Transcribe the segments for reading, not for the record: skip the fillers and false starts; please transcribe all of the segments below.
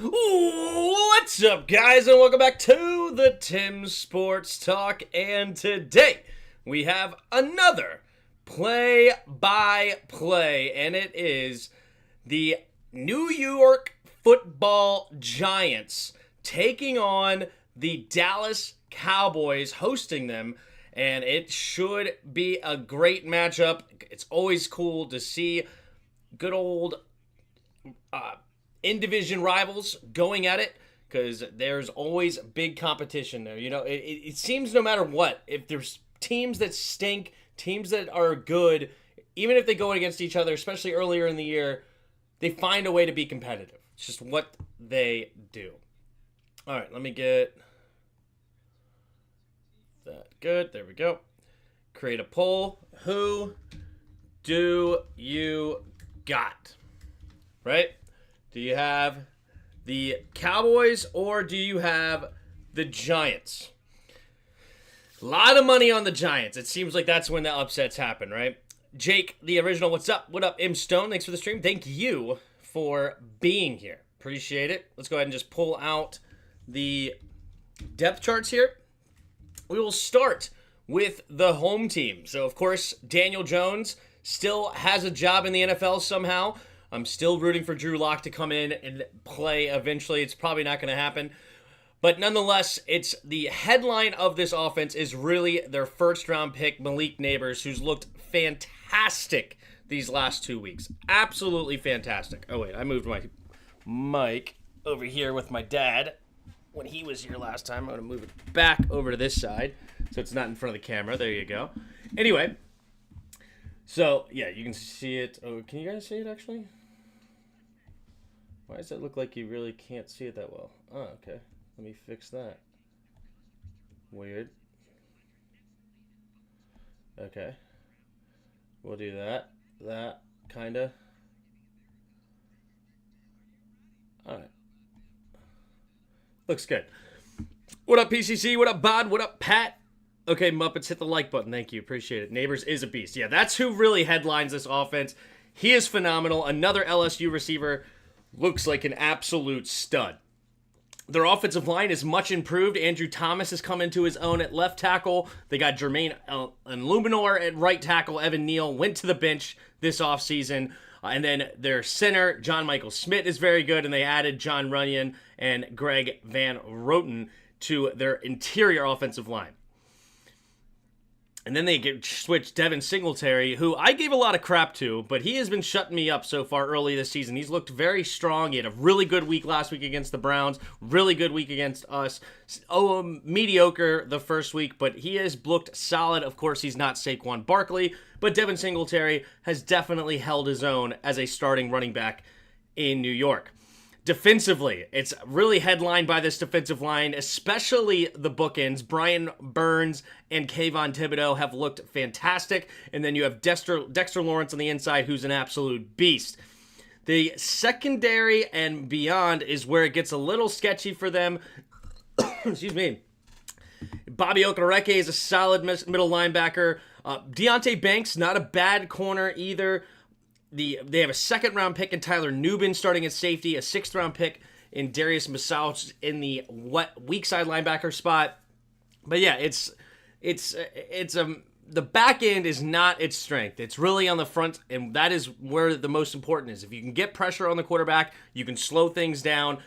What's up, guys, and welcome back to the Tim's Sports Talk. And today we have another play-by-play, and it is the New York Football Giants taking on the Dallas Cowboys, hosting them. And it should be a great matchup. It's always cool to see good old in-division rivals going at it, because there's always big competition there. You know, it seems no matter what, if there's teams that stink, teams that are good, even if they go against each other, especially earlier in the year, they find a way to be competitive. It's just what they do. All right, let me get that good. There we go. Create a poll. Who do you got? Right? Do you have the Cowboys or do you have the Giants? A lot of money on the Giants. It seems like that's when the upsets happen, right? Jake, the original, what's up? What up, M Stone? Thanks for the stream. Thank you for being here. Appreciate it. Let's go ahead and just pull out the depth charts here. We will start with the home team. So, of course, Daniel Jones still has a job in the NFL somehow. I'm still rooting for Drew Lock to come in and play eventually. It's probably not going to happen. But nonetheless, it's the headline of this offense is really their first-round pick, Malik Neighbors, who's looked fantastic these last 2 weeks. Absolutely fantastic. Oh, wait, I moved my mic over here with my dad when he was here last time. I'm going to move it back over to this side so it's not in front of the camera. There you go. Anyway, so, yeah, you can see it. Oh, can you guys see it, actually? Why does it look like you really can't see it that well? Oh, okay. Let me fix that. Weird. Okay. We'll do that. That, kinda. Alright. Looks good. What up, PCC? What up, Bod? What up, Pat? Okay, Muppets, hit the like button. Thank you. Appreciate it. Neighbors is a beast. Yeah, that's who really headlines this offense. He is phenomenal. Another LSU receiver. Looks like an absolute stud. Their offensive line is much improved. Andrew Thomas has come into his own at left tackle. They got Jermaine and Luminor at right tackle. Evan Neal went to the bench this offseason. And then their center, John Michael Smith, is very good. And they added John Runyon and Greg Van Roten to their interior offensive line. And then they switched Devin Singletary, who I gave a lot of crap to, but he has been shutting me up so far early this season. He's looked very strong. He had a really good week last week against the Browns, really good week against us. Mediocre the first week, but he has looked solid. Of course, he's not Saquon Barkley, but Devin Singletary has definitely held his own as a starting running back in New York. Defensively, it's really headlined by this defensive line, especially the bookends. Brian Burns and Kayvon Thibodeau have looked fantastic. And then you have Dexter Lawrence on the inside, who's an absolute beast. The secondary and beyond is where it gets a little sketchy for them. Excuse me. Bobby Okereke is a solid middle linebacker. Deontay Banks, not a bad corner either. They have a second-round pick in Tyler Nubin starting at safety, a sixth-round pick in Darius Masauch in the weak side linebacker spot. But yeah, the back end is not its strength. It's really on the front, and that is where the most important is. If you can get pressure on the quarterback, you can slow things down,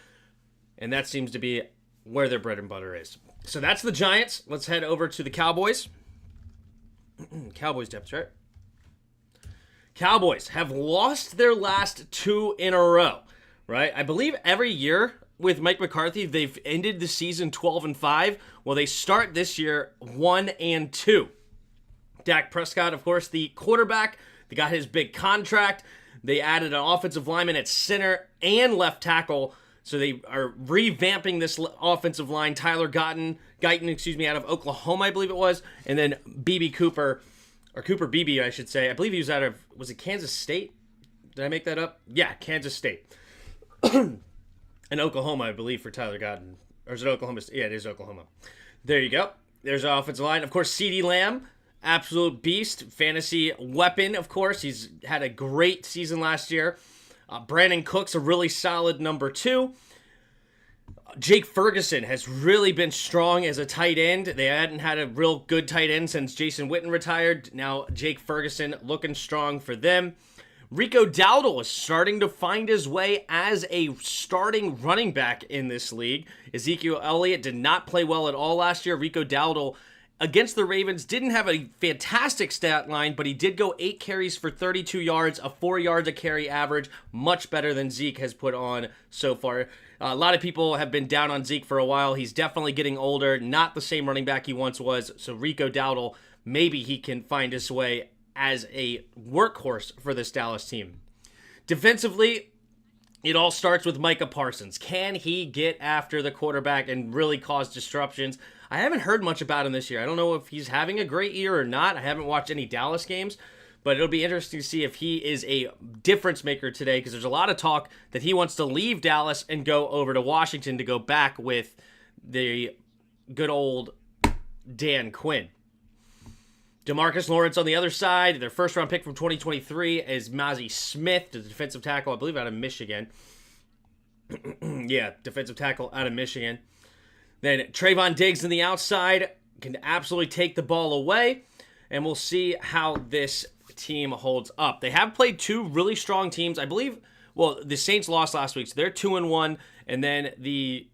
and that seems to be where their bread and butter is. So that's the Giants. Let's head over to the Cowboys. Cowboys depth chart. Cowboys have lost their last two in a row, right? I believe every year with Mike McCarthy, they've ended the season 12-5. Well, they start this year 1-2. Dak Prescott, of course, the quarterback. They got his big contract. They added an offensive lineman at center and left tackle. So they are revamping this offensive line. Tyler Guyton, out of Oklahoma, I believe it was. And then B.B. Cooper. Or Cooper Beebe, I should say. I believe he was out of, was it Kansas State? Did I make that up? Yeah, Kansas State. And Oklahoma, I believe, for Tyler Guyton. Or is it Oklahoma State? Yeah, it is Oklahoma. There you go. There's our offensive line. Of course, CeeDee Lamb, absolute beast. Fantasy weapon, of course. He's had a great season last year. Brandon Cooks, a really solid number 2. Jake Ferguson has really been strong as a tight end. They hadn't had a real good tight end since Jason Witten retired. Now Jake Ferguson looking strong for them. Rico Dowdle is starting to find his way as a starting running back in this league. Ezekiel Elliott did not play well at all last year. Rico Dowdle against the Ravens didn't have a fantastic stat line, but he did go 8 carries for 32 yards, a 4 yards a carry average, much better than Zeke has put on so far. A lot of people have been down on Zeke for a while. He's definitely getting older, not the same running back he once was. So Rico Dowdle, maybe he can find his way as a workhorse for this Dallas team. Defensively, it all starts with Micah Parsons. Can he get after the quarterback and really cause disruptions? I haven't heard much about him this year. I don't know if he's having a great year or not. I haven't watched any Dallas games, but it'll be interesting to see if he is a difference maker today, because there's a lot of talk that he wants to leave Dallas and go over to Washington to go back with the good old Dan Quinn. DeMarcus Lawrence on the other side. Their first-round pick from 2023 is Mazi Smith, the defensive tackle, I believe, out of Michigan. Yeah, defensive tackle out of Michigan. Then Trayvon Diggs on the outside can absolutely take the ball away, and we'll see how this team holds up. They have played 2 really strong teams. I believe, well, the Saints lost last week, so they're 2-1, and then the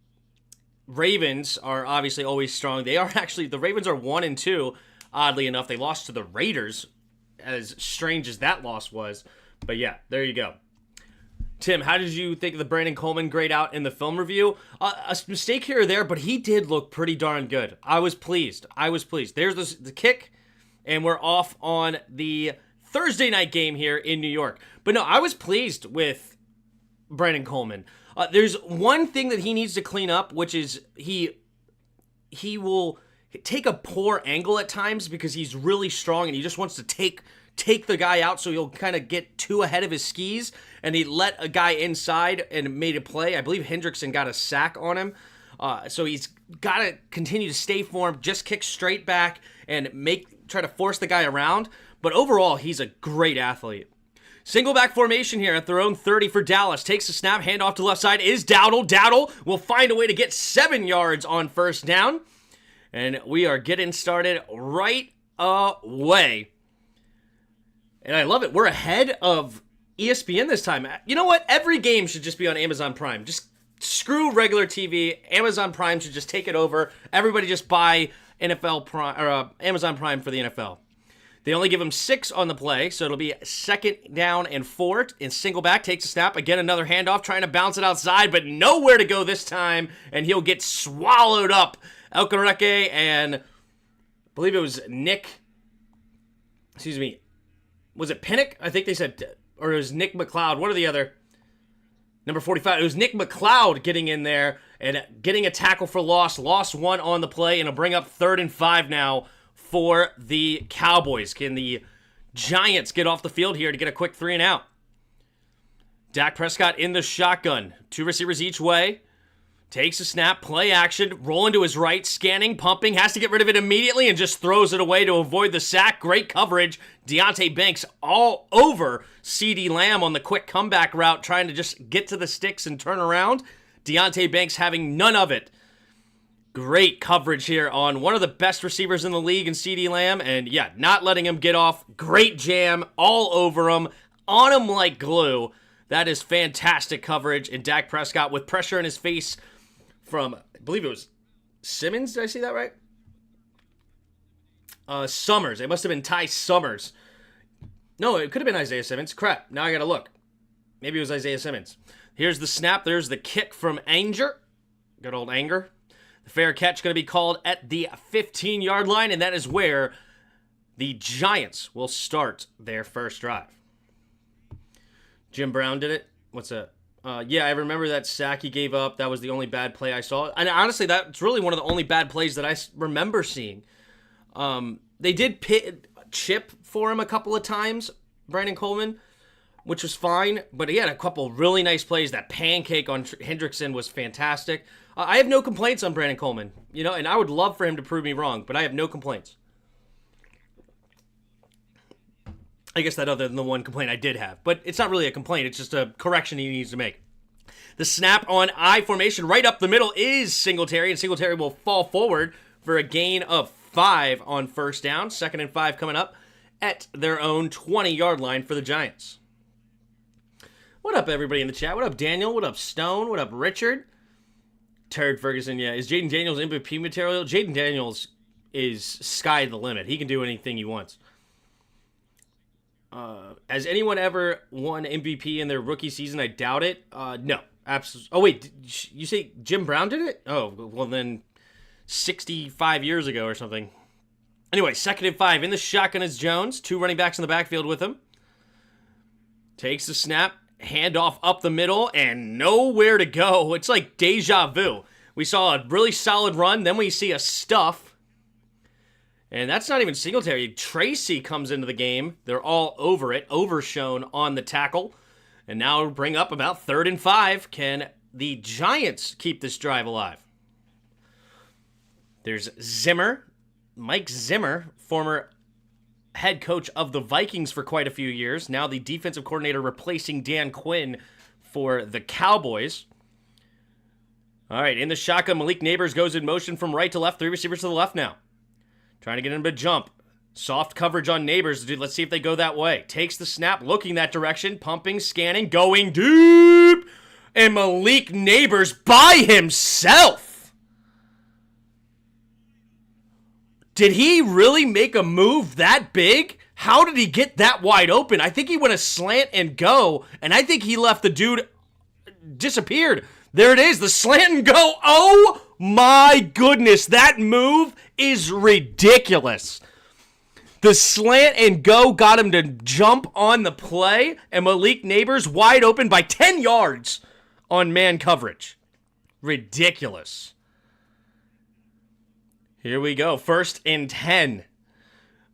Ravens are obviously always strong. They are actually, the Ravens are 1-2. Oddly enough, they lost to the Raiders, as strange as that loss was. But yeah, there you go. Tim, how did you think of the Brandon Coleman grade out in the film review? A mistake here or there, but he did look pretty darn good. I was pleased. There's the kick, and we're off on the Thursday night game here in New York. But no, I was pleased with Brandon Coleman. There's one thing that he needs to clean up, which is he will take a poor angle at times because he's really strong and he just wants to take the guy out, so he'll kind of get too ahead of his skis, and he let a guy inside and made a play. I believe Hendrickson got a sack on him. So he's got to continue to stay form, just kick straight back and try to force the guy around. But overall, he's a great athlete. Single back formation here at their own 30 for Dallas. Takes a snap, handoff to left side is Dowdle. Dowdle will find a way to get 7 yards on first down. And we are getting started right away. And I love it. We're ahead of ESPN this time. You know what? Every game should just be on Amazon Prime. Just screw regular TV. Amazon Prime should just take it over. Everybody just buy NFL Prime or Amazon Prime for the NFL. They only give him 6 on the play, so it'll be 2nd down and 4. And single back takes a snap. Again, another handoff, trying to bounce it outside, but nowhere to go this time, and he'll get swallowed up. Elkareke and I believe it was was it Pinnock? I think they said, or it was Nick McLeod, one or the other. Number 45, it was Nick McLeod getting in there and getting a tackle for loss. Lost 1 on the play, and it'll bring up 3rd and 5 now for the Cowboys. Can the Giants get off the field here to get a quick 3 and out? Dak Prescott in the shotgun. 2 receivers each way. Takes a snap, play action, rolling to his right, scanning, pumping, has to get rid of it immediately and just throws it away to avoid the sack. Great coverage. Deontay Banks all over CeeDee Lamb on the quick comeback route, trying to just get to the sticks and turn around. Deontay Banks having none of it. Great coverage here on one of the best receivers in the league in CeeDee Lamb, and yeah, not letting him get off. Great jam all over him, on him like glue. That is fantastic coverage, and Dak Prescott with pressure in his face from, I believe it was Simmons. Did I see that right? Summers. It must have been Ty Summers. No, it could have been Isaiah Simmons. Crap. Now I got to look. Maybe it was Isaiah Simmons. Here's the snap. There's the kick from Anger. Good old Anger. The fair catch going to be called at the 15-yard line, and that is where the Giants will start their first drive. Jim Brown did it. What's that? Yeah, I remember that sack he gave up. That was the only bad play I saw. And honestly, that's really one of the only bad plays that I remember seeing. They did chip for him a couple of times, Brandon Coleman, which was fine. But he had a couple really nice plays. That pancake on Hendrickson was fantastic. I have no complaints on Brandon Coleman, and I would love for him to prove me wrong, but I have no complaints. I guess that other than the one complaint I did have. But it's not really a complaint. It's just a correction he needs to make. The snap on I formation right up the middle is Singletary, and Singletary will fall forward for a gain of 5 on first down. 2nd and 5 coming up at their own 20-yard line for the Giants. What up, everybody in the chat? What up, Daniel? What up, Stone? What up, Richard? Turd Ferguson, yeah. Is Jaden Daniels MVP material? Jaden Daniels is sky the limit. He can do anything he wants. Has anyone ever won MVP in their rookie season? I doubt it. No. Absolutely. Oh, wait. You say Jim Brown did it? Oh, well then 65 years ago or something. Anyway, 2nd and 5. In the shotgun is Jones. 2 running backs in the backfield with him. Takes the snap. Handoff up the middle and nowhere to go. It's like deja vu. We saw a really solid run. Then we see a stuff. And that's not even Singletary. Tracy comes into the game. They're all over it. Overshown on the tackle. And now bring up about 3rd and 5. Can the Giants keep this drive alive? There's Zimmer. Mike Zimmer, former head coach of the Vikings for quite a few years. Now the defensive coordinator replacing Dan Quinn for the Cowboys. All right, in the shotgun, Malik Neighbors goes in motion from right to left. 3 receivers to the left now. Trying to get him to jump. Soft coverage on Neighbors. Dude, let's see if they go that way. Takes the snap, looking that direction, pumping, scanning, going deep. And Malik Neighbors by himself. Did he really make a move that big? How did he get that wide open? I think he went a slant and go, and I think he left the dude disappeared. There it is, the slant and go. Oh my goodness, that move is ridiculous. The slant and go got him to jump on the play, and Malik Neighbors wide open by 10 yards on man coverage. Ridiculous. Here we go. 1st and 10.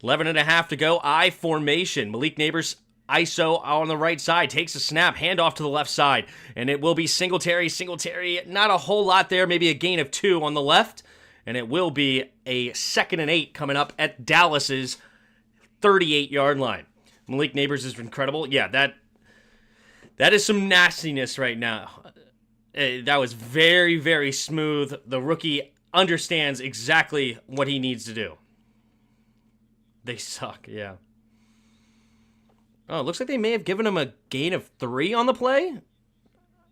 11 and a half to go. I formation. Malik Neighbors ISO on the right side. Takes a snap. Handoff to the left side. And it will be Singletary. Singletary, not a whole lot there. Maybe a gain of 2 on the left. And it will be a 2nd and 8 coming up at Dallas's 38-yard line. Malik Neighbors is incredible. Yeah, that is some nastiness right now. That was very, very smooth. The rookie understands exactly what he needs to do. They suck, yeah. Oh, it looks like they may have given him a gain of 3 on the play.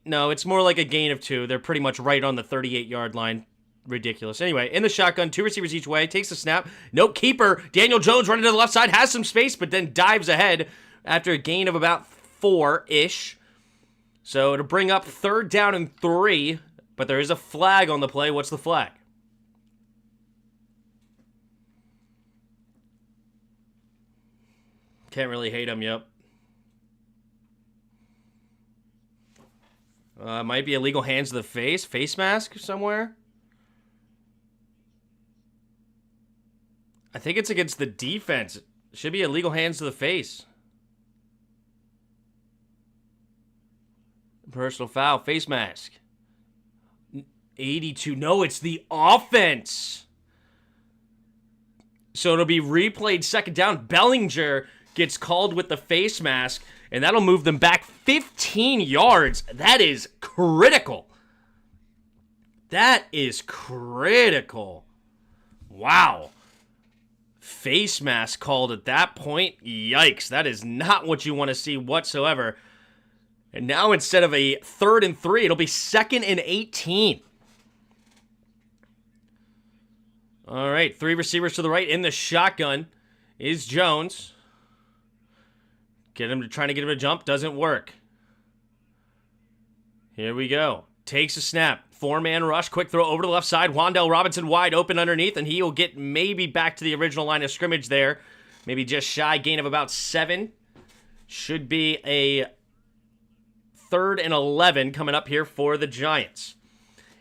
No, it's more like a gain of 2. They're pretty much right on the 38-yard line. Ridiculous. Anyway, in the shotgun, 2 receivers each way. Takes the snap. Nope, keeper. Daniel Jones running to the left side. Has some space, but then dives ahead after a gain of about 4-ish. So it'll bring up 3rd down and 3. But there is a flag on the play. What's the flag? Can't really hate him, yep. Might be illegal hands to the face. Face mask somewhere. I think it's against the defense. Should be illegal hands to the face. Personal foul. Face mask. 82. No, it's the offense. So it'll be replayed 2nd down. Bellinger gets called with the face mask, and that'll move them back 15 yards. That is critical. That is critical. Wow. Face mask called at that point. Yikes. That is not what you want to see whatsoever. And now instead of a 3rd and 3, it'll be 2nd and 18. All right, 3 receivers to the right. In the shotgun is Jones. Trying to get him to jump. Doesn't work. Here we go. Takes a snap. 4-man rush. Quick throw over to the left side. Wan'Dale Robinson wide open underneath, and he will get maybe back to the original line of scrimmage there. Maybe just shy. Gain of about 7. Should be a 3rd and 11 coming up here for the Giants.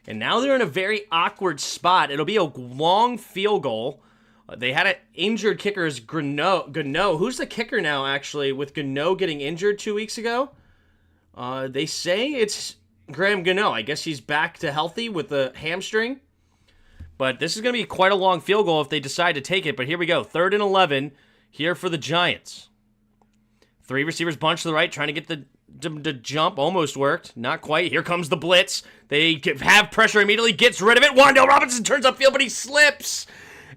And now they're in a very awkward spot. It'll be a long field goal. They had an injured kicker as Gano. Who's the kicker now, actually, with Gano getting injured 2 weeks ago? They say it's Graham Gano. I guess he's back to healthy with the hamstring. But this is going to be quite a long field goal if they decide to take it. But here we go. 3rd and 11 here for the Giants. 3 receivers bunched to the right, trying to get the to jump. Almost worked. Not quite. Here comes the blitz. They have pressure immediately. Gets rid of it. Wan'Dale Robinson turns upfield, but he slips.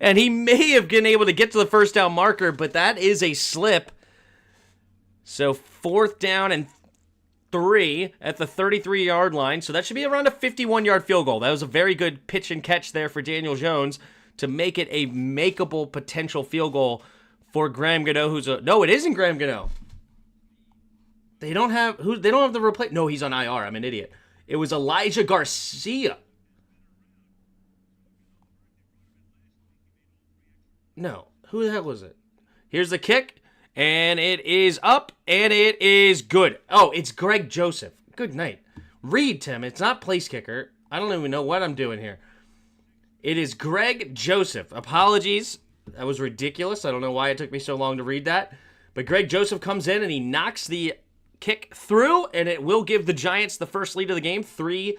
And he may have been able to get to the first down marker, but that is a slip. So 4th down and 3 at the 33-yard line. So that should be around a 51-yard field goal. That was a very good pitch and catch there for Daniel Jones to make it a makeable potential field goal for Graham Gano, no, it isn't Graham Gano. They don't have the replay. No, he's on IR. I'm an idiot. It was Elijah Garcia. No, who the heck was it? Here's the kick, and it is up, and it is good. Oh, it's Greg Joseph. Good night. Read, Tim. It's not place kicker. I don't even know what I'm doing here. It is Greg Joseph. Apologies. That was ridiculous. I don't know why it took me so long to read that. But Greg Joseph comes in, and he knocks the kick through, and it will give the Giants the first lead of the game, 3-0.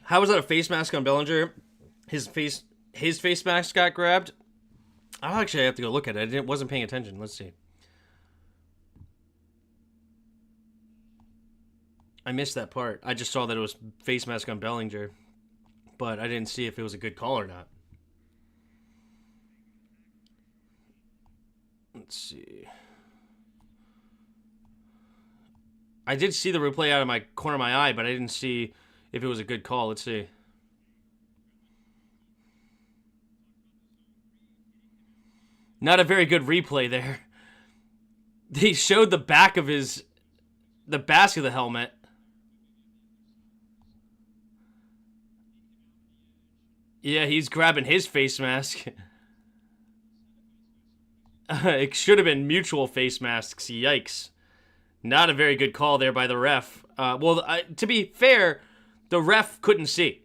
How was that a face mask on Bellinger? His face mask got grabbed? I'll actually have to go look at it. I wasn't paying attention. Let's see. I missed that part. I just saw that it was face mask on Bellinger, but I didn't see if it was a good call or not. Let's see. I did see the replay out of my corner of my eye, but I didn't see if it was a good call. Let's see. Not a very good replay there. They showed the back of the back of the helmet. Yeah, he's grabbing his face mask. It should have been mutual face masks. Yikes. Not a very good call there by the ref. To be fair, the ref couldn't see.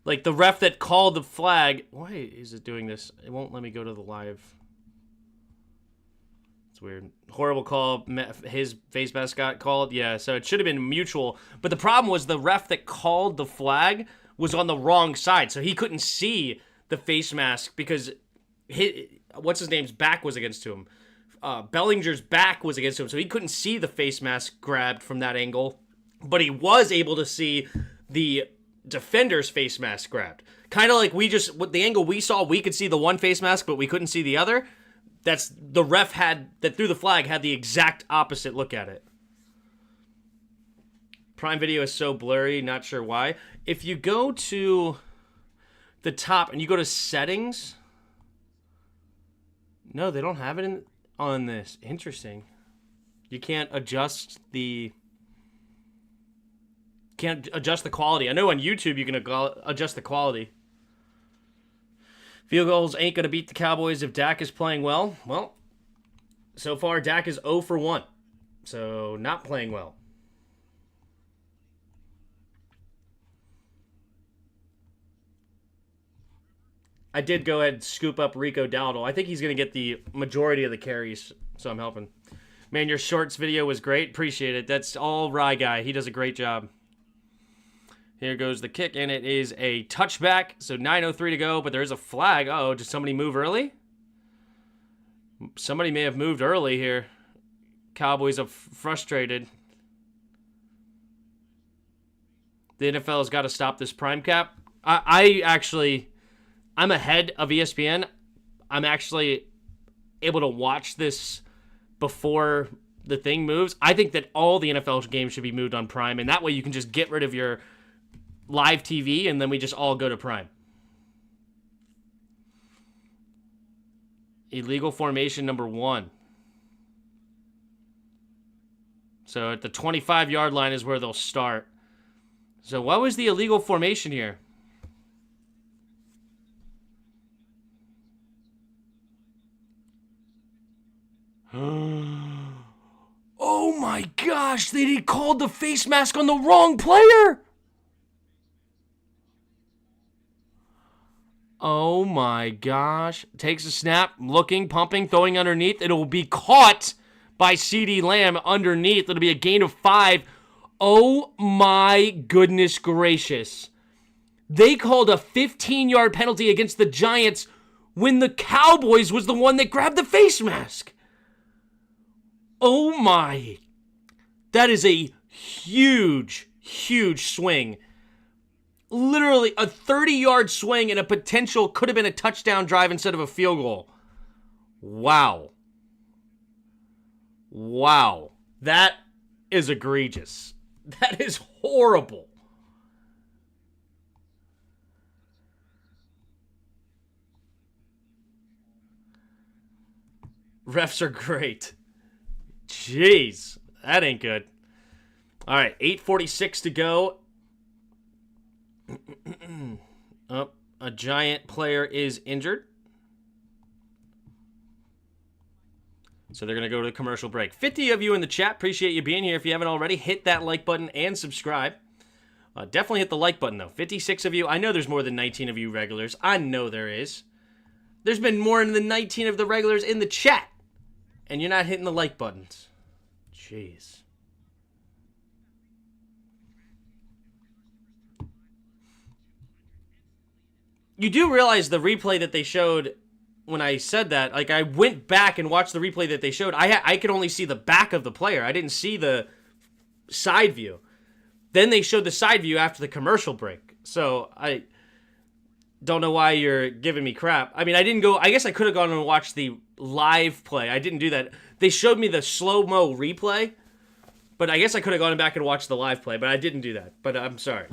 Like, the ref that called the flag... Why is it doing this? It won't let me go to the live. It's weird. Horrible call. His face mask got called. Yeah, so it should have been mutual. But the problem was the ref that called the flag was on the wrong side. So he couldn't see the face mask because... what's his name's back was against him. Bellinger's back was against him, so he couldn't see the face mask grabbed from that angle. But he was able to see the defender's face mask grabbed. Kind of like with the angle we saw, we could see the one face mask, but we couldn't see the other. That's the ref that threw the flag had the exact opposite look at it. Prime Video is so blurry, not sure why. If you go to the top and you go to settings... No, they don't have it on this. Interesting. You can't adjust the quality. I know on YouTube you can adjust the quality. Field goals ain't going to beat the Cowboys if Dak is playing well. Well, so far Dak is 0 for 1. So not playing well. I did go ahead and scoop up Rico Dowdle. I think he's going to get the majority of the carries, so I'm helping. Man, your shorts video was great. Appreciate it. That's all Rye Guy. He does a great job. Here goes the kick, and it is a touchback. So 9:03 to go, but there's a flag. Uh-oh, did somebody move early? Somebody may have moved early here. Cowboys are frustrated. The NFL has got to stop this prime cap. I'm ahead of ESPN. I'm actually able to watch this before the thing moves. I think that all the NFL games should be moved on Prime, and that way you can just get rid of your live TV, and then we just all go to Prime. Illegal formation number 1. So at the 25-yard line is where they'll start. So what was the illegal formation here? Oh my gosh, they called the face mask on the wrong player. Oh my gosh. Takes a snap, looking, pumping, throwing underneath. It'll be caught by CeeDee Lamb underneath. It'll be a gain of 5. Oh my goodness gracious. They called a 15-yard penalty against the Giants when the Cowboys was the one that grabbed the face mask. Oh my. That is a huge, huge swing. Literally a 30-yard swing and a potential could have been a touchdown drive instead of a field goal. Wow. Wow. That is egregious. That is horrible. Refs are great. Jeez, that ain't good. All right, 8:46 to go. Oh, a Giant player is injured. So they're going to go to the commercial break. 50 of you in the chat. Appreciate you being here. If you haven't already, hit that like button and subscribe. Definitely hit the like button, though. 56 of you. I know there's more than 19 of you regulars. I know there is. There's been more than 19 of the regulars in the chat. And you're not hitting the like buttons. Jeez. You do realize the replay that they showed when I said that, like I went back and watched the replay that they showed. I could only see the back of the player. I didn't see the side view. Then they showed the side view after the commercial break. So I don't know why you're giving me crap. I mean, I guess I could have gone and watched the live play. I didn't do that. They showed me the slow-mo replay, but I guess I could have gone back and watched the live play, but I didn't do that. But I'm sorry.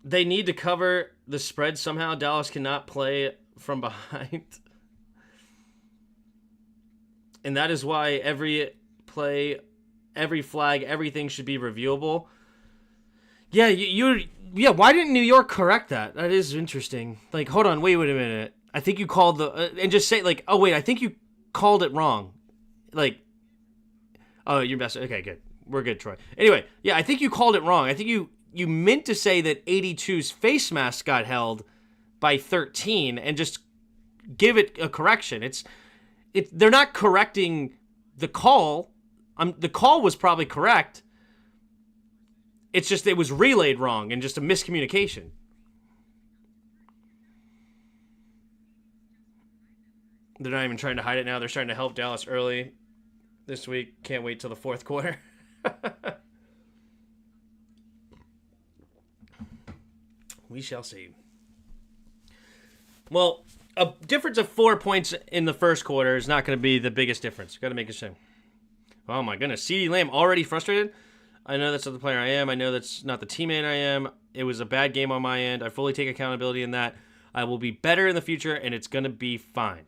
They need to cover the spread somehow. Dallas cannot play from behind. And that is why every play, every flag, everything should be reviewable. Yeah, yeah, why didn't New York correct that? That is interesting. Like, hold on, wait a minute. I think you called and just say, like, oh, wait, I think you called it wrong. Like, oh, you're best. Okay, good. We're good, Troy. Anyway, yeah, I think you called it wrong. I think you meant to say that 82's face mask got held by 13 and just give it a correction. They're not correcting the call. The call was probably correct. It's just it was relayed wrong and just a miscommunication. They're not even trying to hide it now. They're trying to help Dallas early this week. Can't wait till the fourth quarter. We shall see. Well, a difference of 4 points in the first quarter is not going to be the biggest difference. Got to make a shame. Oh my goodness. CeeDee Lamb already frustrated? I know that's not the player I am. I know that's not the teammate I am. It was a bad game on my end. I fully take accountability in that. I will be better in the future, and it's going to be fine.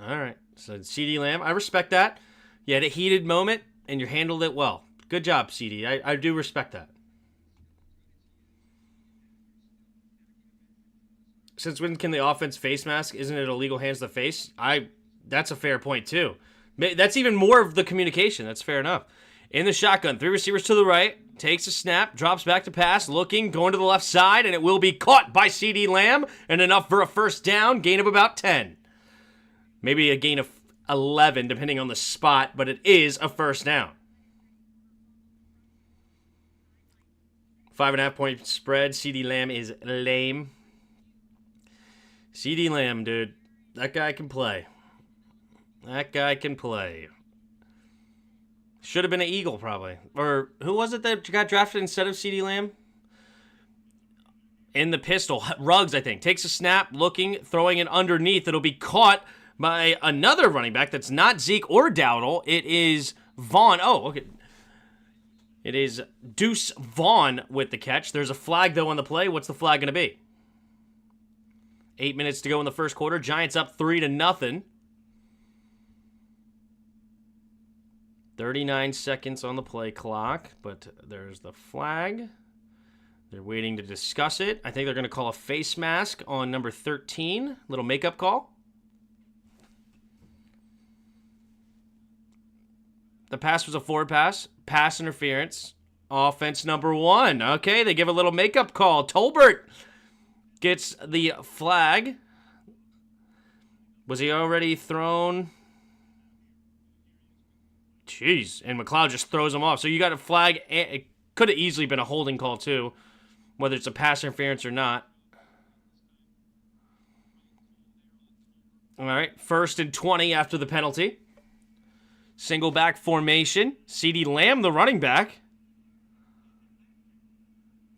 All right. So CeeDee Lamb, I respect that. You had a heated moment, and you handled it well. Good job, CD. I do respect that. Since when can the offense face mask? Isn't it illegal hands to face? That's a fair point, too. That's even more of the communication. That's fair enough. In the shotgun, 3 receivers to the right, takes a snap, drops back to pass, looking, going to the left side, and it will be caught by CeeDee Lamb, and enough for a first down, gain of about 10. Maybe a gain of 11, depending on the spot, but it is a first down. 5.5 point spread. CeeDee Lamb is lame. CeeDee Lamb, dude, that guy can play. That guy can play. Should have been an Eagle, probably. Or who was it that got drafted instead of CeeDee Lamb? In the pistol. Ruggs, I think. Takes a snap, looking, throwing it underneath. It'll be caught by another running back that's not Zeke or Dowdle. It is Vaughn. Oh, okay. It is Deuce Vaughn with the catch. There's a flag, though, on the play. What's the flag going to be? 8 minutes to go in the first quarter. Giants up 3-0. 39 seconds on the play clock, but there's the flag. They're waiting to discuss it. I think they're going to call a face mask on number 13. Little makeup call. The pass was a forward pass. Pass interference. Offense number 1. Okay, they give a little makeup call. Tolbert gets the flag. Was he already thrown? Jeez. And McLeod just throws him off. So you got a flag. It could have easily been a holding call, too. Whether it's a pass interference or not. All right. 1st and 20 after the penalty. Single back formation. CeeDee Lamb, the running back.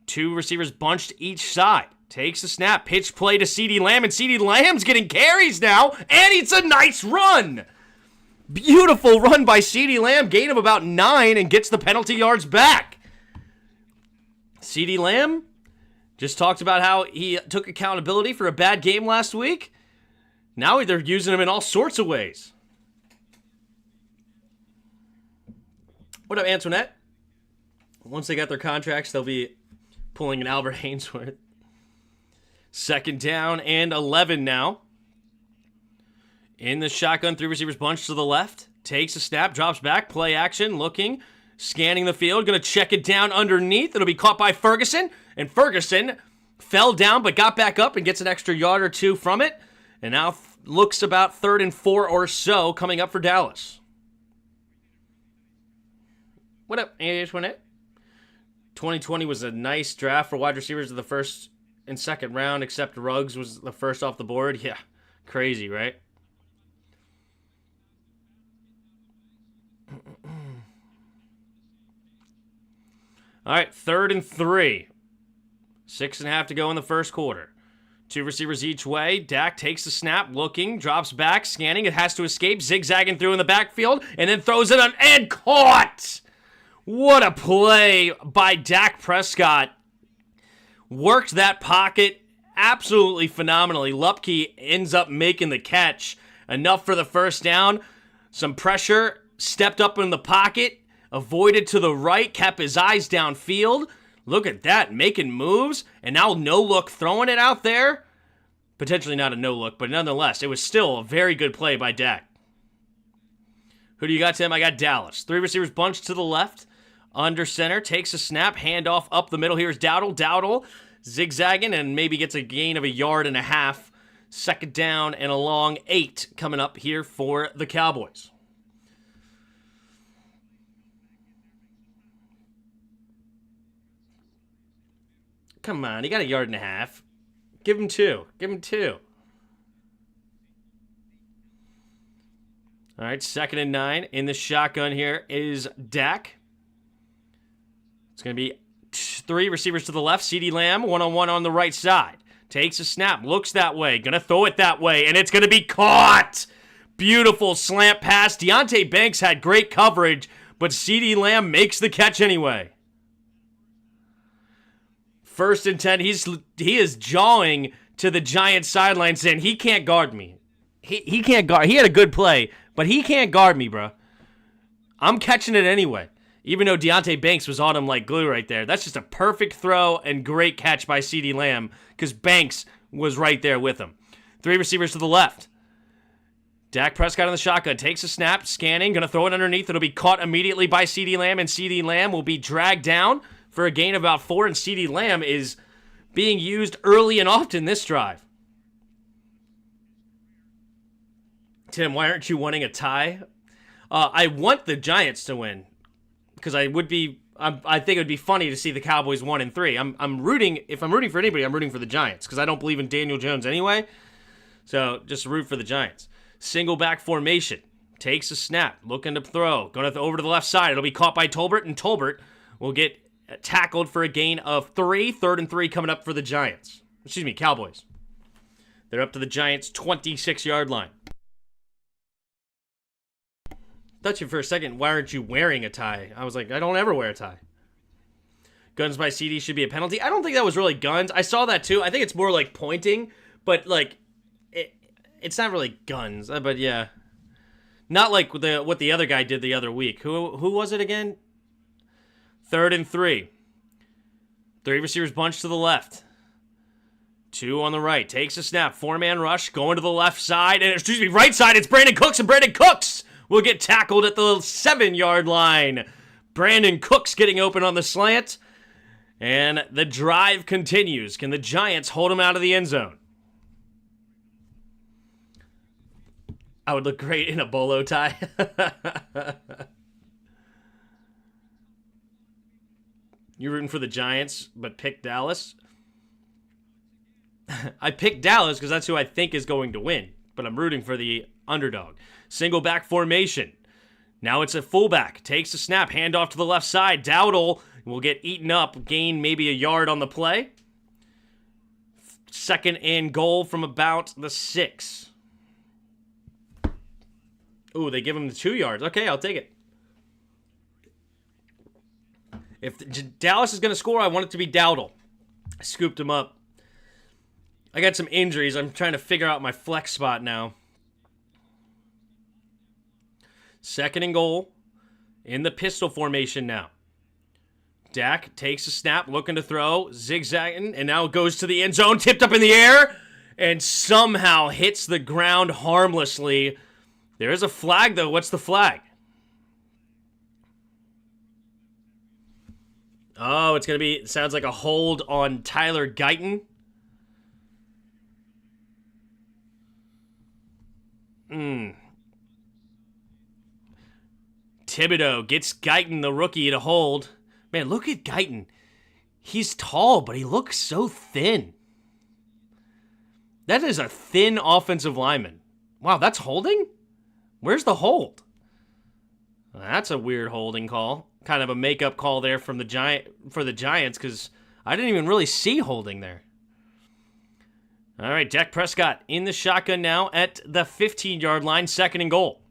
2 receivers bunched each side. Takes a snap. Pitch play to CeeDee Lamb. And CeeDee Lamb's getting carries now. And it's a nice run. Beautiful run by CeeDee Lamb. Gain of about 9 and gets the penalty yards back. CeeDee Lamb just talked about how he took accountability for a bad game last week. Now they're using him in all sorts of ways. What up, Antoinette? Once they got their contracts, they'll be pulling an Albert Hainsworth. 2nd down and 11 now. In the shotgun, 3 receivers bunch to the left. Takes a snap, drops back, play action, looking, scanning the field, going to check it down underneath. It'll be caught by Ferguson. And Ferguson fell down but got back up and gets an extra yard or 2 from it. And now looks about 3rd and 4 or so coming up for Dallas. What up, Antoinette? 2020 was a nice draft for wide receivers of the 1st and 2nd round, except Ruggs was the first off the board. Yeah, crazy, right? All right, 3rd and 3. 6.5 to go in the first quarter. 2 receivers each way. Dak takes the snap, looking, drops back, scanning. It has to escape, zigzagging through in the backfield, and then throws it on and caught! What a play by Dak Prescott. Worked that pocket absolutely phenomenally. Lupke ends up making the catch. Enough for the 1st down. Some pressure. Stepped up in the pocket. Avoided to the right. Kept his eyes downfield. Look at that. Making moves. And now no look. Throwing it out there. Potentially not a no look. But nonetheless, it was still a very good play by Dak. Who do you got, Tim? I got Dallas. 3 receivers bunched to the left. Under center, takes a snap, handoff up the middle. Here's Dowdle. Dowdle zigzagging and maybe gets a gain of 1.5 yards. 2nd down and a long 8 coming up here for the Cowboys. Come on, he got 1.5 yards. Give him 2. Give him 2. All right, 2nd and 9. In the shotgun here is Dak. It's going to be 3 receivers to the left. CeeDee Lamb, 1-on-1 on the right side. Takes a snap, looks that way, going to throw it that way, and it's going to be caught! Beautiful slant pass. Deonte Banks had great coverage, but CeeDee Lamb makes the catch anyway. 1st and 10, he is jawing to the Giants sideline saying, he can't guard me. He can't guard. He had a good play, but he can't guard me, bro. I'm catching it anyway. Even though Deonte Banks was on him like glue right there. That's just a perfect throw and great catch by CeeDee Lamb because Banks was right there with him. 3 receivers to the left. Dak Prescott in the shotgun. Takes a snap, scanning, going to throw it underneath. It'll be caught immediately by CeeDee Lamb, and CeeDee Lamb will be dragged down for a gain of about 4, and CeeDee Lamb is being used early and often this drive. Tim, why aren't you wanting a tie? I want the Giants to win. Because I think it would be funny to see the Cowboys 1-3. I'm rooting. If I'm rooting for anybody, I'm rooting for the Giants because I don't believe in Daniel Jones anyway. So just root for the Giants. Single back formation. Takes a snap, looking to throw, going over to the left side. It'll be caught by Tolbert, and Tolbert will get tackled for a gain of 3. 3rd and 3 coming up for the Giants. Excuse me, Cowboys. They're up to the Giants' 26-yard line. Thought you for a second, why aren't you wearing a tie? I was like, I don't ever wear a tie. Guns by CD should be a penalty. I don't think that was really guns. I saw that too. I think it's more like pointing, but like it's not really guns. But yeah, not like what the other guy did the other week. Who was it again? 3rd and 3. 3 receivers bunched to the left. 2 on the right. Takes a snap. 4-man rush. Going to the left side. And excuse me, right side. It's Brandon Cooks. And Brandon Cooks will get tackled at the 7-yard line. Brandon Cooks getting open on the slant. And the drive continues. Can the Giants hold him out of the end zone? I would look great in a bolo tie. You're rooting for the Giants, but pick Dallas? I picked Dallas because that's who I think is going to win, but I'm rooting for the underdog. Single back formation. Now it's a fullback. Takes a snap, handoff to the left side. Dowdle will get eaten up, gain maybe a yard on the play. 2nd and goal from about the 6. Ooh, they give him the 2 yards. Okay, I'll take it. If Dallas is going to score, I want it to be Dowdle. I scooped him up. I got some injuries. I'm trying to figure out my flex spot now. 2nd and goal in the pistol formation now. Dak takes a snap, looking to throw, zigzagging, and now goes to the end zone, tipped up in the air, and somehow hits the ground harmlessly. There is a flag, though. What's the flag? Oh, it's going to be, sounds like a hold on Tyler Guyton. Thibodeau gets Guyton, the rookie, to hold. Man, look at Guyton. He's tall, but he looks so thin. That is a thin offensive lineman. Wow, that's holding? Where's the hold? That's a weird holding call. Kind of a makeup call there from the Giants, because I didn't even really see holding there. All right, Dak Prescott in the shotgun now at the 15-yard line, 2nd and goal.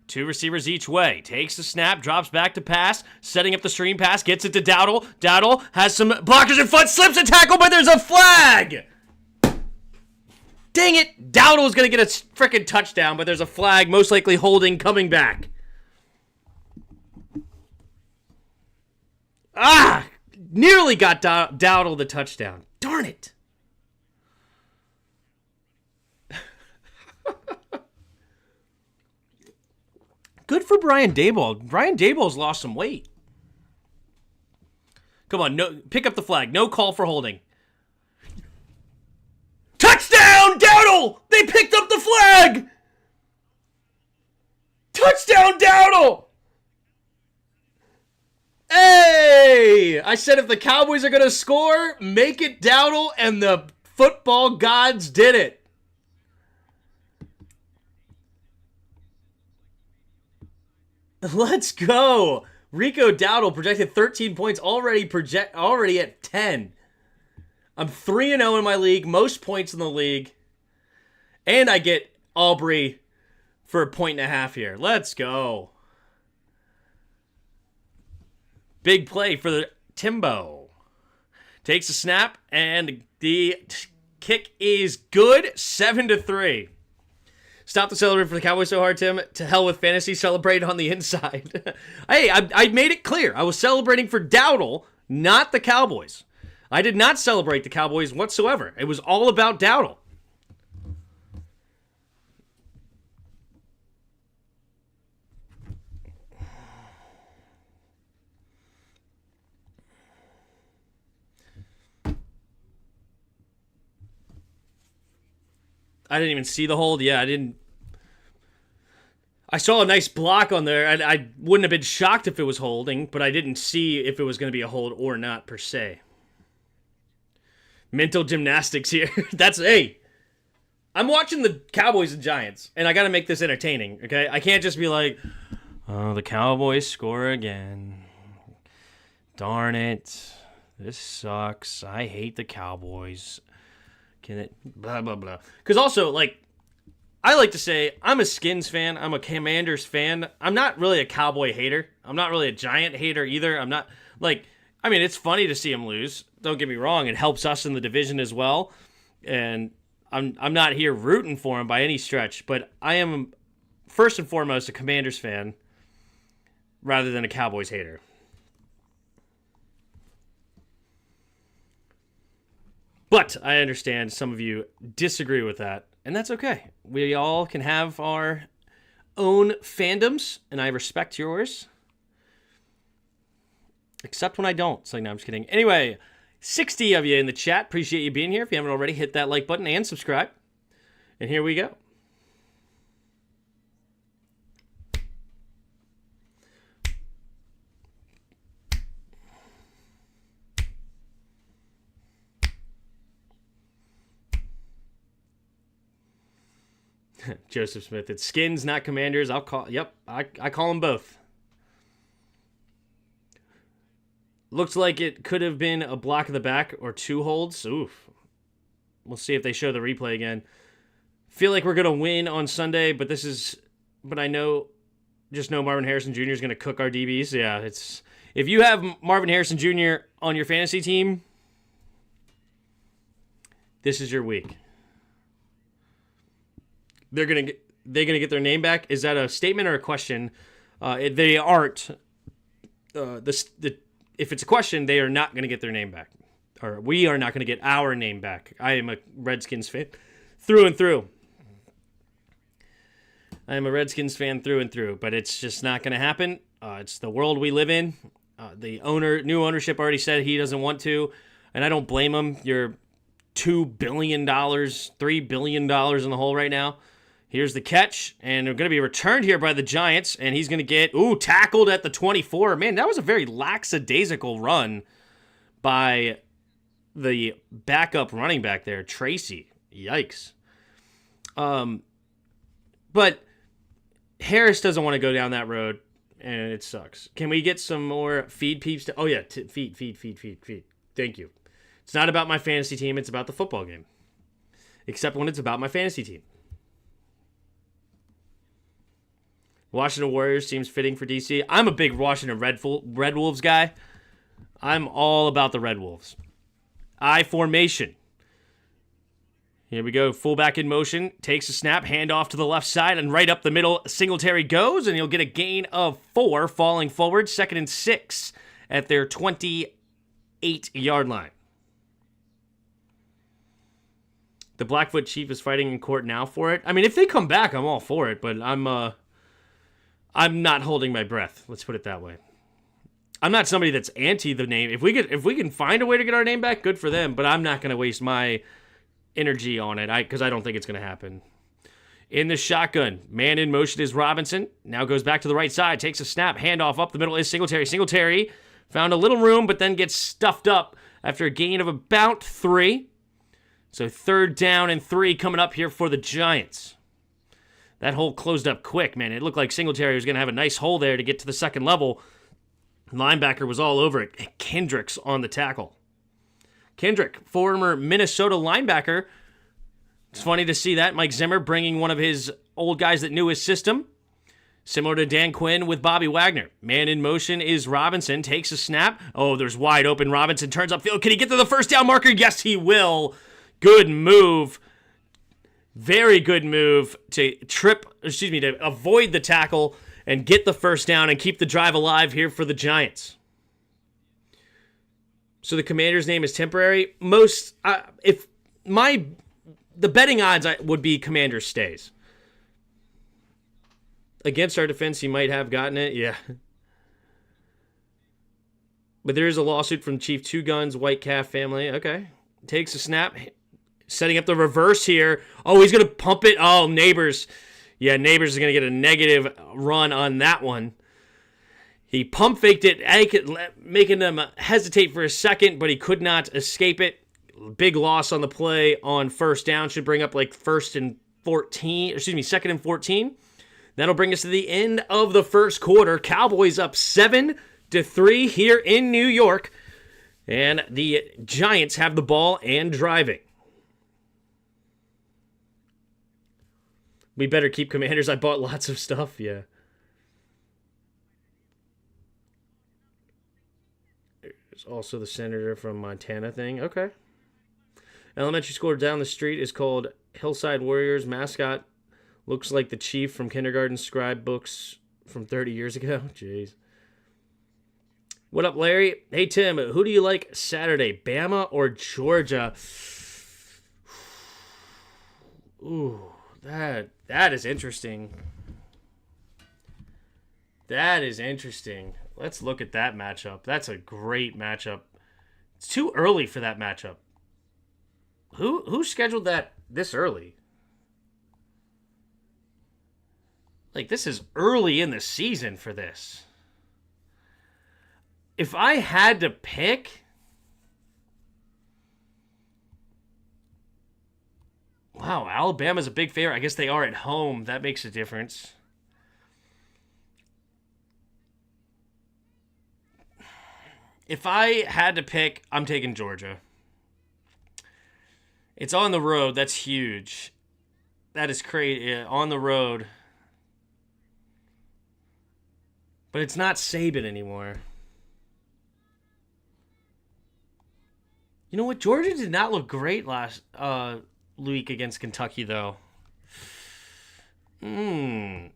2 receivers each way. Takes the snap, drops back to pass, setting up the screen pass, gets it to Dowdle. Dowdle has some blockers in front, slips a tackle, but there's a flag! Dang it! Dowdle's going to get a freaking touchdown, but there's a flag, most likely holding, coming back. Ah! Nearly got Dowdle the touchdown. Darn it. Good for Brian Daboll. Brian Daboll's lost some weight. Come on, no, pick up the flag. No call for holding. Touchdown, Dowdle! They picked up the flag! Touchdown, Dowdle! Hey! I said if the Cowboys are going to score, make it Dowdle, and the football gods did it. Let's go. Rico Dowdle projected 13 points, already at 10. I'm 3-0 in my league, most points in the league. And I get Aubrey for 1.5 here. Let's go. Big play for the Timbo. Takes a snap, and the kick is good. 7-3. Stop the celebrating for the Cowboys so hard, Tim. To hell with fantasy. Celebrate on the inside. Hey, I made it clear. I was celebrating for Dowdle, not the Cowboys. I did not celebrate the Cowboys whatsoever. It was all about Dowdle. I didn't even see the hold. Yeah, I didn't. I saw a nice block on there, and I wouldn't have been shocked if it was holding, but I didn't see if it was going to be a hold or not, per se. Mental gymnastics here. Hey, I'm watching the Cowboys and Giants, and I got to make this entertaining, okay? I can't just be like, oh, the Cowboys score again. Darn it. This sucks. I hate the Cowboys. Can it? Blah, blah, blah. Because also, like, I like to say I'm a Skins fan. I'm a Commanders fan. I'm not really a Cowboy hater. I'm not really a Giant hater either. I'm not, like, I mean, it's funny to see them lose. Don't get me wrong. It helps us in the division as well. And I'm not here rooting for them by any stretch. But I am, first and foremost, a Commanders fan rather than a Cowboys hater. But I understand some of you disagree with that, and that's okay. We all can have our own fandoms, and I respect yours. Except when I don't. It's like, no, I'm just kidding. Anyway, 60 of you in the chat. Appreciate you being here. If you haven't already, hit that like button and subscribe. And here we go. Joseph Smith. It's Skins, not Commanders. I call them both. Looks like it could have been a block of the back or 2 holds. Oof. We'll see if they show the replay again. Feel like we're going to win on Sunday, but I know Marvin Harrison Jr. is going to cook our DBs. Yeah, if you have Marvin Harrison Jr. on your fantasy team, this is your week. They're gonna get their name back. Is that a statement or a question? They aren't. If it's a question, they are not going to get their name back, or we are not going to get our name back. I am a Redskins fan through and through. I am a Redskins fan through and through, but it's just not going to happen. It's the world we live in. The new ownership already said he doesn't want to, and I don't blame him. You're $2 billion, $3 billion in the hole right now. Here's the catch, and they're going to be returned here by the Giants, and he's going to get, tackled at the 24. Man, that was a very lackadaisical run by the backup running back there, Tracy. Yikes. But Harris doesn't want to go down that road, and it sucks. Can we get some more feed peeps? Feed. Thank you. It's not about my fantasy team. It's about the football game. Except when it's about my fantasy team. Washington Warriors seems fitting for DC. I'm a big Washington Red Wolves guy. I'm all about the Red Wolves. I formation. Here we go. Fullback in motion. Takes a snap. Handoff to the left side. And right up the middle, Singletary goes. And he'll get a gain of 4 falling forward. 2nd and 6 at their 28-yard line. The Blackfoot Chief is fighting in court now for it. I mean, if they come back, I'm all for it. But I'm not holding my breath. Let's put it that way. I'm not somebody that's anti the name. If we can find a way to get our name back, good for them. But I'm not going to waste my energy on it because I don't think it's going to happen. In the shotgun, man in motion is Robinson. Now goes back to the right side, takes a snap, handoff up the middle is Singletary. Singletary found a little room, but then gets stuffed up after a gain of about 3. So 3rd down and 3 coming up here for the Giants. That hole closed up quick, man. It looked like Singletary was going to have a nice hole there to get to the 2nd level. Linebacker was all over it. Kendricks on the tackle. Kendrick, former Minnesota linebacker. It's funny to see that. Mike Zimmer bringing one of his old guys that knew his system. Similar to Dan Quinn with Bobby Wagner. Man in motion is Robinson. Takes a snap. Oh, there's wide open. Robinson turns upfield. Can he get to the 1st down marker? Yes, he will. Good move. Very good move to avoid the tackle and get the 1st down and keep the drive alive here for the Giants. So the Commander's name is temporary. The betting odds would be Commander stays. Against our defense, he might have gotten it. Yeah. But there is a lawsuit from Chief Two Guns, White Calf family. Okay. Takes a snap. Setting up the reverse here. Oh, he's going to pump it. Oh, Neighbors. Yeah, Neighbors is going to get a negative run on that one. He pump faked it, making them hesitate for a second, but he could not escape it. Big loss on the play on 1st down. Should bring up like 2nd and 14. That'll bring us to the end of the 1st quarter. Cowboys up 7-3 here in New York. And the Giants have the ball and driving. We better keep Commanders. I bought lots of stuff, yeah. There's also the senator from Montana thing. Okay. Elementary school down the street is called Hillside Warriors. Mascot looks like the chief from kindergarten scribe books from 30 years ago. Jeez. What up, Larry? Hey, Tim, who do you like Saturday, Bama or Georgia? Ooh, that is interesting. That is interesting. Let's look at that matchup. That's a great matchup. It's too early for that matchup. Who scheduled that this early? Like, this is early in the season for this. If I had to pick, Wow, Alabama's a big favorite. I guess they are at home. That makes a difference. If I had to pick, I'm taking Georgia. It's on the road. That's huge. That is crazy. Yeah, on the road. But it's not Saban anymore. You know what? Georgia did not look great last week against Kentucky, though. That's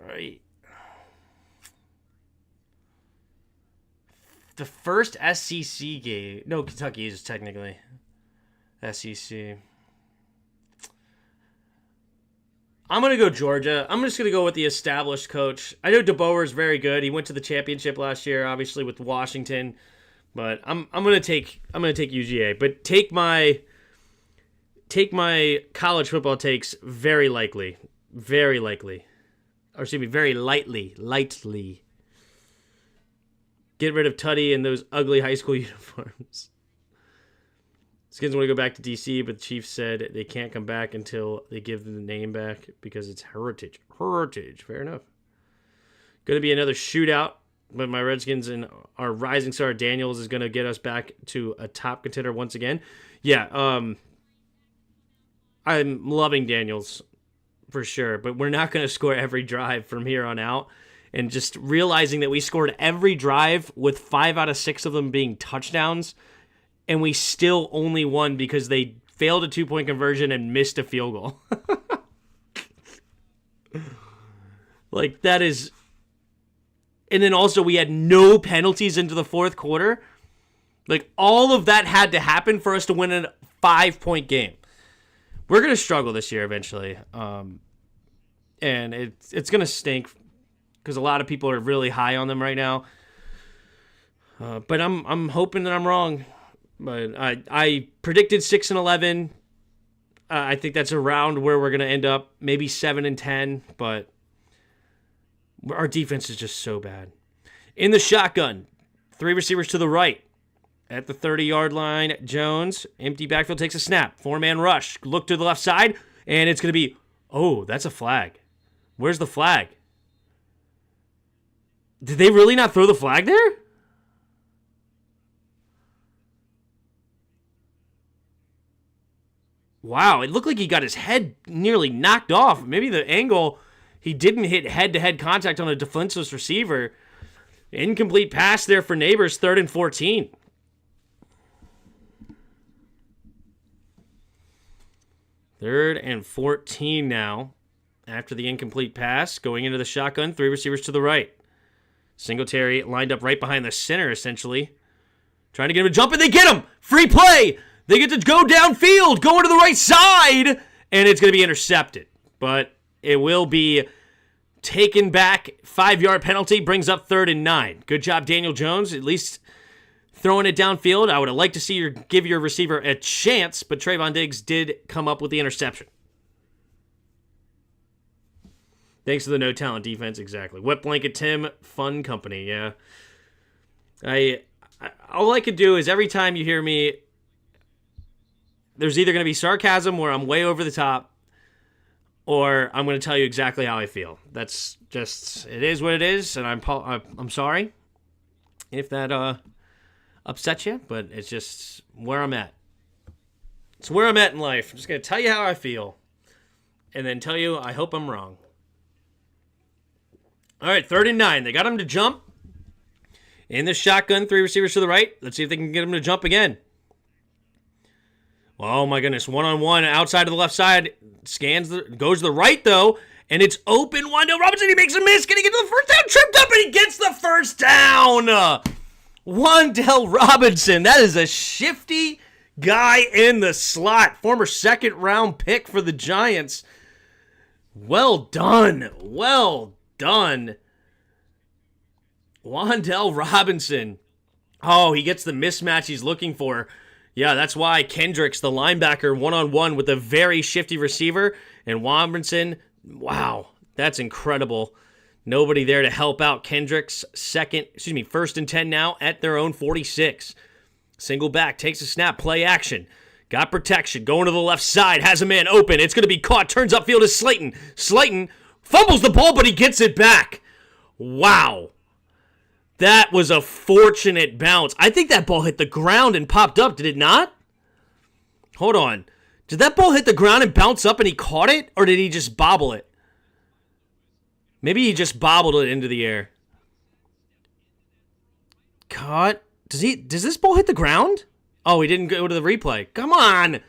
right. The first SEC game. No, Kentucky is technically SEC. I'm going to go Georgia. I'm just going to go with the established coach. I know DeBoer is very good. He went to the championship last year, obviously with Washington. But I'm going to take UGA. But take my college football takes very likely. Very likely. Or excuse me, very lightly. Get rid of Tutty and those ugly high school uniforms. Skins want to go back to DC, but the Chiefs said they can't come back until they give them the name back because it's heritage. Fair enough. Going to be another shootout, but my Redskins and our rising star Daniels is going to get us back to a top contender once again. Yeah, I'm loving Daniels for sure, but we're not going to score every drive from here on out. And just realizing that we scored every drive with 5 out of 6 of them being touchdowns, and we still only won because they failed a 2-point conversion and missed a field goal. Like, that is... And then also we had no penalties into the fourth quarter. Like, all of that had to happen for us to win a 5-point game. We're going to struggle this year eventually. And it's going to stink because a lot of people are really high on them right now. But I'm hoping that I'm wrong. But I predicted 6-11. I think that's around where we're going to end up. Maybe 7-10, but our defense is just so bad. In the shotgun, 3 receivers to the right. At the 30-yard line, Jones, empty backfield, takes a snap. 4-man rush. Look to the left side, and it's going to be, oh, that's a flag. Where's the flag? Did they really not throw the flag there? Wow, it looked like he got his head nearly knocked off. Maybe the angle, he didn't hit head-to-head contact on a defenseless receiver. Incomplete pass there for Neighbors, 3rd and 14. Third and 14 now. After the incomplete pass, going into the shotgun, 3 receivers to the right. Singletary lined up right behind the center, essentially. Trying to get him to jump, and they get him! Free play! They get to go downfield, going to the right side, and it's going to be intercepted. But it will be taken back. 5-yard penalty brings up 3rd and 9. Good job, Daniel Jones, at least throwing it downfield. I would have liked to see you give your receiver a chance, but Trayvon Diggs did come up with the interception. Thanks to the no-talent defense, exactly. Wet blanket Tim, fun company, yeah. All I could do is every time you hear me, there's either going to be sarcasm where I'm way over the top, or I'm going to tell you exactly how I feel. That's just, it is what it is, and I'm sorry if that upsets you, but it's just where I'm at. It's where I'm at in life. I'm just going to tell you how I feel, and then tell you I hope I'm wrong. All right, 3rd and 9. They got him to jump. In the shotgun, 3 receivers to the right. Let's see if they can get him to jump again. Oh, my goodness. One-on-one outside of the left side. Goes to the right, though. And it's open. Wan'Dale Robinson, he makes a miss. Can he get to the first down? Tripped up, and he gets the first down. Wan'Dale Robinson. That is a shifty guy in the slot. Former 2nd-round pick for the Giants. Well done. Well done. Wan'Dale Robinson. Oh, he gets the mismatch he's looking for. Yeah, that's why Kendricks, the linebacker, one-on-one with a very shifty receiver. And Robinson, wow, that's incredible. Nobody there to help out Kendricks. 1st and 10 now at their own 46. Single back, takes a snap, play action. Got protection. Going to the left side. Has a man open. It's going to be caught. Turns upfield to Slayton. Slayton fumbles the ball, but he gets it back. Wow. That was a fortunate bounce. I think that ball hit the ground and popped up. Did it not? Hold on. Did that ball hit the ground and bounce up and he caught it? Or did he just bobble it? Maybe he just bobbled it into the air. Caught. Does this ball hit the ground? Oh, he didn't go to the replay. Come on.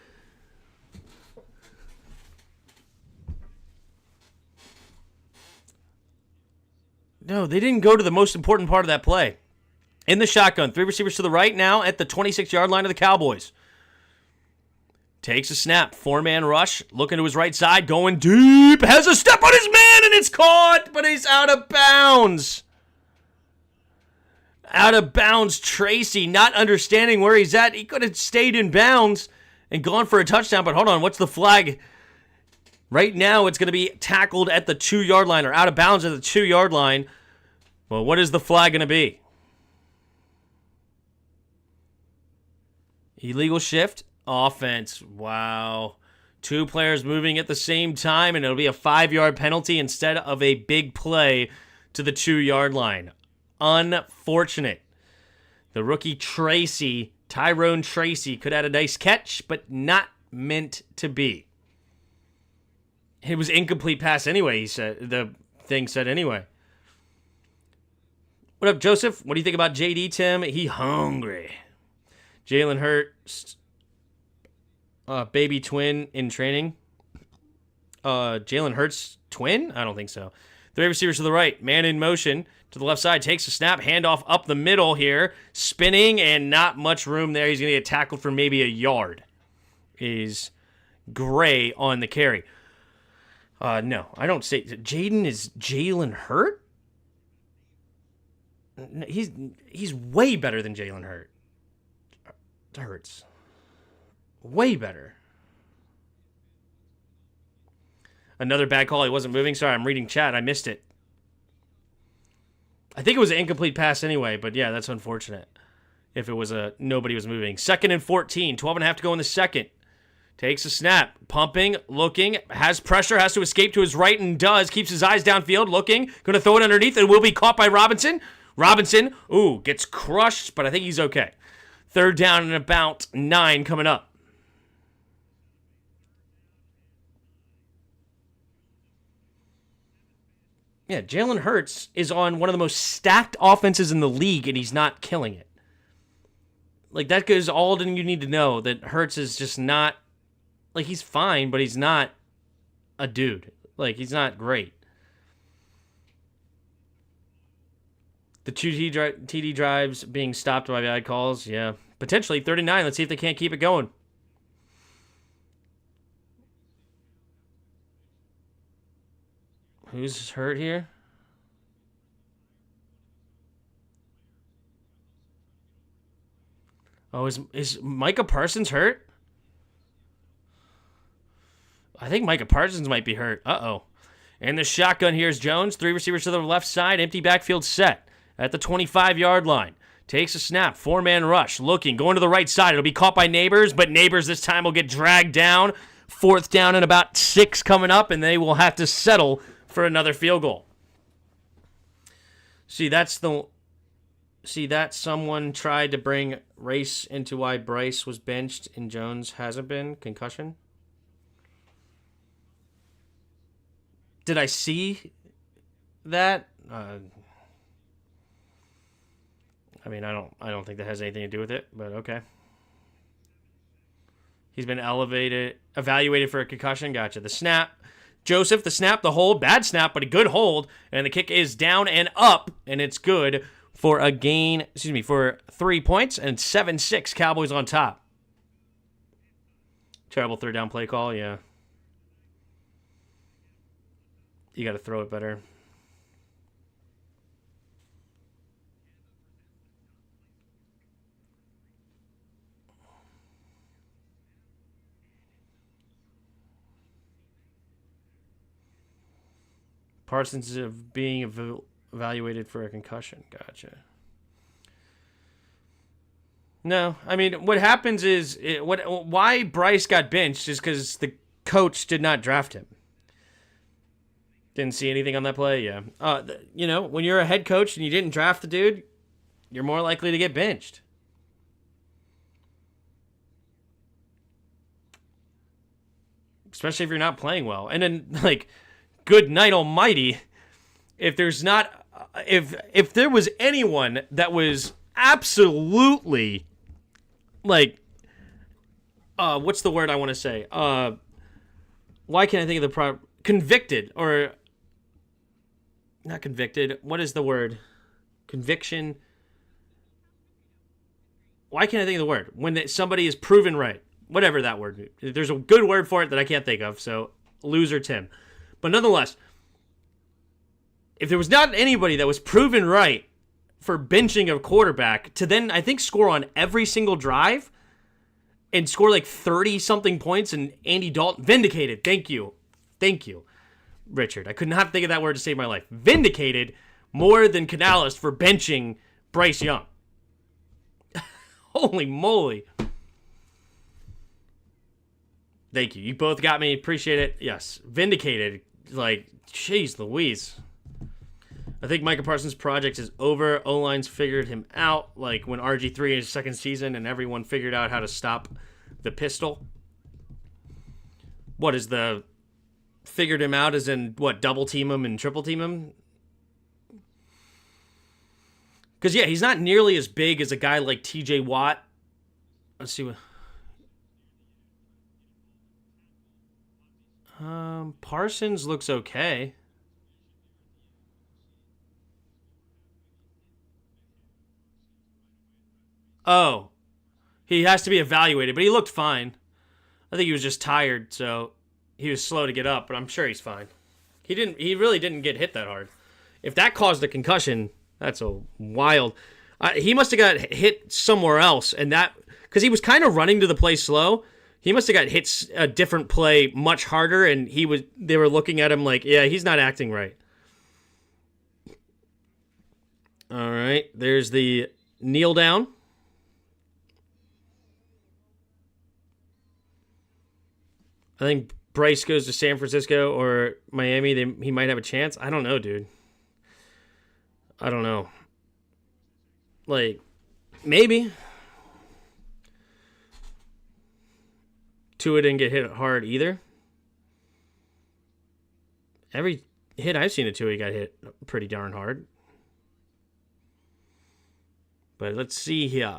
No, they didn't go to the most important part of that play. In the shotgun. 3 receivers to the right now at the 26-yard line of the Cowboys. Takes a snap. 4-man rush. Looking to his right side. Going deep. Has a step on his man and it's caught. But he's out of bounds. Out of bounds, Tracy, not understanding where he's at. He could have stayed in bounds and gone for a touchdown, but hold on, what's the flag? Right now, it's going to be tackled at the 2-yard line or out of bounds at the 2-yard line. Well, what is the flag going to be? Illegal shift, offense. Wow. 2 players moving at the same time, and it'll be a 5-yard penalty instead of a big play to the 2-yard line. Unfortunate. The rookie Tyrone Tracy, could have had a nice catch, but not meant to be. It was incomplete pass anyway, he said. The thing said anyway. What up, Joseph? What do you think about JD, Tim? He hungry. Jalen Hurts, baby twin in training. Jalen Hurts twin? I don't think so. 3 receivers to the right. Man in motion. To the left side, takes a snap, handoff up the middle here, spinning, and not much room there. He's going to get tackled for maybe a yard. Is Gray on the carry. No, I don't say. Jalen Hurt? He's way better than Jalen Hurts. Way better. Another bad call. He wasn't moving. Sorry, I'm reading chat. I missed it. I think it was an incomplete pass anyway, but yeah, that's unfortunate. If it was nobody was moving. 2nd and 14, 12 and a half to go in the second. Takes a snap, pumping, looking, has pressure, has to escape to his right and does. Keeps his eyes downfield, looking, going to throw it underneath and will be caught by Robinson. Robinson, gets crushed, but I think he's okay. 3rd down and about 9 coming up. Yeah, Jalen Hurts is on one of the most stacked offenses in the league, and he's not killing it. Like, that goes all you need to know, that Hurts is just not... Like, he's fine, but he's not a dude. Like, he's not great. The 2 TD drives being stopped by bad calls, yeah. Potentially 39. Let's see if they can't keep it going. Who's hurt here? Oh, is Micah Parsons hurt? I think Micah Parsons might be hurt. Uh-oh. And the shotgun here is Jones. 3 receivers to the left side. Empty backfield set at the 25-yard line. Takes a snap. 4-man rush. Looking. Going to the right side. It'll be caught by Neighbors, but Neighbors this time will get dragged down. 4th down and about 6 coming up, and they will have to settle for another field goal. See, that someone tried to bring race into why Bryce was benched and Jones hasn't been. Concussion. Did I see that? I mean, I don't think that has anything to do with it, but okay. He's been evaluated for a concussion. Gotcha. The snap. Joseph, the snap, the hold. Bad snap, but a good hold. And the kick is down and up, and it's good for a gain, for 3 points and 7-6. Cowboys on top. Terrible 3rd down play call, yeah. You got to throw it better. Parsons is being evaluated for a concussion. Gotcha. No, I mean, what happens is why Bryce got benched is because the coach did not draft him. Didn't see anything on that play. Yeah, when you're a head coach and you didn't draft the dude, you're more likely to get benched. Especially if you're not playing well. And then, good night almighty, if there was anyone that was absolutely, what's the word I want to say? Why can't I think of the convicted, or not convicted. What is the word? Conviction. Why can't I think of the word? When somebody is proven right. Whatever that word. There's a good word for it that I can't think of, so loser Tim. But nonetheless, if there was not anybody that was proven right for benching a quarterback to then, I think, score on every single drive and score 30-something points, and Andy Dalton, vindicated. Thank you, Richard. I could not think of that word to save my life. Vindicated more than Canales for benching Bryce Young. Holy moly. Thank you. You both got me. Appreciate it. Yes. Vindicated. Jeez Louise. I think Micah Parsons' project is over. O-line's figured him out. When RG3 in his second season and everyone figured out how to stop the pistol. What is the... Figured him out as in, double team him and triple team him? Because, yeah, he's not nearly as big as a guy like TJ Watt. Let's see what... Parsons looks okay. Oh. He has to be evaluated, but he looked fine. I think he was just tired, so he was slow to get up, but I'm sure he's fine. He really didn't get hit that hard. If that caused a concussion, that's a wild. He must have got hit somewhere else, and that because he was kind of running to the play slow. He must have got hit a different play much harder, and they were looking at him yeah, he's not acting right. All right, there's the kneel down. I think Bryce goes to San Francisco or Miami. He might have a chance. I don't know, dude. I don't know. Maybe. Tua didn't get hit hard either. Every hit I've seen of Tua got hit pretty darn hard. But let's see here.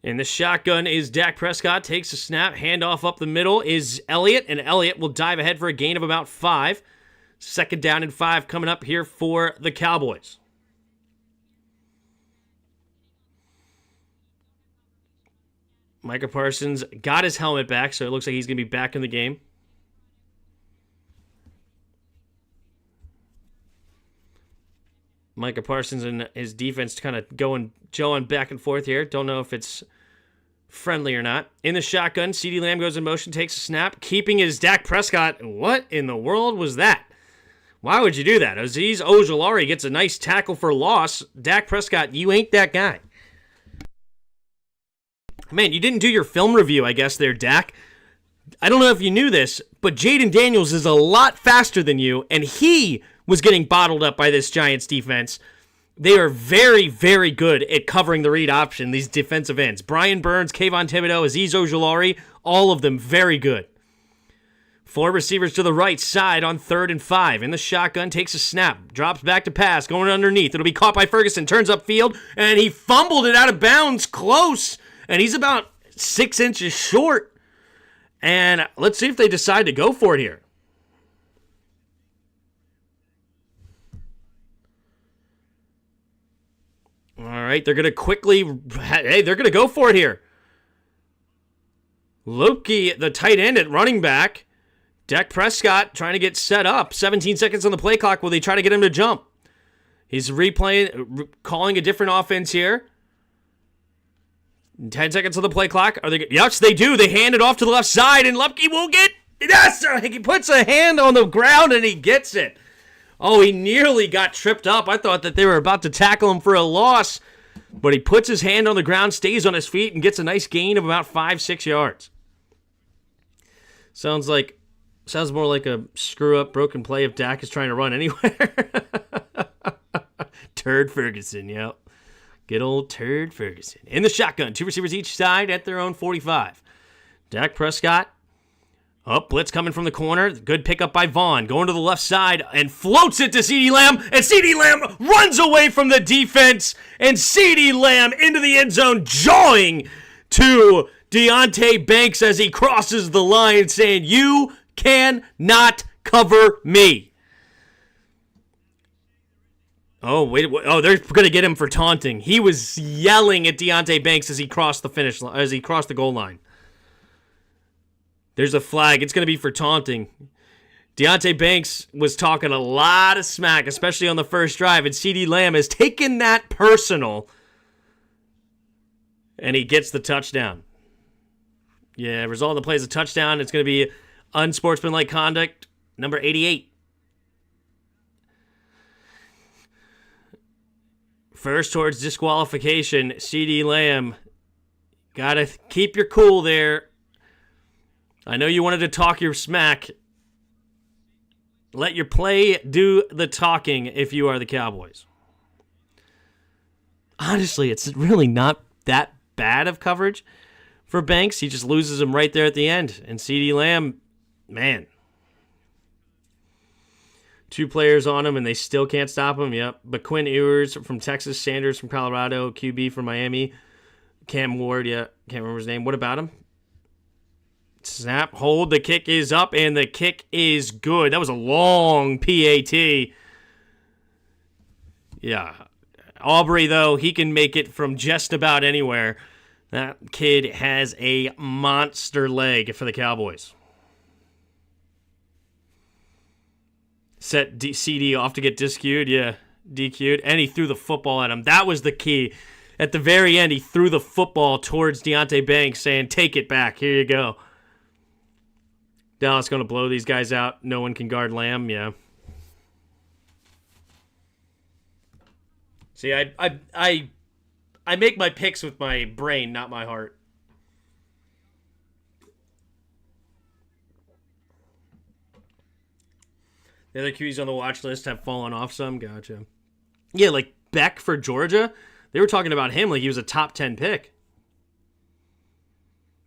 And the shotgun is Dak Prescott. Takes a snap. Handoff up the middle is Elliott. And Elliott will dive ahead for a gain of about 5. Second down and 5 coming up here for the Cowboys. Micah Parsons got his helmet back, so it looks like he's going to be back in the game. Micah Parsons and his defense kind of going back and forth here. Don't know if it's friendly or not. In the shotgun, CeeDee Lamb goes in motion, takes a snap, keeping his Dak Prescott. What in the world was that? Why would you do that? Azeez Ojulari gets a nice tackle for loss. Dak Prescott, you ain't that guy. Man, you didn't do your film review, I guess, there, Dak. I don't know if you knew this, but Jaden Daniels is a lot faster than you, and he was getting bottled up by this Giants defense. They are very, very good at covering the read option, these defensive ends. Brian Burns, Kayvon Thibodeau, Azeez Ojulari, all of them very good. 4 receivers to the right side on 3rd and 5. In the shotgun, takes a snap, drops back to pass, going underneath. It'll be caught by Ferguson, turns upfield, and he fumbled it out of bounds close. And he's about 6 inches short. And let's see if they decide to go for it here. All right, they're going to they're going to go for it here. Loki, the tight end at running back. Dak Prescott trying to get set up. 17 seconds on the play clock. Will they try to get him to jump? He's calling a different offense here. 10 seconds on the play clock. Yes, they do. They hand it off to the left side, and Lepke will get... Yes! He puts a hand on the ground, and he gets it. Oh, he nearly got tripped up. I thought that they were about to tackle him for a loss. But he puts his hand on the ground, stays on his feet, and gets a nice gain of about 5-6 yards. Sounds more like a screw-up, broken play if Dak is trying to run anywhere. Turd Ferguson, yep. Good old Turd Ferguson. In the shotgun, 2 receivers each side at their own 45. Dak Prescott. Blitz coming from the corner. Good pickup by Vaughn. Going to the left side and floats it to CeeDee Lamb. And CeeDee Lamb runs away from the defense. And CeeDee Lamb into the end zone, jawing to Deonte Banks as he crosses the line, saying, "You cannot cover me." Oh, wait. Oh, they're going to get him for taunting. He was yelling at Deonte Banks as he crossed the finish line, as he crossed the goal line. There's a flag. It's going to be for taunting. Deonte Banks was talking a lot of smack, especially on the first drive, and CeeDee Lamb has taken that personal, and he gets the touchdown. Yeah, result of the play is a touchdown. It's going to be unsportsmanlike conduct, number 88. First towards disqualification, CeeDee Lamb. Got to keep your cool there. I know you wanted to talk your smack. Let your play do the talking if you are the Cowboys. Honestly, it's really not that bad of coverage for Banks. He just loses him right there at the end. And CeeDee Lamb, man. 2 players on him, and they still can't stop him. Yep. But Quinn Ewers from Texas, Sanders from Colorado, QB from Miami, Cam Ward, yeah, can't remember his name. What about him? Snap, hold, the kick is up, and the kick is good. That was a long PAT. Yeah. Aubrey, though, he can make it from just about anywhere. That kid has a monster leg for the Cowboys. Set CD off to get DQ'd, yeah, DQ'd, and he threw the football at him. That was the key. At the very end, he threw the football towards Deonte Banks, saying, "Take it back, here you go." Dallas going to blow these guys out. No one can guard Lamb, yeah. See, I make my picks with my brain, not my heart. The other QBs on the watch list have fallen off some. Gotcha. Yeah, like Beck for Georgia. They were talking about him like he was a top 10 pick.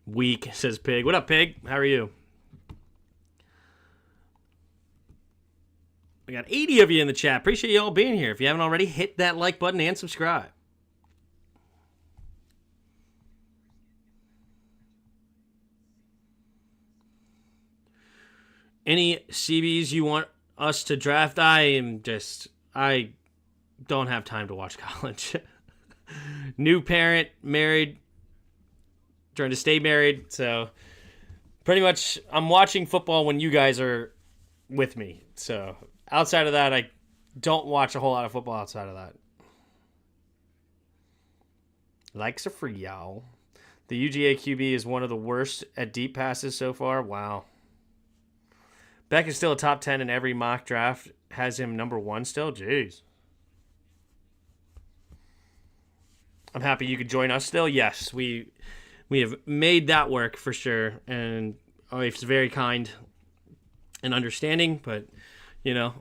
Weak, says Pig. What up, Pig? How are you? We got 80 of you in the chat. Appreciate you all being here. If you haven't already, hit that like button and subscribe. Any CBs you want us to draft? I don't have time to watch college. New parent, married, trying to stay married. So pretty much I'm watching football when you guys are with me. So outside of that, I don't watch a whole lot of football outside of that. Likes are for y'all. The UGA QB is one of the worst at deep passes so far. Wow. Beck is still a top 10 in every mock draft. Has him number 1 still. Jeez. I'm happy you could join us still. Yes, we have made that work for sure. And it's very kind and understanding, but, you know,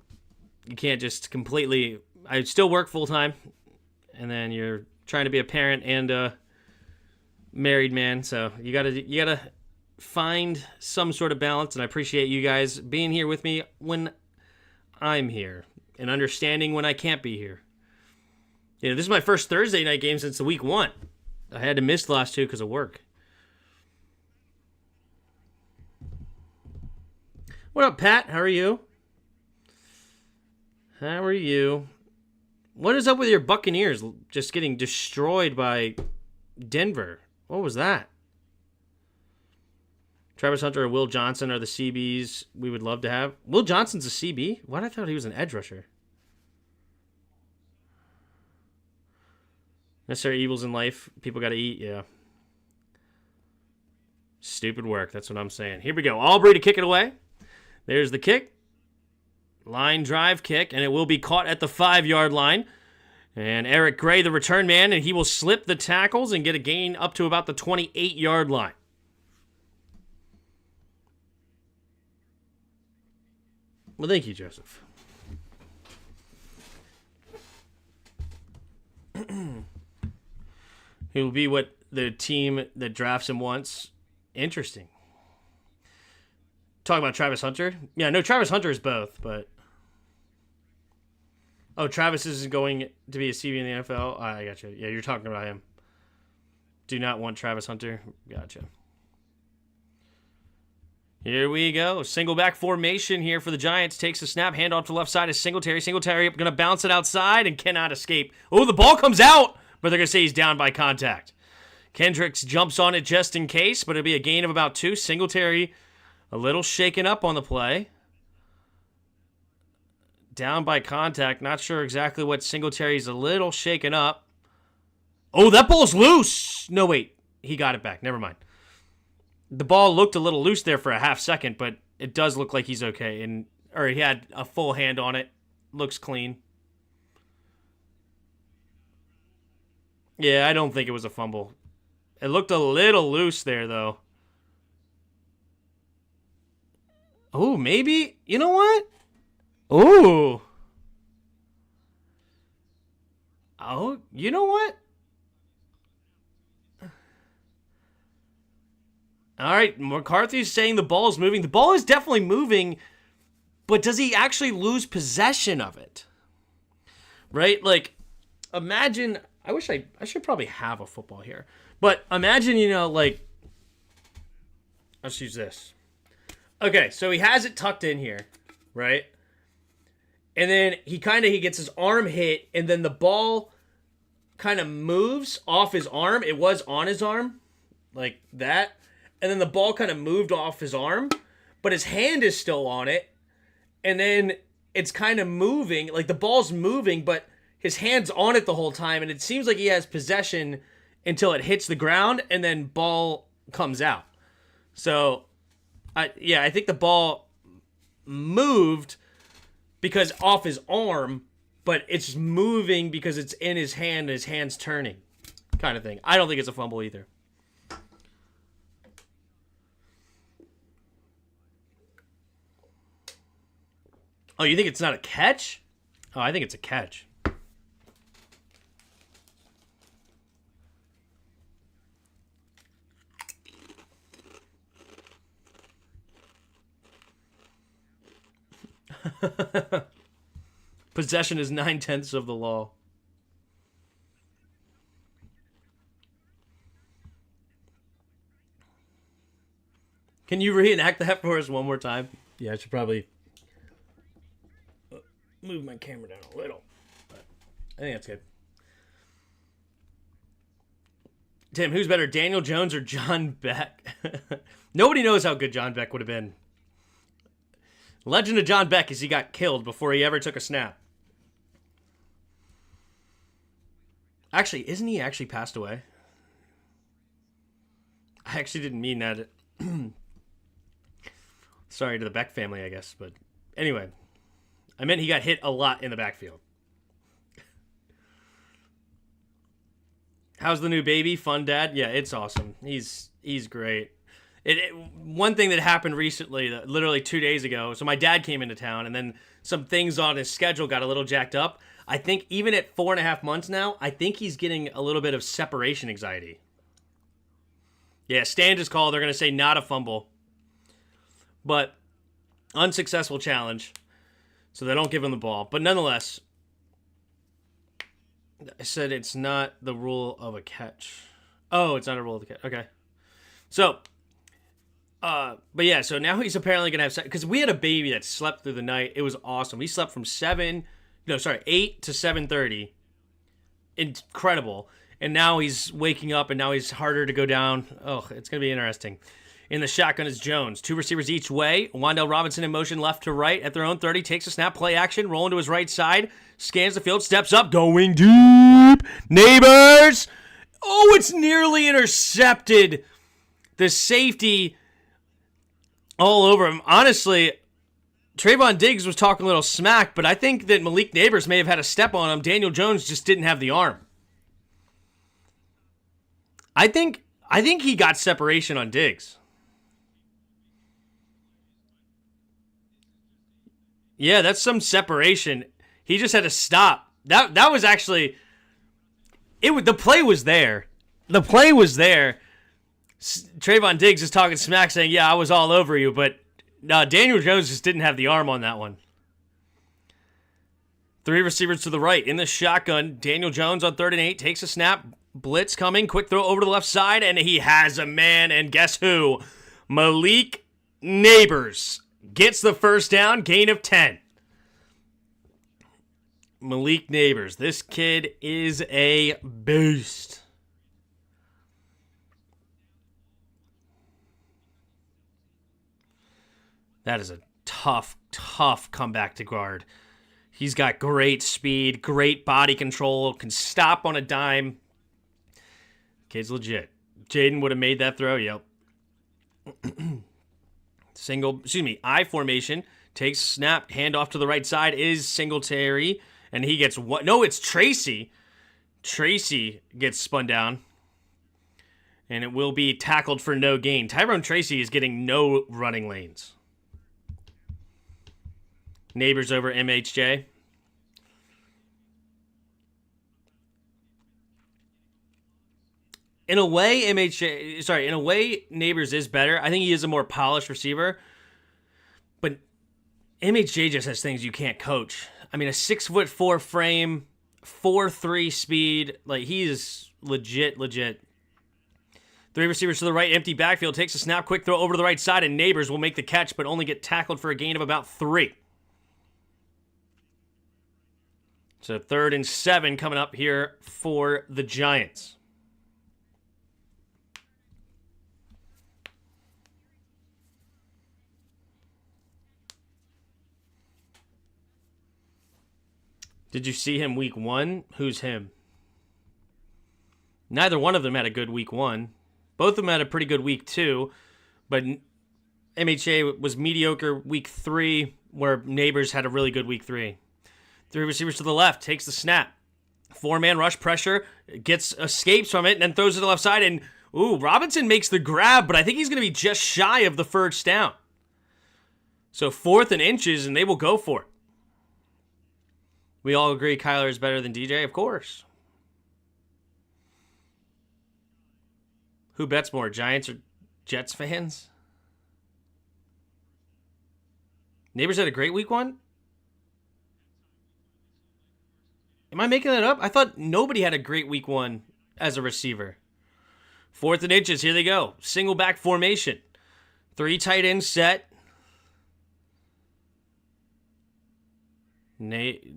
you can't just completely... I still work full-time, and then you're trying to be a parent and a married man, so you gotta find some sort of balance, and I appreciate you guys being here with me when I'm here and understanding when I can't be here. You know, this is my first Thursday night game since the week 1. I had to miss the last 2 because of work. What up, Pat? How are you? How are you? What is up with your Buccaneers just getting destroyed by Denver? What was that? Travis Hunter or Will Johnson are the CBs we would love to have. Will Johnson's a CB? Why? I thought he was an edge rusher. Necessary evils in life. People got to eat, yeah. Stupid work, that's what I'm saying. Here we go. Aubrey to kick it away. There's the kick. Line drive kick, and it will be caught at the 5-yard line. And Eric Gray, the return man, and he will slip the tackles and get a gain up to about the 28-yard line. Well, thank you, Joseph. He will be what the team that drafts him wants. Interesting. Talking about Travis Hunter? Yeah, no, Travis Hunter is both, but... Oh, Travis isn't going to be a CB in the NFL? Oh, I gotcha. Yeah, you're talking about him. Do not want Travis Hunter? Gotcha. Here we go. Single back formation here for the Giants. Takes a snap. Handoff to left side is Singletary. Singletary going to bounce it outside and cannot escape. Oh, the ball comes out, but they're going to say he's down by contact. Kendricks jumps on it just in case, but it'll be a gain of about 2. Singletary a little shaken up on the play. Down by contact. Not sure exactly what Singletary's a little shaken up. Oh, that ball's loose. No, wait. He got it back. Never mind. The ball looked a little loose there for a half second, but it does look like he's okay. Or he had a full hand on it. Looks clean. Yeah, I don't think it was a fumble. It looked a little loose there, though. Oh, maybe? You know what? Ooh. Oh, you know what? All right, McCarthy's saying the ball is moving. The ball is definitely moving, but does he actually lose possession of it? Right? Like, imagine... I should probably have a football here. But imagine, like... Let's use this. Okay, so he has it tucked in here, right? And then he gets his arm hit, and then the ball kind of moves off his arm. It was on his arm, like that. And then the ball kind of moved off his arm, but his hand is still on it. And then it's kind of moving, like the ball's moving, but his hand's on it the whole time. And it seems like he has possession until it hits the ground, and then ball comes out. So, I think the ball moved because off his arm, but it's moving because it's in his hand and his hand's turning, kind of thing. I don't think it's a fumble either. Oh, you think it's not a catch? Oh, I think it's a catch. Possession is 9/10 of the law. Can you reenact that for us one more time? Yeah, I should probably move my camera down a little. But I think that's good. Tim, who's better, Daniel Jones or John Beck? Nobody knows how good John Beck would have been. Legend of John Beck is he got killed before he ever took a snap. Actually, isn't he actually passed away? I actually didn't mean that. Sorry to the Beck family, I guess. But anyway, I meant he got hit a lot in the backfield. How's the new baby? Fun, Dad? Yeah, it's awesome. He's great. One thing that happened recently, literally 2 days ago, so my dad came into town, and then some things on his schedule got a little jacked up. I think even at 4.5 months now, I think he's getting a little bit of separation anxiety. Yeah, stand his call. They're going to say not a fumble. But unsuccessful challenge, so they don't give him the ball. But nonetheless, I said it's not the rule of a catch. Oh, it's not a rule of the catch. Okay. So... but yeah, so now he's apparently going to have... Because we had a baby that slept through the night. It was awesome. He slept from 8 to 7:30. Incredible. And now he's waking up, and now he's harder to go down. Oh, it's going to be interesting. In the shotgun is Jones. 2 receivers each way. Wan'Dale Robinson in motion left to right at their own 30. Takes a snap, play action, rolling to his right side. Scans the field, steps up, going deep. Neighbors! Oh, it's nearly intercepted. The safety... all over him. Honestly, Trayvon Diggs was talking a little smack, but I think that Malik Neighbors may have had a step on him. Daniel Jones just didn't have the arm. I think he got separation on Diggs. Yeah, that's some separation. He just had to stop. That was actually the play was there. The play was there. Trayvon Diggs is talking smack saying, "Yeah, I was all over you," but Daniel Jones just didn't have the arm on that one. 3 receivers to the right in the shotgun. Daniel Jones on 3rd and 8 takes a snap. Blitz coming. Quick throw over to the left side, and he has a man. And guess who? Malik Neighbors gets the first down. Gain of 10. Malik Neighbors. This kid is a beast. That is a tough comeback to guard. He's got great speed, great body control, can stop on a dime. Kid's legit. Jaden would have made that throw, yep. I formation. Takes snap, hand off to the right side is Singletary, and he gets what? No, it's Tracy. Tracy gets spun down, and it will be tackled for no gain. Tyrone Tracy is getting no running lanes. Neighbors over MHJ. In a way, Neighbors is better. I think he is a more polished receiver. But MHJ just has things you can't coach. I mean, a 6'4" frame, 4.3 speed. Like, he is legit. 3 receivers to the right, empty backfield. Takes a snap, quick throw over to the right side, and Neighbors will make the catch, but only get tackled for a gain of about 3. So 3rd and 7 coming up here for the Giants. Did you see him week 1? Who's him? Neither one of them had a good week 1. Both of them had a pretty good week 2. But MHA was mediocre week 3, where Neighbors had a really good week 3. 3 receivers to the left, takes the snap. 4-man rush pressure, escapes from it, and then throws it to the left side. And, Robinson makes the grab, but I think he's going to be just shy of the first down. So 4th and inches, and they will go for it. We all agree Kyler is better than DJ? Of course. Who bets more, Giants or Jets fans? Neighbors had a great week 1? Am I making that up? I thought nobody had a great week 1 as a receiver. 4th and inches, here they go. Single back formation. 3 tight ends set.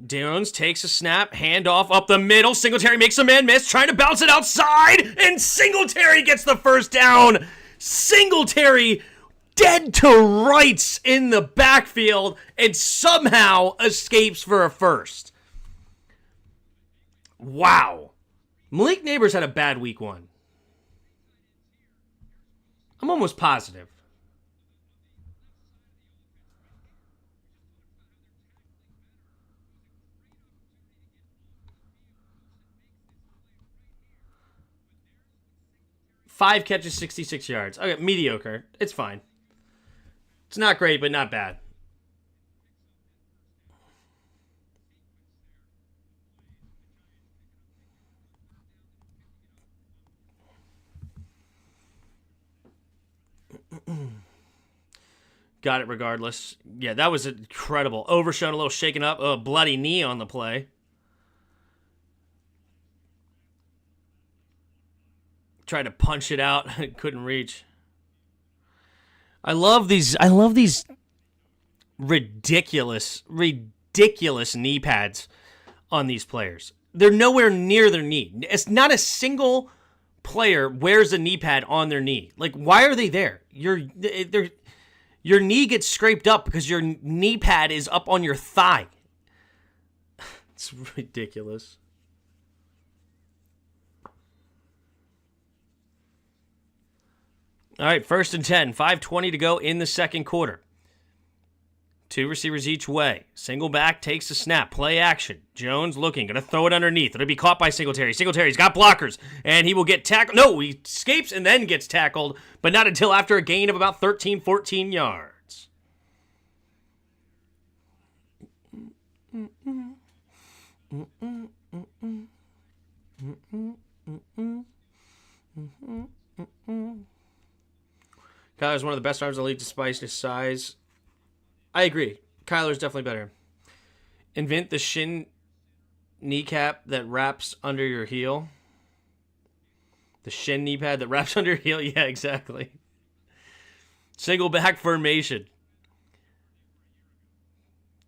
Jones takes a snap, hand off up the middle. Singletary makes a man miss, trying to bounce it outside, and Singletary gets the first down. Singletary dead to rights in the backfield and somehow escapes for a first. Wow. Malik Neighbors had a bad week 1. I'm almost positive. Five catches, 66 yards. Okay, mediocre. It's fine. It's not great, but not bad. Got it regardless. Yeah, that was incredible. Overshown, a little shaken up. A bloody knee on the play. Tried to punch it out. Couldn't reach. I love these ridiculous knee pads on these players. They're nowhere near their knee. It's not a single player wears a knee pad on their knee. Like, why are they there? Your knee gets scraped up because your knee pad is up on your thigh. It's ridiculous. All right, 1st and 10. 5:20 to go in the second quarter. Two receivers each way. Single back takes the snap. Play action. Jones looking. Going to throw it underneath. It'll be caught by Singletary. Singletary's got blockers. And he will get tackled. No, he escapes and then gets tackled. But not until after a gain of about 13, 14 yards. Kyler's one of the best arms in the league despite his size. I agree. Kyler's definitely better. Invent the shin kneecap that wraps under your heel. The shin knee pad that wraps under your heel. Yeah, exactly. Single back formation.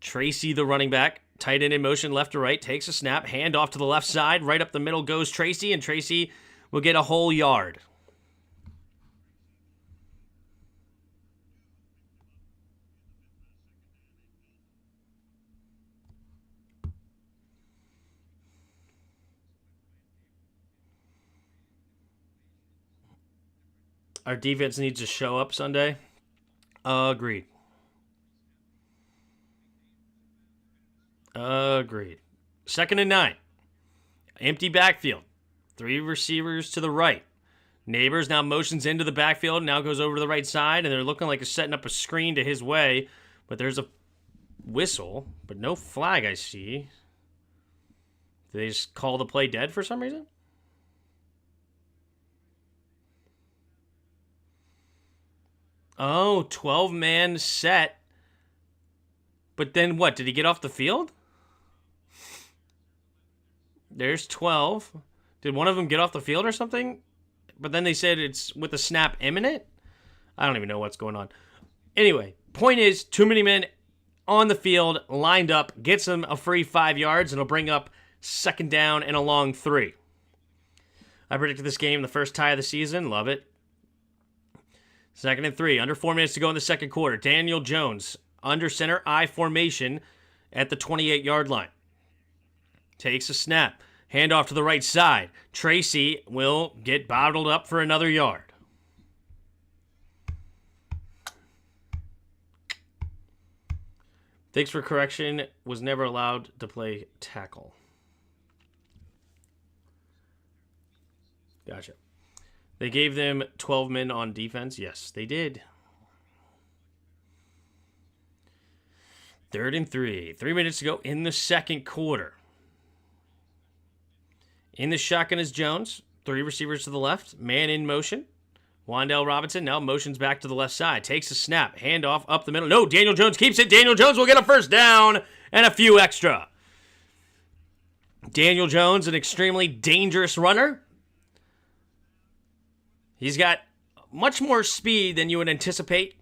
Tracy, the running back. Tight end in motion, left to right. Takes a snap. Hand off to the left side. Right up the middle goes Tracy, and Tracy will get a whole yard. Our defense needs to show up Sunday. Agreed. Agreed. 2nd and 9. Empty backfield. 3 receivers to the right. Neighbors now motions into the backfield, now goes over to the right side, and they're looking like they're setting up a screen to his way. But there's a whistle, but no flag I see. Did they just call the play dead for some reason? Oh, 12-man set. But then what? Did he get off the field? There's 12. Did one of them get off the field or something? But then they said it's with the snap imminent? I don't even know what's going on. Anyway, point is, too many men on the field, lined up, gets them a free 5 yards, and it'll bring up 2nd down and a long 3. I predicted this game the first tie of the season. Love it. 2nd and 3. Under 4 minutes to go in the second quarter. Daniel Jones, under center, I formation at the 28-yard line. Takes a snap. Handoff to the right side. Tracy will get bottled up for another yard. Thanks for correction. Was never allowed to play tackle. Gotcha. They gave them 12 men on defense. Yes, they did. 3rd and 3. 3 minutes to go in the second quarter. In the shotgun is Jones. 3 receivers to the left. Man in motion. Wan'Dale Robinson now motions back to the left side. Takes a snap. Handoff up the middle. No, Daniel Jones keeps it. Daniel Jones will get a first down and a few extra. Daniel Jones, an extremely dangerous runner. He's got much more speed than you would anticipate.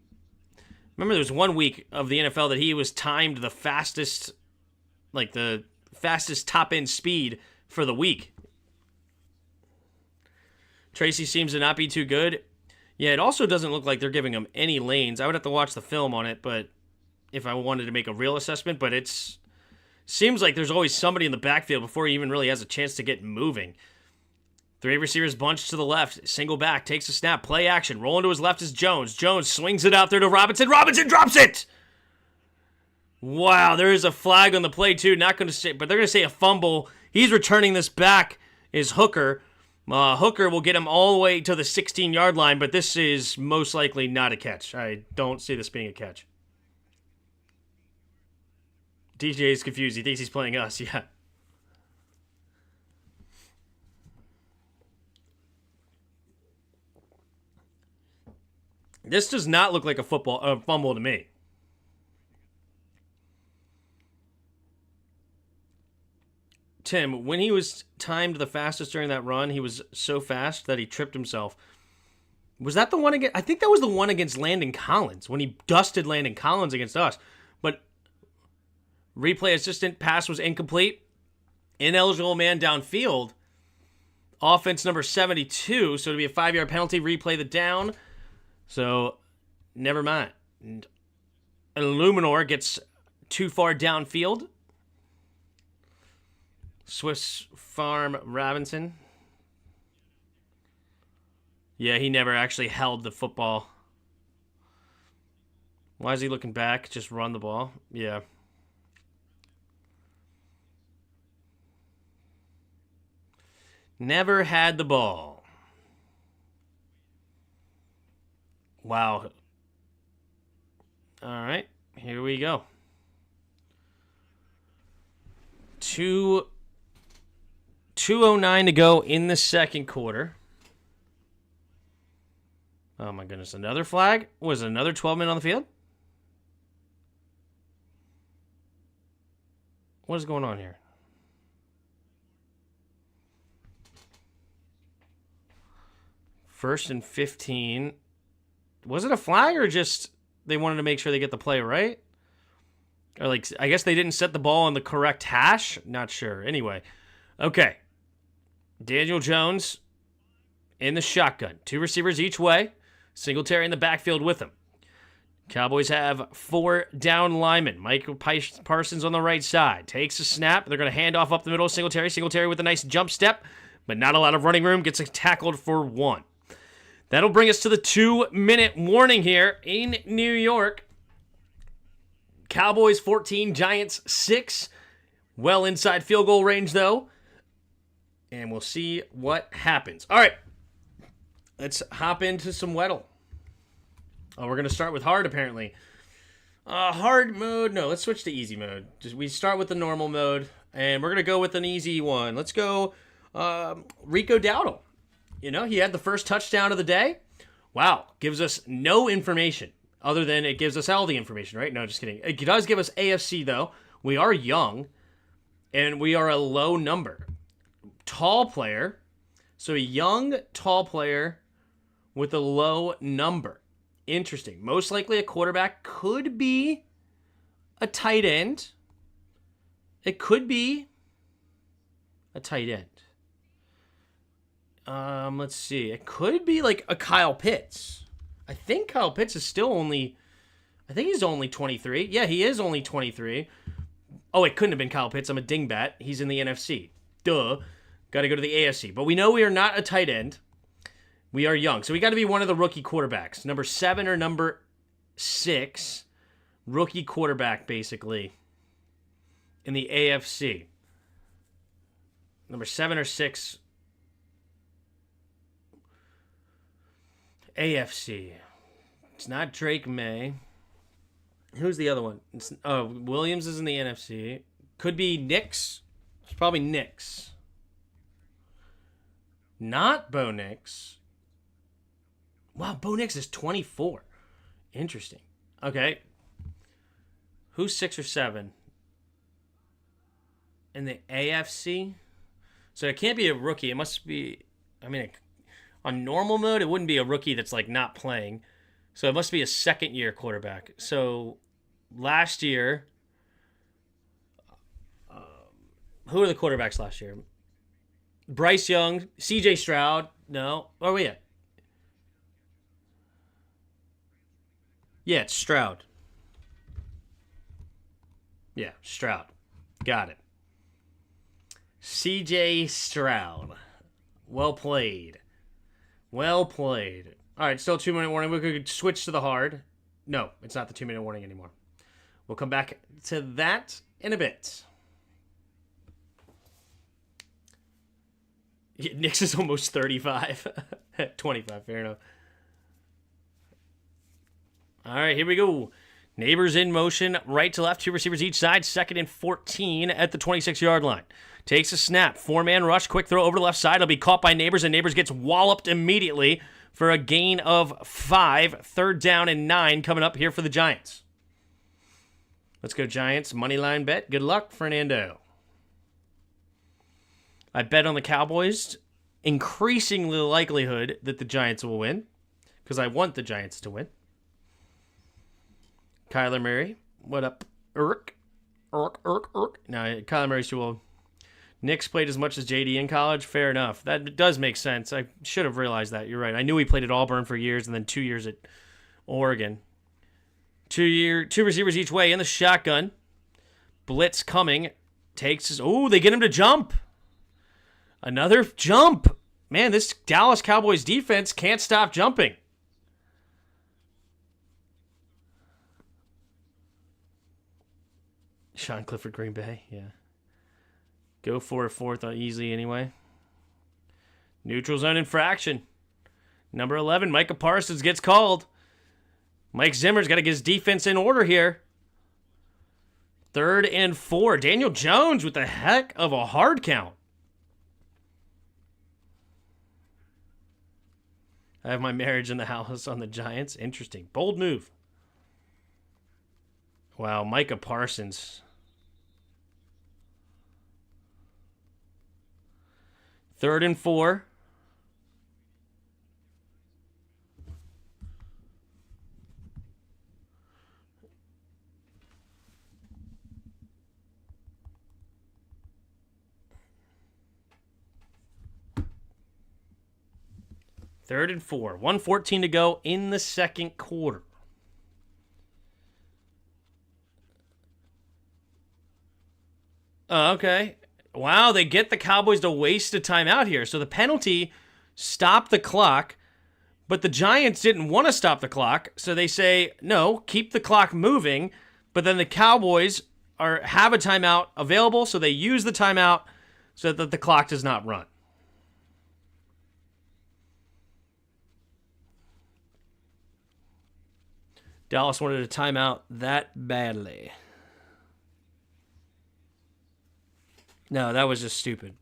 Remember, there was 1 week of the NFL that he was timed the fastest top-end speed for the week. Tracy seems to not be too good. Yeah, it also doesn't look like they're giving him any lanes. I would have to watch the film on it, but if I wanted to make a real assessment, but it seems like there's always somebody in the backfield before he even really has a chance to get moving. 3 receivers bunched to the left. Single back, takes a snap, play action. Rolling to his left is Jones. Jones swings it out there to Robinson. Robinson drops it! Wow, there is a flag on the play too. Not going to say, but they're going to say a fumble. He's returning this back is Hooker. Hooker will get him all the way to the 16-yard line, but this is most likely not a catch. I don't see this being a catch. DJ is confused. He thinks he's playing us. Yeah. This does not look like a fumble to me. Tim, when he was timed the fastest during that run, he was so fast that he tripped himself. Was that the one against... I think that was the one against Landon Collins, when he dusted Landon Collins against us. But replay assistant pass was incomplete. Ineligible man downfield. Offense number 72, so it'll be a 5-yard penalty. Replay the down. So, never mind. Illuminor gets too far downfield. Swiss Farm Robinson. Yeah, he never actually held the football. Why is he looking back? Just run the ball. Yeah. Never had the ball. Wow. All right. Here we go. 2:09 to go in the second quarter. Oh my goodness, another flag? Was it another 12 men on the field? What is going on here? First and 15. Was it a flag or just they wanted to make sure they get the play right? Or like, I guess they didn't set the ball on the correct hash? Not sure. Anyway, okay. Daniel Jones in the shotgun. 2 receivers each way. Singletary in the backfield with him. Cowboys have 4 down linemen. Michael Parsons on the right side. Takes a snap. They're going to hand off up the middle. Singletary. Singletary with a nice jump step, but not a lot of running room. Gets tackled for 1. That'll bring us to the 2-minute warning here in New York. Cowboys 14, Giants 6. Well inside field goal range, though. And we'll see what happens. All right. Let's hop into some Weddle. Oh, we're going to start with hard, apparently. Hard mode. No, let's switch to easy mode. We start with the normal mode, and we're going to go with an easy one. Let's go Rico Dowdle. You know, he had the first touchdown of the day. Wow. Gives us no information other than it gives us all the information, right? No, just kidding. It does give us AFC, though. We are young, and we are a low number. Tall player. So a young, tall player with a low number. Interesting. Most likely a quarterback. Could be a tight end. It could be a tight end. Let's see. It could be like a Kyle Pitts. I think Kyle Pitts is still only... I think he's only 23. Yeah, he is only 23. Oh, it couldn't have been Kyle Pitts. I'm a dingbat. He's in the NFC. Duh. Got to go to the AFC. But we know we are not a tight end. We are young. So we got to be one of the rookie quarterbacks. Number 7 or number 6. Rookie quarterback, basically. In the AFC. Number 7 or 6. AFC. It's not Drake May. Who's the other one? Williams is in the NFC. Could be Nix. It's probably Nix. Not Bo Nix. Wow, Bo Nix is 24. Interesting. Okay. Who's 6 or 7? In the AFC? So it can't be a rookie. It must be... I mean, on normal mode, it wouldn't be a rookie that's like not playing. So it must be a second-year quarterback. So last year... who were the quarterbacks last year? Bryce Young, C.J. Stroud. No. Where are we at? Yeah, it's Stroud. Yeah, Stroud. Got it. C.J. Stroud. Well played. Well played. All right, still 2-minute warning. We could switch to the hard. No, it's not the 2-minute warning anymore. We'll come back to that in a bit. Nix is almost 35. 25, fair enough. All right, here we go. Neighbors in motion, right to left, 2 receivers each side, 2nd and 14 at the 26-yard line. Takes a snap, 4-man rush, quick throw over the left side. It'll be caught by Neighbors, and Neighbors gets walloped immediately for a gain of 5. 3rd down and 9 coming up here for the Giants. Let's go Giants, money line bet. Good luck, Fernando. I bet on the Cowboys, increasing the likelihood that the Giants will win, because I want the Giants to win. Kyler Murray, what up? Irk. No, Kyler Murray's too old. Knicks played as much as JD in college. Fair enough. That does make sense. I should have realized that. You're right. I knew he played at Auburn for years and then 2 years at Oregon. 2 receivers each way in the shotgun. Blitz coming. They get him to jump. Another jump. Man, this Dallas Cowboys defense can't stop jumping. Sean Clifford, Green Bay. Yeah. Go for a fourth easy anyway. Neutral zone infraction. Number 11, Micah Parsons gets called. Mike Zimmer's got to get his defense in order here. 3rd and 4. Daniel Jones with a heck of a hard count. I have my marriage in the house on the Giants. Interesting. Bold move. Wow, Micah Parsons. 3rd and 4. Third and 4. 1:14 to go in the second quarter. Okay. Wow, they get the Cowboys to waste a timeout here. So the penalty stopped the clock, but the Giants didn't want to stop the clock. So they say, no, keep the clock moving. But then the Cowboys have a timeout available, so they use the timeout so that the clock does not run. Dallas wanted a timeout that badly. No, that was just stupid.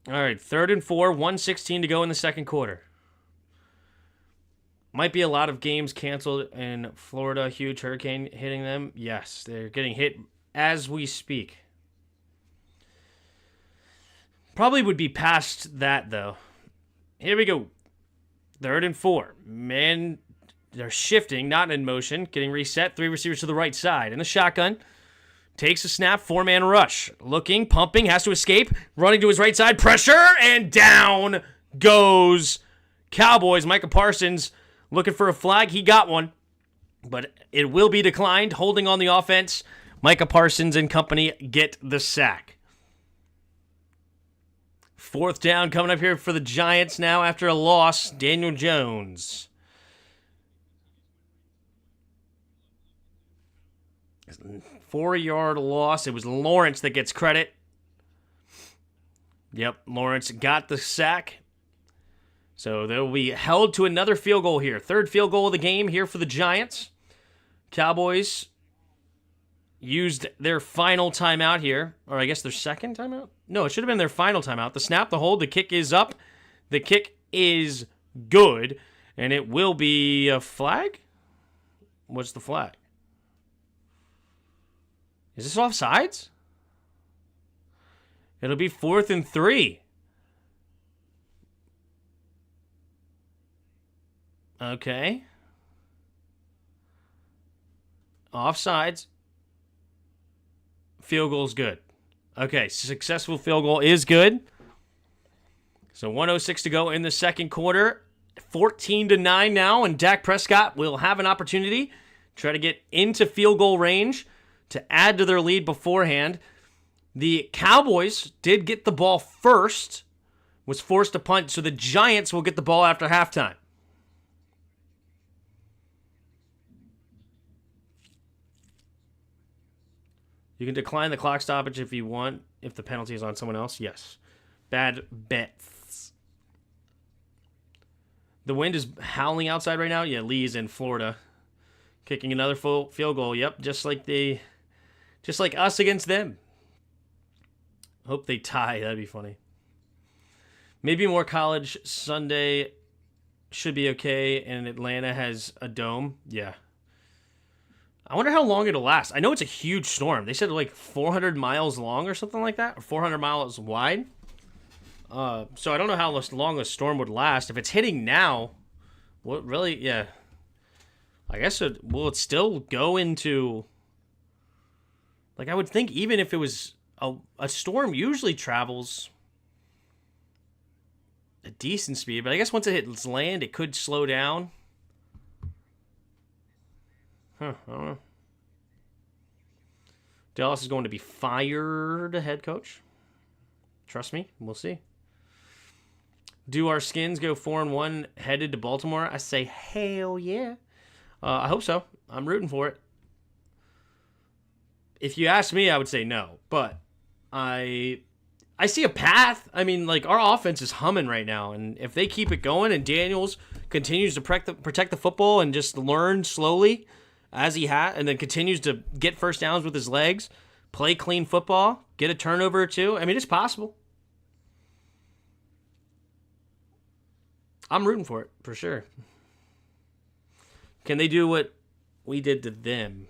All right, 3rd and 4, 1:16 to go in the second quarter. Might be a lot of games canceled in Florida. Huge hurricane hitting them. Yes, they're getting hit as we speak. Probably would be past that, though. Here we go. 3rd and 4. Man, they're shifting, not in motion. Getting reset. 3 receivers to the right side. In the shotgun. Takes a snap. 4-man rush. Looking, pumping, has to escape. Running to his right side. Pressure, and down goes Cowboys. Micah Parsons looking for a flag. He got one, but it will be declined. Holding on the offense. Micah Parsons and company get the sack. 4th down coming up here for the Giants now after a loss. Daniel Jones. 4-yard loss. It was Lawrence that gets credit. Yep, Lawrence got the sack. So they'll be held to another field goal here. 3rd field goal of the game here for the Giants. Cowboys used their final timeout here. Or I guess their second timeout? No, it should have been their final timeout. The snap, the hold, the kick is up. The kick is good. And it will be a flag? What's the flag? Is this offsides? It'll be 4th and 3. Okay. Offsides. Field goal's good. Okay, successful field goal is good. So 1:06 to go in the second quarter. 14-9 now, and Dak Prescott will have an opportunity to try to get into field goal range to add to their lead beforehand. The Cowboys did get the ball first, was forced to punt, so the Giants will get the ball after halftime. You can decline the clock stoppage if you want, if the penalty is on someone else. Yes. Bad bets. The wind is howling outside right now. Yeah, Lee's in Florida. Kicking another full field goal. Yep, just like us against them. Hope they tie. That'd be funny. Maybe more college Sunday should be okay, and Atlanta has a dome. Yeah. I wonder how long it'll last. I know it's a huge storm. They said like 400 miles long or something like that, or 400 miles wide. So I don't know how long a storm would last. If it's hitting now, what really? Yeah. I guess will it still go into? Like I would think, even if it was a storm, usually travels a decent speed. But I guess once it hits land, it could slow down. I don't know. Dallas is going to be fired, head coach. Trust me, we'll see. Do our Skins go 4-1 headed to Baltimore? I say hell yeah. I hope so. I'm rooting for it. If you ask me, I would say no, but I see a path. I mean, like, our offense is humming right now, and if they keep it going and Daniels continues to protect the football and just learn slowly as he has, and then continues to get first downs with his legs, play clean football, get a turnover or two, I mean, it's possible. I'm rooting for it, for sure. Can they do what we did to them?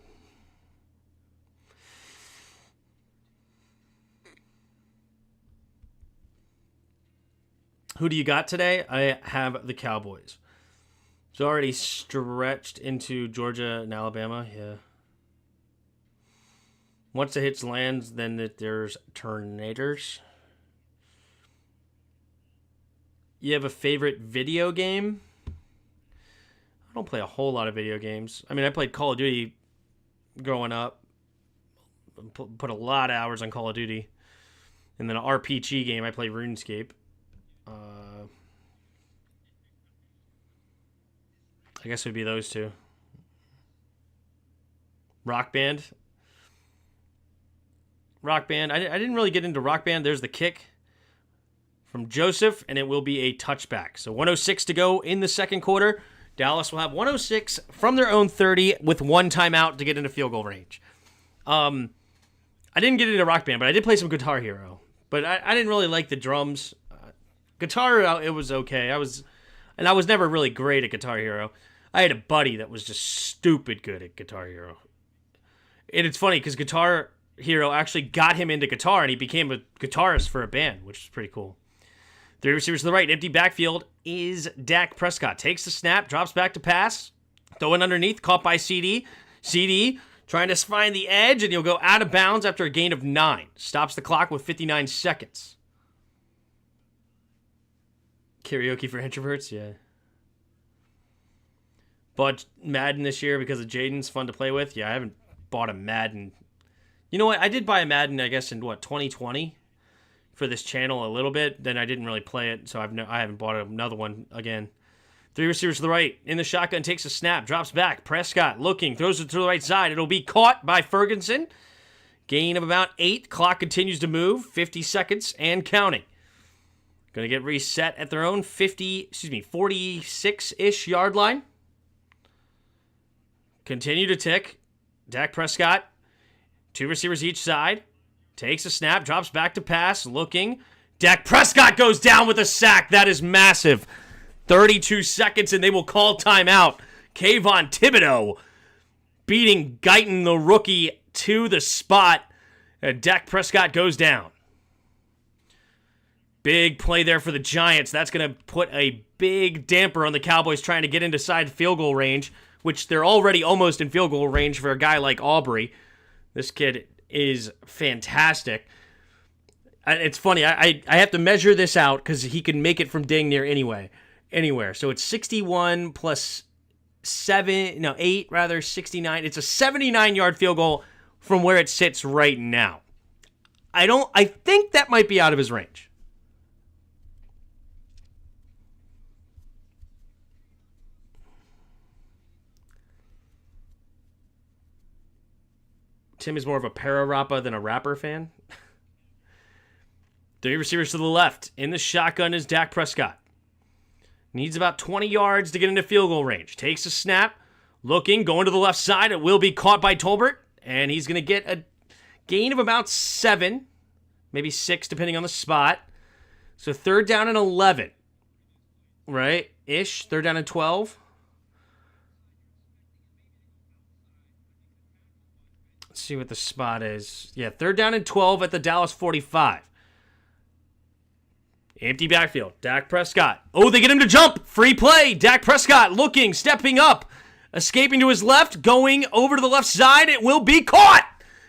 Who do you got today? I have the Cowboys. It's already stretched into Georgia and Alabama. Yeah. Once the hits lands, then there's tornadoes. You have a favorite video game? I don't play a whole lot of video games. I mean, I played Call of Duty growing up. Put a lot of hours on Call of Duty. And then an RPG game, I play RuneScape. I guess it would be those two. Rock Band. Rock Band. I didn't really get into Rock Band. There's the kick from Joseph, and it will be a touchback. So 106 to go in the second quarter. Dallas will have 106 from their own 30 with one timeout to get into field goal range. I didn't get into Rock Band, but I did play some Guitar Hero. But I didn't really like the drums. Guitar, it was okay. I was never really great at Guitar Hero. I had a buddy that was just stupid good at Guitar Hero. And it's funny because Guitar Hero actually got him into guitar, and he became a guitarist for a band, which is pretty cool. Three receivers to the right, empty backfield is Dak Prescott. Takes the snap, drops back to pass, throwing underneath, caught by CD. CD trying to find the edge, and he'll go out of bounds after a gain of 9. Stops the clock with 59 seconds. Karaoke for introverts, yeah. Bought Madden this year because of Jaden's fun to play with. Yeah, I haven't bought a Madden. You know what? I did buy a Madden, I guess, in 2020 for this channel a little bit. Then I didn't really play it, so I haven't bought another one again. Three receivers to the right. In the shotgun, takes a snap, drops back. Prescott looking, throws it to the right side. It'll be caught by Ferguson. Gain of about 8. Clock continues to move. 50 seconds and counting. Going to get reset at their own 46-ish yard line. Continue to tick. Dak Prescott, 2 receivers each side. Takes a snap, drops back to pass, looking. Dak Prescott goes down with a sack. That is massive. 32 seconds, and they will call timeout. Kayvon Thibodeau beating Guyton, the rookie, to the spot. And Dak Prescott goes down. Big play there for the Giants. That's going to put a big damper on the Cowboys trying to get inside field goal range, which they're already almost in field goal range for a guy like Aubrey. This kid is fantastic. It's funny. I have to measure this out because he can make it from dang near anywhere. So it's 61 plus 8 rather, 69. It's a 79-yard field goal from where it sits right now. I think that might be out of his range. Tim is more of a para-rappa than a rapper fan. 3 receivers to the left. In the shotgun is Dak Prescott. Needs about 20 yards to get into field goal range. Takes a snap. Looking. Going to the left side. It will be caught by Tolbert. And he's going to get a gain of about 7. Maybe 6 depending on the spot. So 3rd down and 11. Right? Ish. 3rd down and 12. Let's see what the spot is. Yeah, 3rd down and 12 at the Dallas 45. Empty backfield. Dak Prescott. Oh, they get him to jump. Free play. Dak Prescott looking, stepping up, escaping to his left, going over to the left side. It will be caught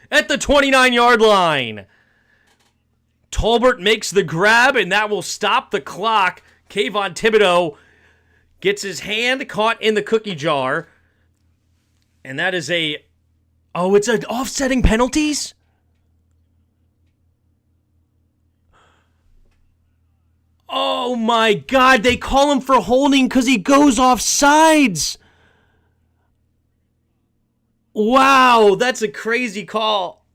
at the 29-yard line. Tolbert makes the grab, and that will stop the clock. Kayvon Thibodeau gets his hand caught in the cookie jar. And that is a... Oh, it's an offsetting penalties? Oh my God, they call him for holding because he goes off sides. Wow, that's a crazy call.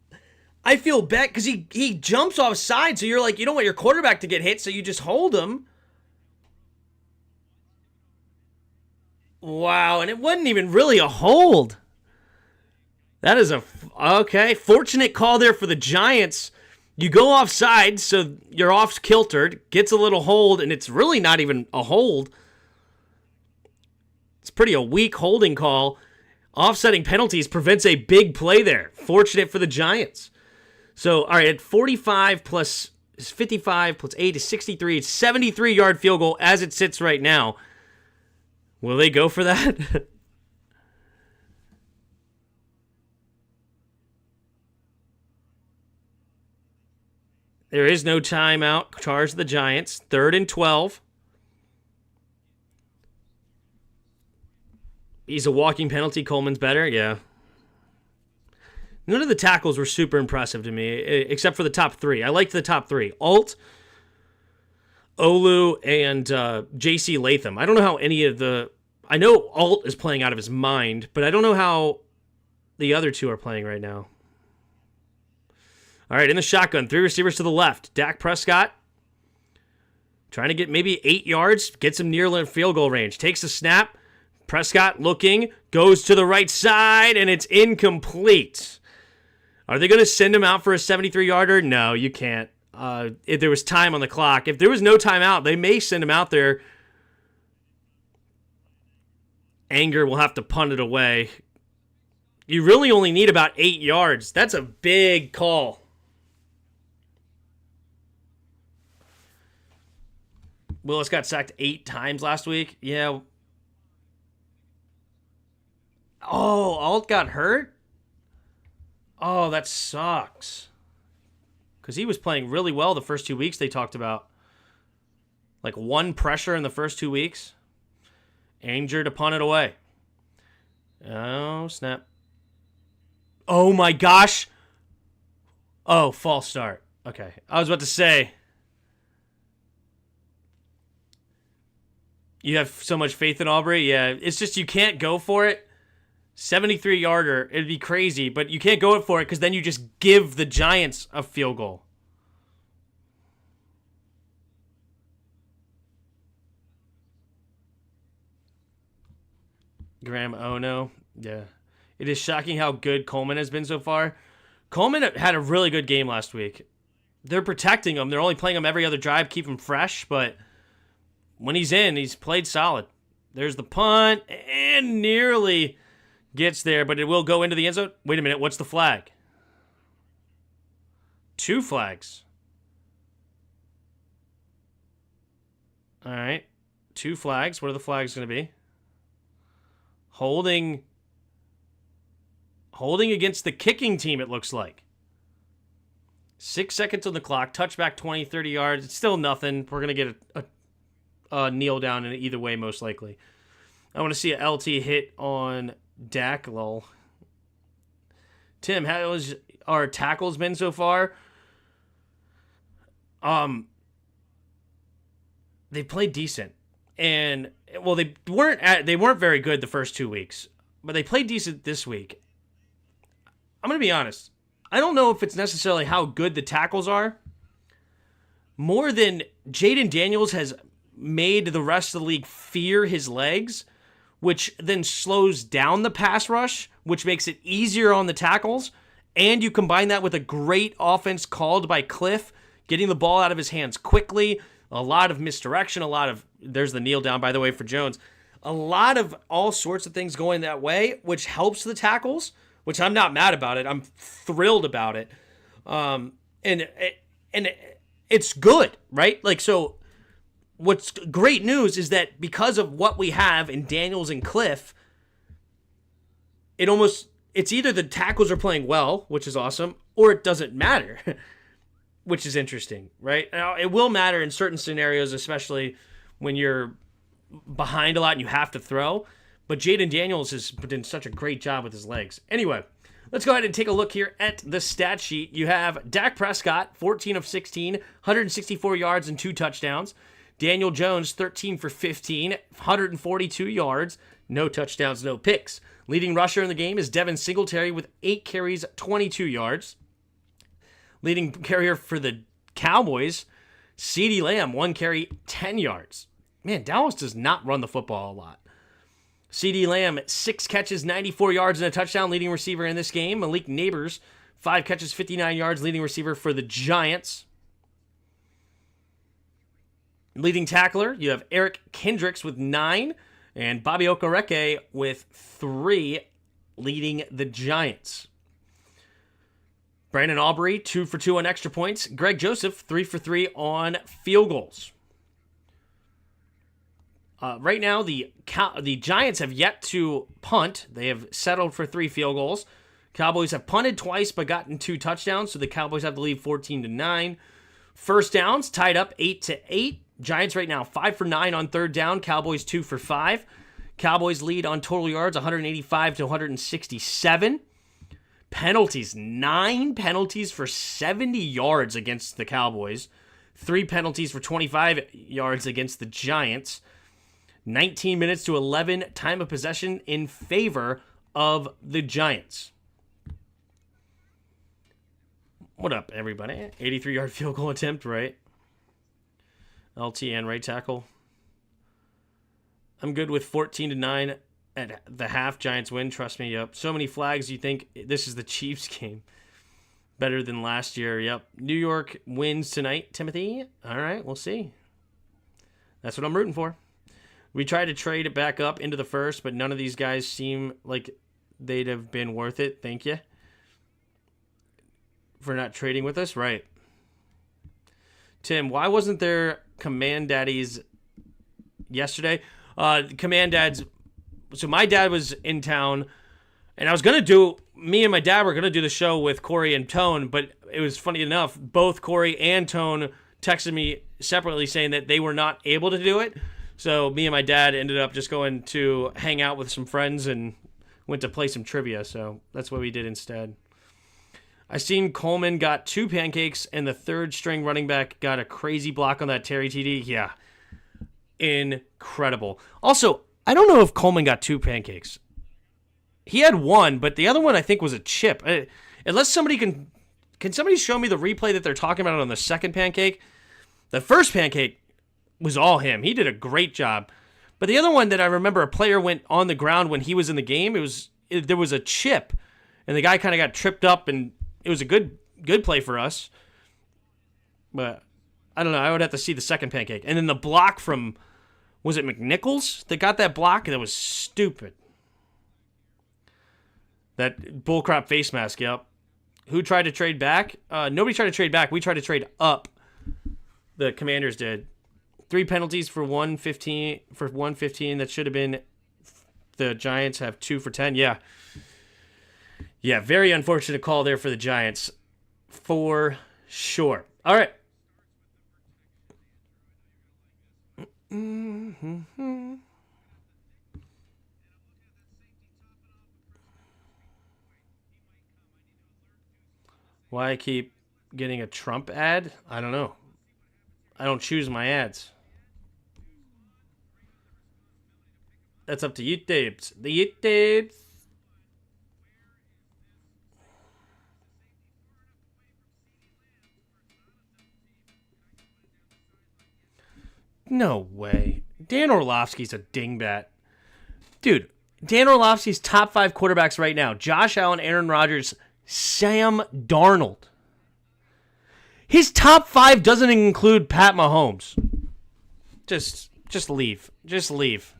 I feel bad because he jumps off side, so you're like, you don't want your quarterback to get hit, so you just hold him. Wow, and it wasn't even really a hold. That is okay. Fortunate call there for the Giants. You go offside, so you're off kiltered, gets a little hold, and it's really not even a hold. It's pretty a weak holding call. Offsetting penalties prevents a big play there. Fortunate for the Giants. So, all right, at 45 plus 55 plus 8 is 63. It's 73-yard field goal as it sits right now. Will they go for that? There is no timeout. Charge the Giants. 3rd and 12. He's a walking penalty. Coleman's better. Yeah. None of the tackles were super impressive to me, except for the top 3. I liked the top 3. Alt, Olu, and J.C. Latham. I don't know how any of the... I know Alt is playing out of his mind, but I don't know how the other 2 are playing right now. All right, in the shotgun, 3 receivers to the left. Dak Prescott trying to get maybe 8 yards, gets him near field goal range. Takes a snap. Prescott looking, goes to the right side, and it's incomplete. Are they going to send him out for a 73-yarder? No, you can't. If there was time on the clock. If there was no timeout, they may send him out there. Anger will have to punt it away. You really only need about 8 yards. That's a big call. Willis got sacked 8 times last week. Yeah. Oh, Alt got hurt? Oh, that sucks. Because he was playing really well the first 2 weeks they talked about. Like 1 pressure in the first 2 weeks. Anger to punt it away. Oh, snap. Oh, my gosh. Oh, false start. Okay. I was about to say... You have so much faith in Aubrey? Yeah, it's just you can't go for it. 73-yarder, it'd be crazy, but you can't go for it because then you just give the Giants a field goal. Graham, oh no. Yeah. It is shocking how good Coleman has been so far. Coleman had a really good game last week. They're protecting him. They're only playing him every other drive, keep him fresh, but when he's in, he's played solid. There's the punt, and nearly gets there, but it will go into the end zone. Wait a minute, what's the flag? 2 flags. All right, 2 flags. What are the flags going to be? Holding against the kicking team, it looks like. 6 seconds on the clock, touchback 20, 30 yards. It's still nothing. We're going to get a kneel down in either way, most likely. I want to see a LT hit on Dak. Lol. Tim, how has our tackles been so far? They played decent, and well, they weren't very good the first 2 weeks, but they played decent this week. I'm gonna be honest. I don't know if it's necessarily how good the tackles are, more than Jaden Daniels has made the rest of the league fear his legs, which then slows down the pass rush, which makes it easier on the tackles. And you combine that with a great offense called by Cliff, getting the ball out of his hands quickly, a lot of misdirection, there's the kneel down, by the way, for Jones. A lot of all sorts of things going that way, which helps the tackles, which I'm not mad about it. I'm thrilled about it. And it's good, right? Like, so what's great news is that because of what we have in Daniels and Cliff, it's either the tackles are playing well, which is awesome, or it doesn't matter, which is interesting, right? Now, it will matter in certain scenarios, especially when you're behind a lot and you have to throw. But Jaden Daniels has done such a great job with his legs. Anyway, let's go ahead and take a look here at the stat sheet. You have Dak Prescott, 14 of 16, 164 yards and 2 touchdowns. Daniel Jones, 13 for 15, 142 yards, no touchdowns, no picks. Leading rusher in the game is Devin Singletary with 8 carries, 22 yards. Leading carrier for the Cowboys, CeeDee Lamb, 1 carry, 10 yards. Man, Dallas does not run the football a lot. CeeDee Lamb, 6 catches, 94 yards, and a touchdown, leading receiver in this game. Malik Neighbors, 5 catches, 59 yards, leading receiver for the Giants. Leading tackler, you have Eric Kendricks with 9, and Bobby Okereke with 3, leading the Giants. Brandon Aubrey, 2 for 2 on extra points. Greg Joseph, 3 for 3 on field goals. Right now, the Giants have yet to punt. They have settled for 3 field goals. Cowboys have punted twice but gotten 2 touchdowns, so the Cowboys have to lead 14-9. First downs tied up 8-8. Giants right now 5 for 9 on third down. Cowboys 2 for 5. Cowboys lead on total yards 185-167. Penalties, 9 penalties for 70 yards against the Cowboys. 3 penalties for 25 yards against the Giants. 19 minutes to 11 time of possession in favor of the Giants. What up, everybody? 83-yard field goal attempt, right? LTN right tackle. I'm good with 14-9 at the half. Giants win. Trust me. Yep. So many flags. You think this is the Chiefs game? Better than last year. Yep. New York wins tonight, Timothy. All right. We'll see. That's what I'm rooting for. We tried to trade it back up into the first, but none of these guys seem like they'd have been worth it. Thank you for not trading with us. Right. Tim, why wasn't there Command Daddies yesterday? Command Dads. So my dad was in town, and me and my dad were going to do the show with Corey and Tone, but it was funny enough, both Corey and Tone texted me separately saying that they were not able to do it. So me and my dad ended up just going to hang out with some friends and went to play some trivia. So that's what we did instead. I seen Coleman got 2 pancakes, and the third string running back got a crazy block on that Terry TD. Yeah. Incredible. Also, I don't know if Coleman got 2 pancakes. He had 1, but the other one I think was a chip. Unless somebody can somebody show me the replay that they're talking about on the second pancake? The first pancake was all him. He did a great job. But the other one that I remember, a player went on the ground when he was in the game. There was a chip, and the guy kind of got tripped up, and it was a good play for us. But I don't know. I would have to see the second pancake. And then the block from, was it McNichols that got that block? That was stupid. That bullcrap face mask, yep. Who tried to trade back? Nobody tried to trade back. We tried to trade up. The Commanders did. 3 penalties for 115. That should have been, the Giants have 2 for 10. Yeah. Yeah, very unfortunate call there for the Giants. For sure. All right. Mm-hmm. Why I keep getting a Trump ad? I don't know. I don't choose my ads. That's up to YouTubes. The YouTubes. No way. Dan Orlovsky's a dingbat. Dude, Dan Orlovsky's top 5 quarterbacks right now. Josh Allen, Aaron Rodgers, Sam Darnold. His top 5 doesn't include Pat Mahomes. Just leave. Just leave.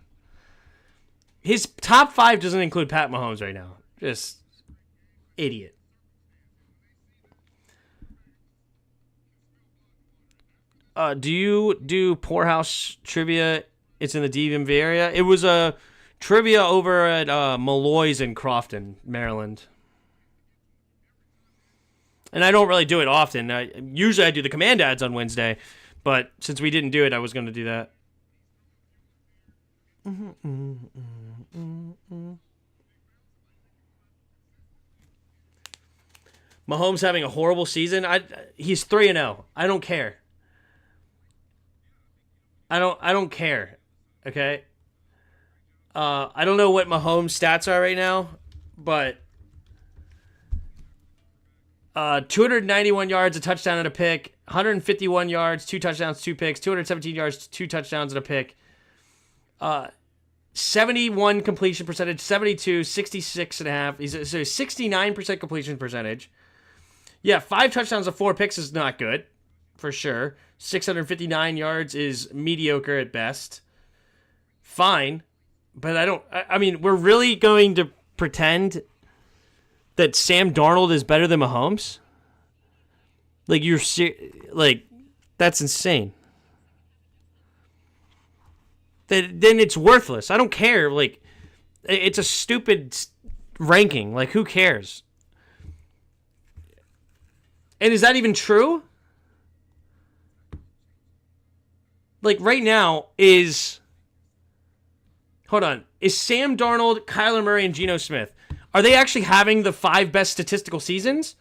His top 5 doesn't include Pat Mahomes right now. Just idiot. Do you do Poorhouse trivia? It's in the DMV area. It was a trivia over at Malloy's in Crofton, Maryland. And I don't really do it often. Usually I do the command ads on Wednesday, but since we didn't do it, I was going to do that. Mahomes having a horrible season. He's 3-0. I don't care. I don't care. Okay. I don't know what Mahomes' stats are right now, but 291 yards, a touchdown and a pick, 151 yards, 2 touchdowns, 2 picks, 217 yards, 2 touchdowns and a pick. 71 completion percentage, 72, 66.5. He's a 69% completion percentage. Yeah, 5 touchdowns and 4 picks is not good, for sure. 659 yards is mediocre at best. Fine, but I mean, we're really going to pretend that Sam Darnold is better than Mahomes? Like, that's insane. Then it's worthless. I don't care. Like, it's a stupid ranking. Like, who cares? And is that even true? Like, right now hold on. Is Sam Darnold, Kyler Murray, and Geno Smith, are they actually having the 5 best statistical seasons?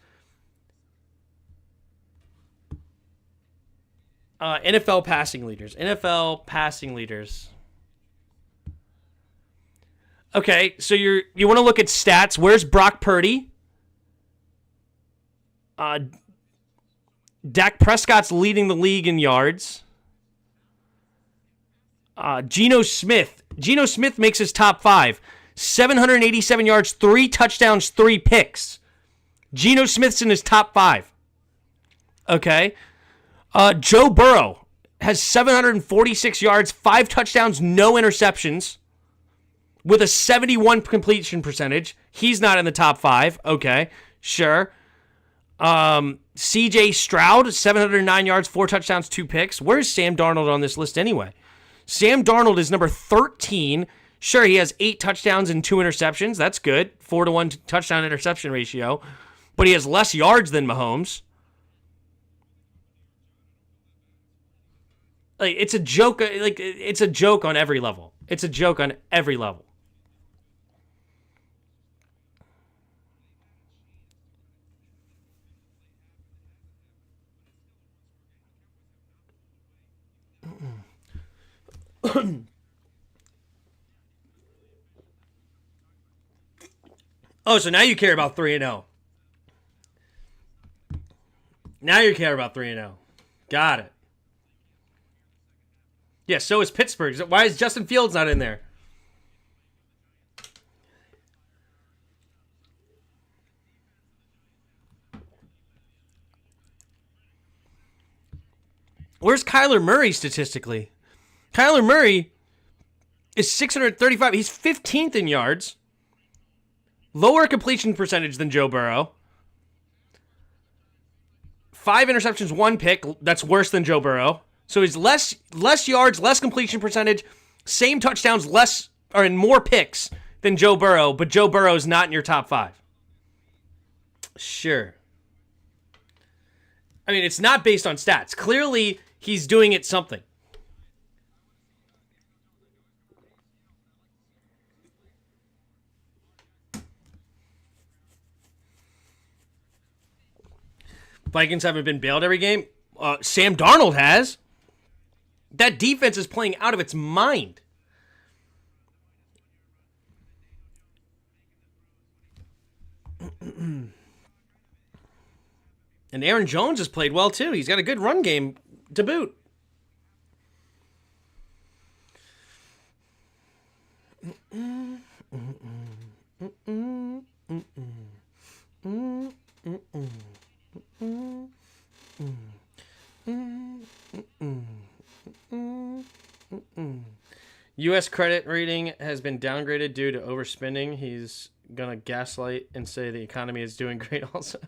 NFL passing leaders. NFL passing leaders. Okay, so you want to look at stats. Where's Brock Purdy? Dak Prescott's leading the league in yards. Geno Smith. Geno Smith makes his top 5. 787 yards, 3 touchdowns, 3 picks. Geno Smith's in his top 5. Okay. Joe Burrow has 746 yards, 5 touchdowns, no interceptions, with a 71 completion percentage. He's not in the top 5. Okay, sure. C.J. Stroud, 709 yards, 4 touchdowns, 2 picks. Where's Sam Darnold on this list anyway? Sam Darnold is number 13. Sure, he has 8 touchdowns and 2 interceptions. That's good. 4-to-1 touchdown interception ratio. But he has less yards than Mahomes. Like, it's a joke. Like, it's a joke on every level. It's a joke on every level. Oh, so now you care about 3-0. Now you care about 3-0. Got it. Yeah, so is Pittsburgh. Why is Justin Fields not in there? Where's Kyler Murray statistically? Kyler Murray is 635. He's 15th in yards. Lower completion percentage than Joe Burrow. 5 interceptions, 1 pick. That's worse than Joe Burrow. So he's less yards, less completion percentage, same touchdowns, and more picks than Joe Burrow, but Joe Burrow is not in your top 5. Sure. I mean, it's not based on stats. Clearly, he's doing it something. Vikings haven't been bailed every game. Sam Darnold has. That defense is playing out of its mind. And Aaron Jones has played well, too. He's got a good run game to boot. U.S. credit rating has been downgraded due to overspending. He's going to gaslight and say the economy is doing great also.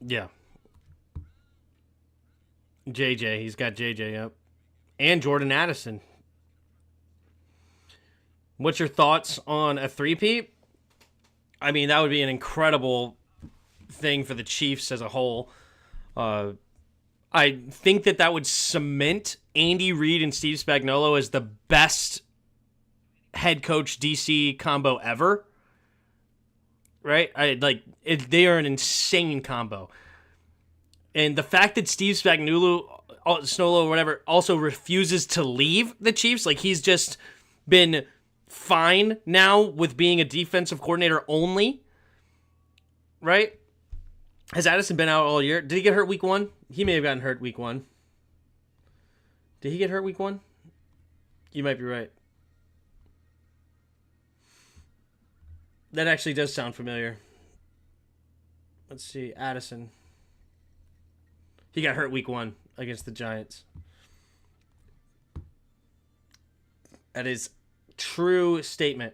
Yeah. JJ, he's got JJ up. And Jordan Addison. What's your thoughts on a three-peat? I mean, that would be an incredible thing for the Chiefs as a whole. I think that would cement Andy Reid and Steve Spagnuolo as the best head coach DC combo ever. Right? They are an insane combo. And the fact that Steve Spagnuolo, or whatever, also refuses to leave the Chiefs, like he's just been fine now with being a defensive coordinator only, right? Has Addison been out all year? Did he get hurt week 1? He may have gotten hurt week 1. Did he get hurt week 1? You might be right. That actually does sound familiar. Let's see, Addison. He got hurt week 1 against the Giants. That is true statement.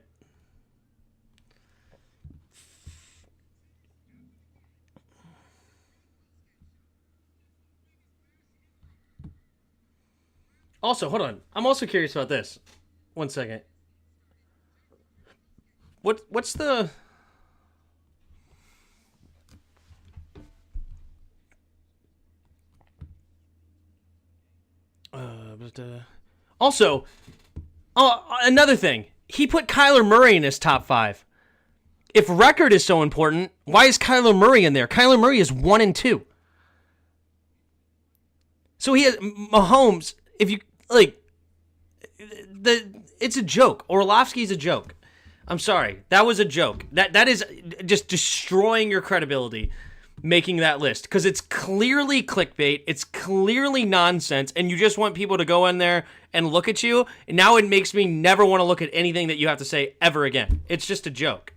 Also, hold on. I'm also curious about this. 1 second. What's the... Also, another thing. He put Kyler Murray in his top 5. If record is so important, why is Kyler Murray in there? Kyler Murray is 1-2. So he has Mahomes. If you like, it's a joke. Orlovsky's a joke. I'm sorry, that was a joke. That is just destroying your credibility, making that list, because it's clearly clickbait. It's clearly nonsense, and you just want people to go in there and look at you. And now it makes me never want to look at anything that you have to say ever again. It's just a joke.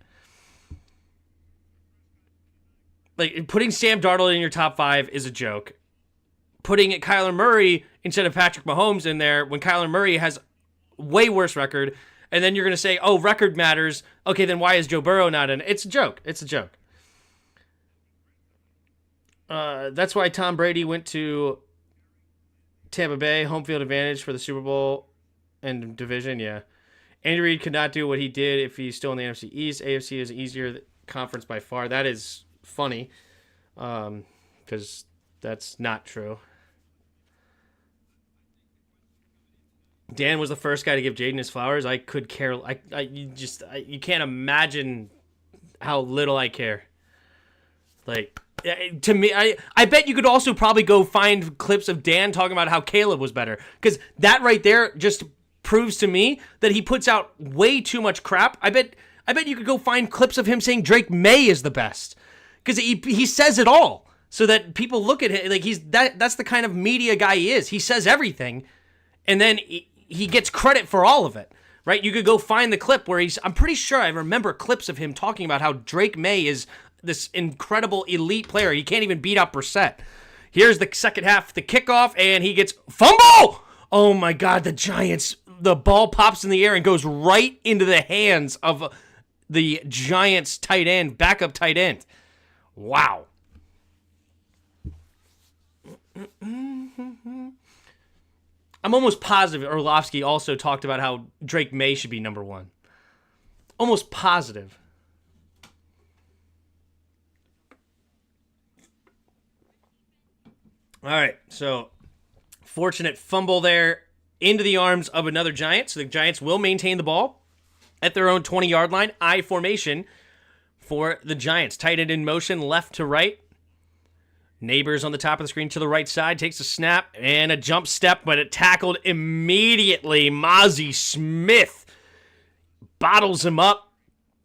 Like, putting Sam Darnold in your top 5 is a joke. Putting Kyler Murray instead of Patrick Mahomes in there when Kyler Murray has way worse record, and then you're going to say, oh, record matters. Okay, then why is Joe Burrow not in? It's a joke. It's a joke. That's why Tom Brady went to Tampa Bay, home field advantage for the Super Bowl and division, yeah. Andy Reid could not do what he did if he's still in the NFC East. AFC is an easier conference by far. That is funny, because that's not true. Dan was the first guy to give Jaden his flowers. I could care. You can't imagine how little I care. Like, to me, I bet you could also probably go find clips of Dan talking about how Caleb was better, because that right there just proves to me that he puts out way too much crap. I bet you could go find clips of him saying Drake May is the best, because he says it all, so that people look at him like that's the kind of media guy he is. He says everything, and then he gets credit for all of it, right? You could go find the clip where I'm pretty sure I remember clips of him talking about how Drake May is this incredible elite player. He can't even beat out Brissett. Here's the second half, the kickoff, and he gets fumble! Oh my God, the Giants, the ball pops in the air and goes right into the hands of the Giants tight end, backup tight end. Wow. I'm almost positive Orlovsky also talked about how Drake May should be number 1. Almost positive. All right, so fortunate fumble there into the arms of another Giant. So the Giants will maintain the ball at their own 20-yard line. I formation for the Giants. Tight end in motion, left to right. Neighbors on the top of the screen to the right side. Takes a snap and a jump step, but it tackled immediately. Mozzie Smith bottles him up.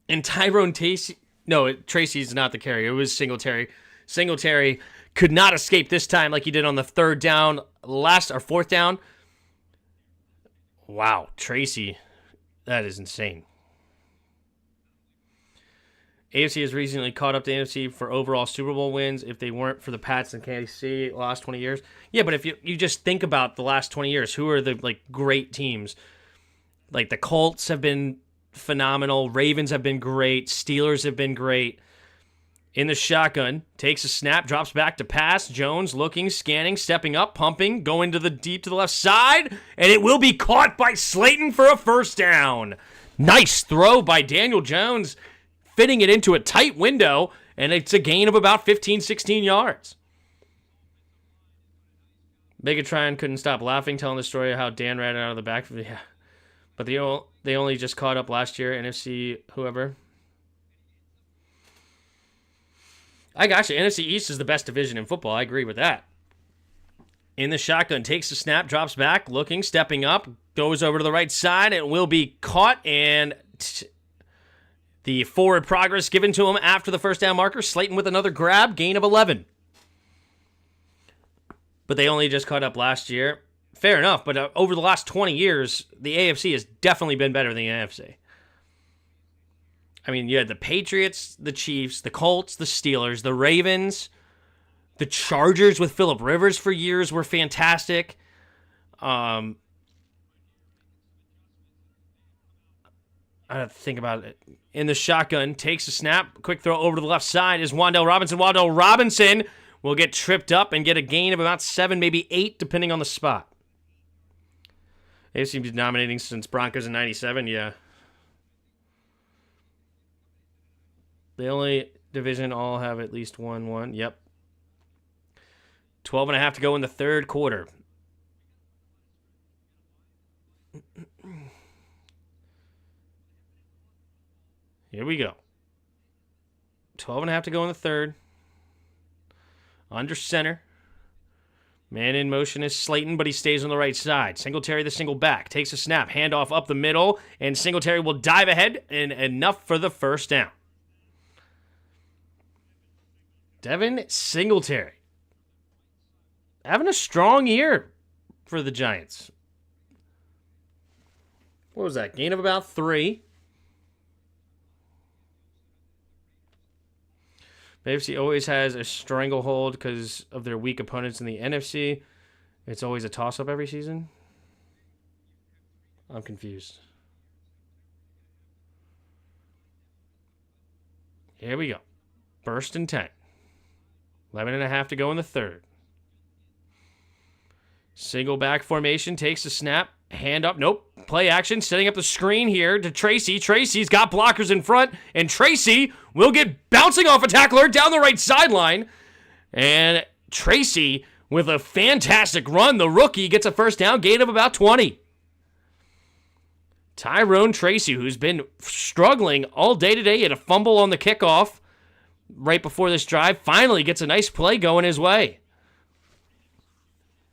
And Tyrone Tracy... No, Tracy's not the carrier. It was Singletary. Singletary could not escape this time like he did on the fourth down. Wow, Tracy. That is insane. AFC has recently caught up to NFC for overall Super Bowl wins. If they weren't for the Pats and KC the last 20 years. Yeah, but if you just think about the last 20 years, who are the great teams? Like the Colts have been phenomenal. Ravens have been great. Steelers have been great. In the shotgun, takes a snap, drops back to pass. Jones looking, scanning, stepping up, pumping, going to the deep to the left side, and it will be caught by Slayton for a first down. Nice throw by Daniel Jones, fitting it into a tight window, and it's a gain of about 15, 16 yards. Megatron couldn't stop laughing, telling the story of how Dan ran out of the back. Yeah. But they only just caught up last year. NFC, whoever. I got you. NFC East is the best division in football. I agree with that. In the shotgun, takes the snap, drops back, looking, stepping up, goes over to the right side. It will be caught, and the forward progress given to him after the first down marker. Slayton with another grab, gain of 11. But they only just caught up last year. Fair enough, but over the last 20 years, the AFC has definitely been better than the NFC. I mean, you had the Patriots, the Chiefs, the Colts, the Steelers, the Ravens, the Chargers with Phillip Rivers for years were fantastic. I have to think about it. In the shotgun, takes a snap, quick throw over to the left side is Wan'Dale Robinson. Wan'Dale Robinson will get tripped up and get a gain of about 7, maybe 8, depending on the spot. They've seemed to be dominating since Broncos in 97, yeah. The only division all have at least 1-1. Yep. 12.5 to go in the third quarter. Here we go. 12.5 to go in the third. Under center. Man in motion is Slayton, but he stays on the right side. Singletary the single back. Takes a snap. Handoff up the middle. And Singletary will dive ahead. And enough for the first down. Devin Singletary. Having a strong year for the Giants. What was that? Gain of about 3. The AFC always has a stranglehold because of their weak opponents in the NFC. It's always a toss-up every season. I'm confused. Here we go. First and 10. 11.5 to go in the third. Single back formation, takes a snap, hand up, nope, play action, setting up the screen here to Tracy. Tracy's got blockers in front, and Tracy will get bouncing off a tackler down the right sideline. And Tracy, with a fantastic run, the rookie gets a first down, gain of about 20. Tyrone Tracy, who's been struggling all day today, had a fumble on the kickoff right before this drive, finally gets a nice play going his way.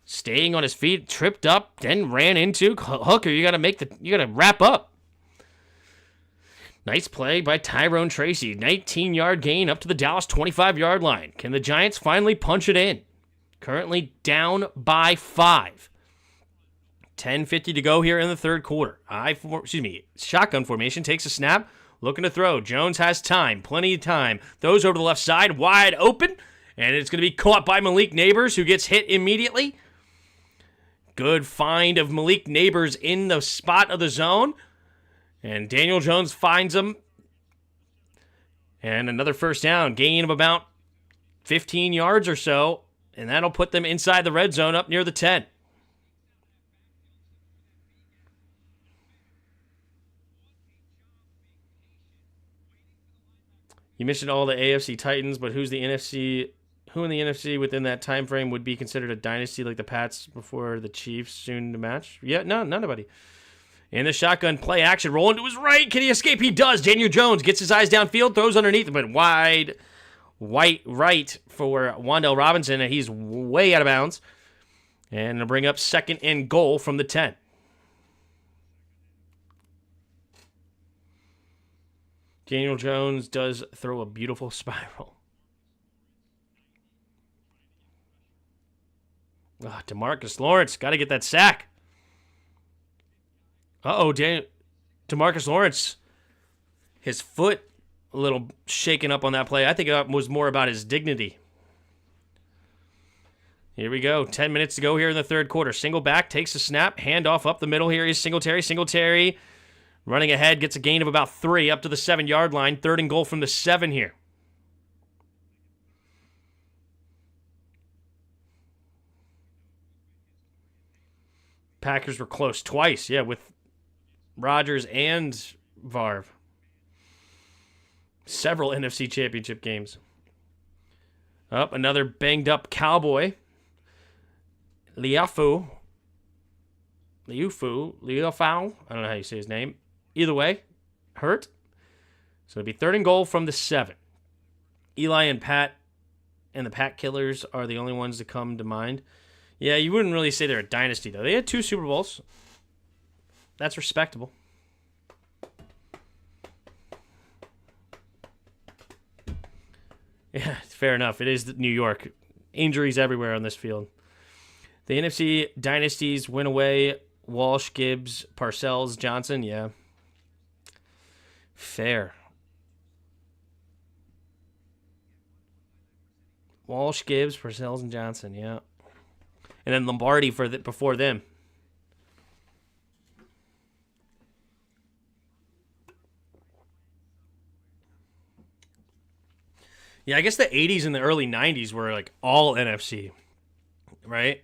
Staying on his feet, tripped up, then ran into Hooker. You gotta wrap up. Nice play by Tyrone Tracy. 19-yard gain up to the Dallas 25-yard line. Can the Giants finally punch it in? Currently down by 5. 10:50 to go here in the third quarter. Shotgun formation, takes a snap, looking to throw. Jones has time, plenty of time. Throws over to the left side, wide open, and it's going to be caught by Malik Neighbors, who gets hit immediately. Good find of Malik Neighbors in the spot of the zone. And Daniel Jones finds him. And another first down. Gain of about 15 yards or so. And that'll put them inside the red zone up near the 10. You mentioned all the AFC Titans, but who's the NFC? Who in the NFC within that time frame would be considered a dynasty like the Pats before the Chiefs soon to match? Yeah, no, nobody. In the shotgun, play action, rolling to his right. Can he escape? He does. Daniel Jones gets his eyes downfield, throws underneath, but wide right for Wan'Dale Robinson, and he's way out of bounds. And it'll bring up second and goal from the 10. Daniel Jones does throw a beautiful spiral. DeMarcus Lawrence, got to get that sack. DeMarcus Lawrence, his foot a little shaken up on that play. I think it was more about his dignity. Here we go. 10 minutes to go here in the third quarter. Single back, takes a snap, handoff up the middle. Here is Singletary. Singletary running ahead, gets a gain of about 3 up to the 7-yard line. Third and goal from the 7 here. Packers were close twice, with Rodgers and Favre. Several NFC Championship games. Another banged-up Cowboy. Liufau. I don't know how you say his name. Either way, hurt. So it'll be 3rd and goal from the 7. Eli and Pat and the Pat Killers are the only ones to come to mind. Yeah, you wouldn't really say they're a dynasty, though. They had 2 Super Bowls. That's respectable. Yeah, fair enough. It is New York. Injuries everywhere on this field. The NFC dynasties went away. Walsh, Gibbs, Parcells, Johnson. Yeah. Fair. Walsh, Gibbs, Parcells, and Johnson. Yeah. And then Lombardi before them. Yeah, I guess the 80s and the early 90s were like all NFC, right?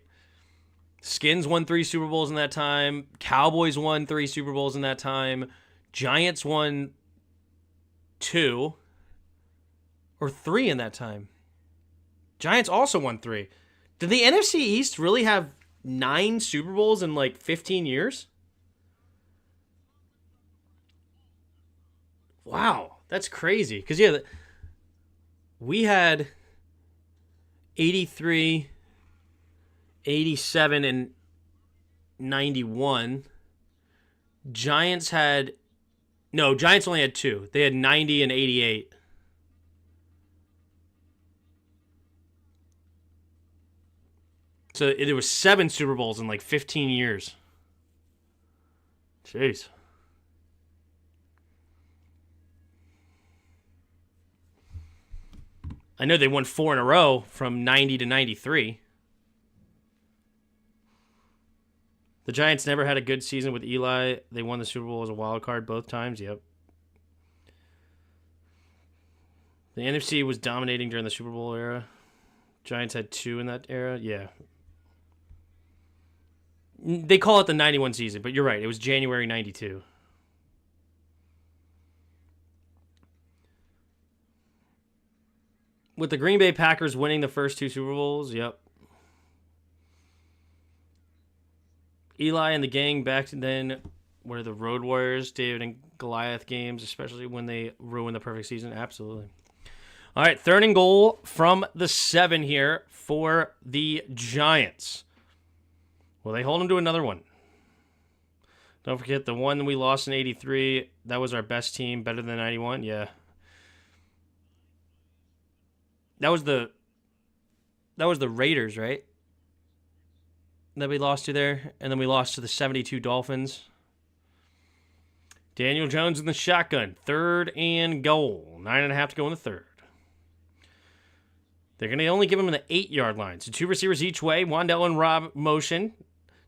Skins won 3 Super Bowls in that time. Cowboys won 3 Super Bowls in that time. Giants won 2 or 3 in that time. Giants also won 3. Did the NFC East really have 9 Super Bowls in like 15 years? Wow, that's crazy. Because, yeah, we had 83, 87, and 91. Giants only had 2. They had 90 and 88. So there was 7 Super Bowls in like 15 years. Jeez. I know they won 4 in a row from 90 to 93. The Giants never had a good season with Eli. They won the Super Bowl as a wild card both times. Yep. The NFC was dominating during the Super Bowl era. Giants had 2 in that era. Yeah. They call it the 91 season, but you're right. It was January 92. With the Green Bay Packers winning the first 2 Super Bowls, yep. Eli and the gang back then were the Road Warriors, David and Goliath games, especially when they ruined the perfect season. Absolutely. All right, 3rd and goal from the 7 here for the Giants. Will they hold them to another one? Don't forget the one we lost in 83. That was our best team, better than 91. Yeah. That was the Raiders, right? That we lost to there. And then we lost to the 72 Dolphins. Daniel Jones in the shotgun. 3rd and goal. 9.5 to go in the 3rd. They're going to only give him the 8-yard line. So 2 receivers each way. Wandell and Rob motion.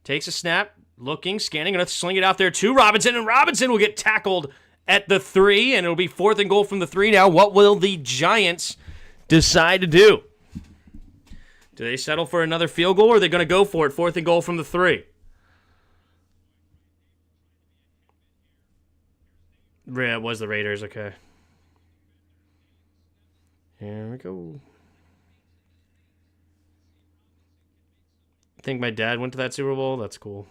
Takes a snap. Looking, scanning. Going to sling it out there to Robinson. And Robinson will get tackled at the 3. And it'll be 4th and goal from the 3 now. What will the Giants decide to do? Do they settle for another field goal, or are they going to go for it? 4th and goal from the 3. Yeah, it was the Raiders. Okay. Here we go. I think my dad went to that Super Bowl. That's cool.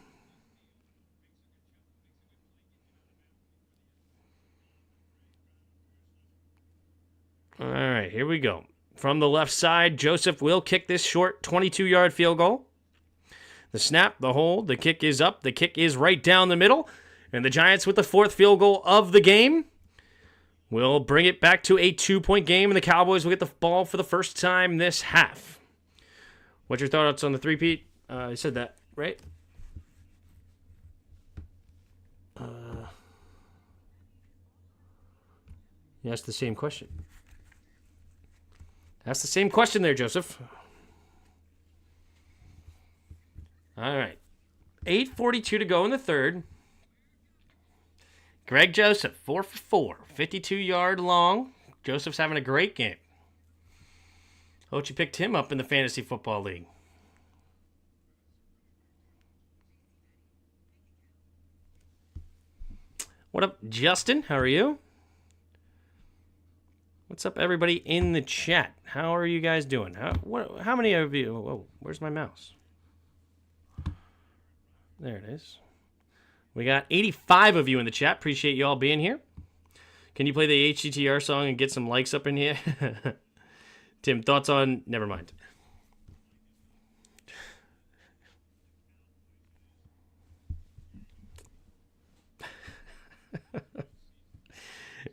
All right, here we go. From the left side, Joseph will kick this short 22-yard field goal. The snap, the hold, the kick is up. The kick is right down the middle. And the Giants, with the 4th field goal of the game, will bring it back to a 2-point game, and the Cowboys will get the ball for the first time this half. What's your thoughts on the 3-peat? I said that, right? You asked the same question. That's the same question there, Joseph. All right. 8:42 to go in the 3rd. Greg Joseph, 4 for 4. 52-yard long. Joseph's having a great game. Hope you picked him up in the Fantasy Football League. What up, Justin? How are you? What's up, everybody in the chat? How are you guys doing? How many of you... Whoa, where's my mouse? There it is. We got 85 of you in the chat. Appreciate you all being here. Can you play the HTTR song and get some likes up in here? Tim, thoughts on... Never mind.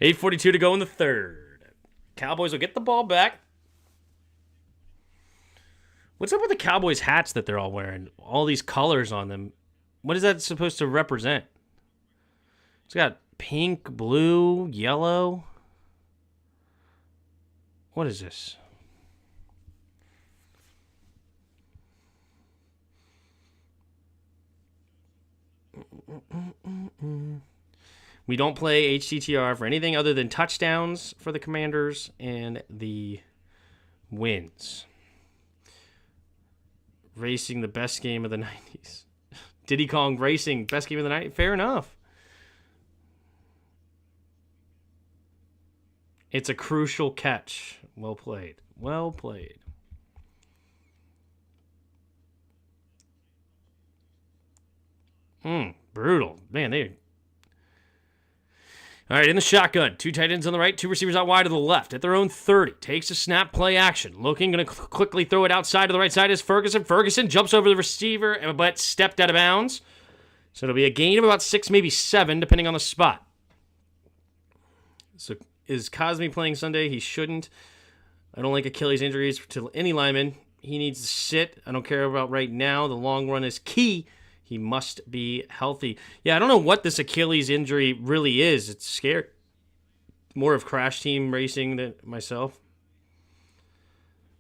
.8:42 to go in the third. Cowboys will get the ball back. What's up with the Cowboys hats that they're all wearing? All these colors on them. What is that supposed to represent? It's got pink, blue, yellow. What is this? We don't play HTTR for anything other than touchdowns for the Commanders and the wins. Racing, the best game of the 90s. Diddy Kong Racing, best game of the night. Fair enough. It's a crucial catch. Well played. Well played. Brutal. Man, they... All right, in the shotgun. 2 tight ends on the right, 2 receivers out wide to the left. At their own 30. Takes a snap, play action. Looking, going to quickly throw it outside to the right side is Ferguson. Ferguson jumps over the receiver, but stepped out of bounds. So it'll be a gain of about 6, maybe 7, depending on the spot. So is Cosme playing Sunday? He shouldn't. I don't like Achilles injuries to any lineman. He needs to sit. I don't care about right now. The long run is key. He must be healthy. Yeah, I don't know what this Achilles injury really is. It's scary. More of crash team racing than myself.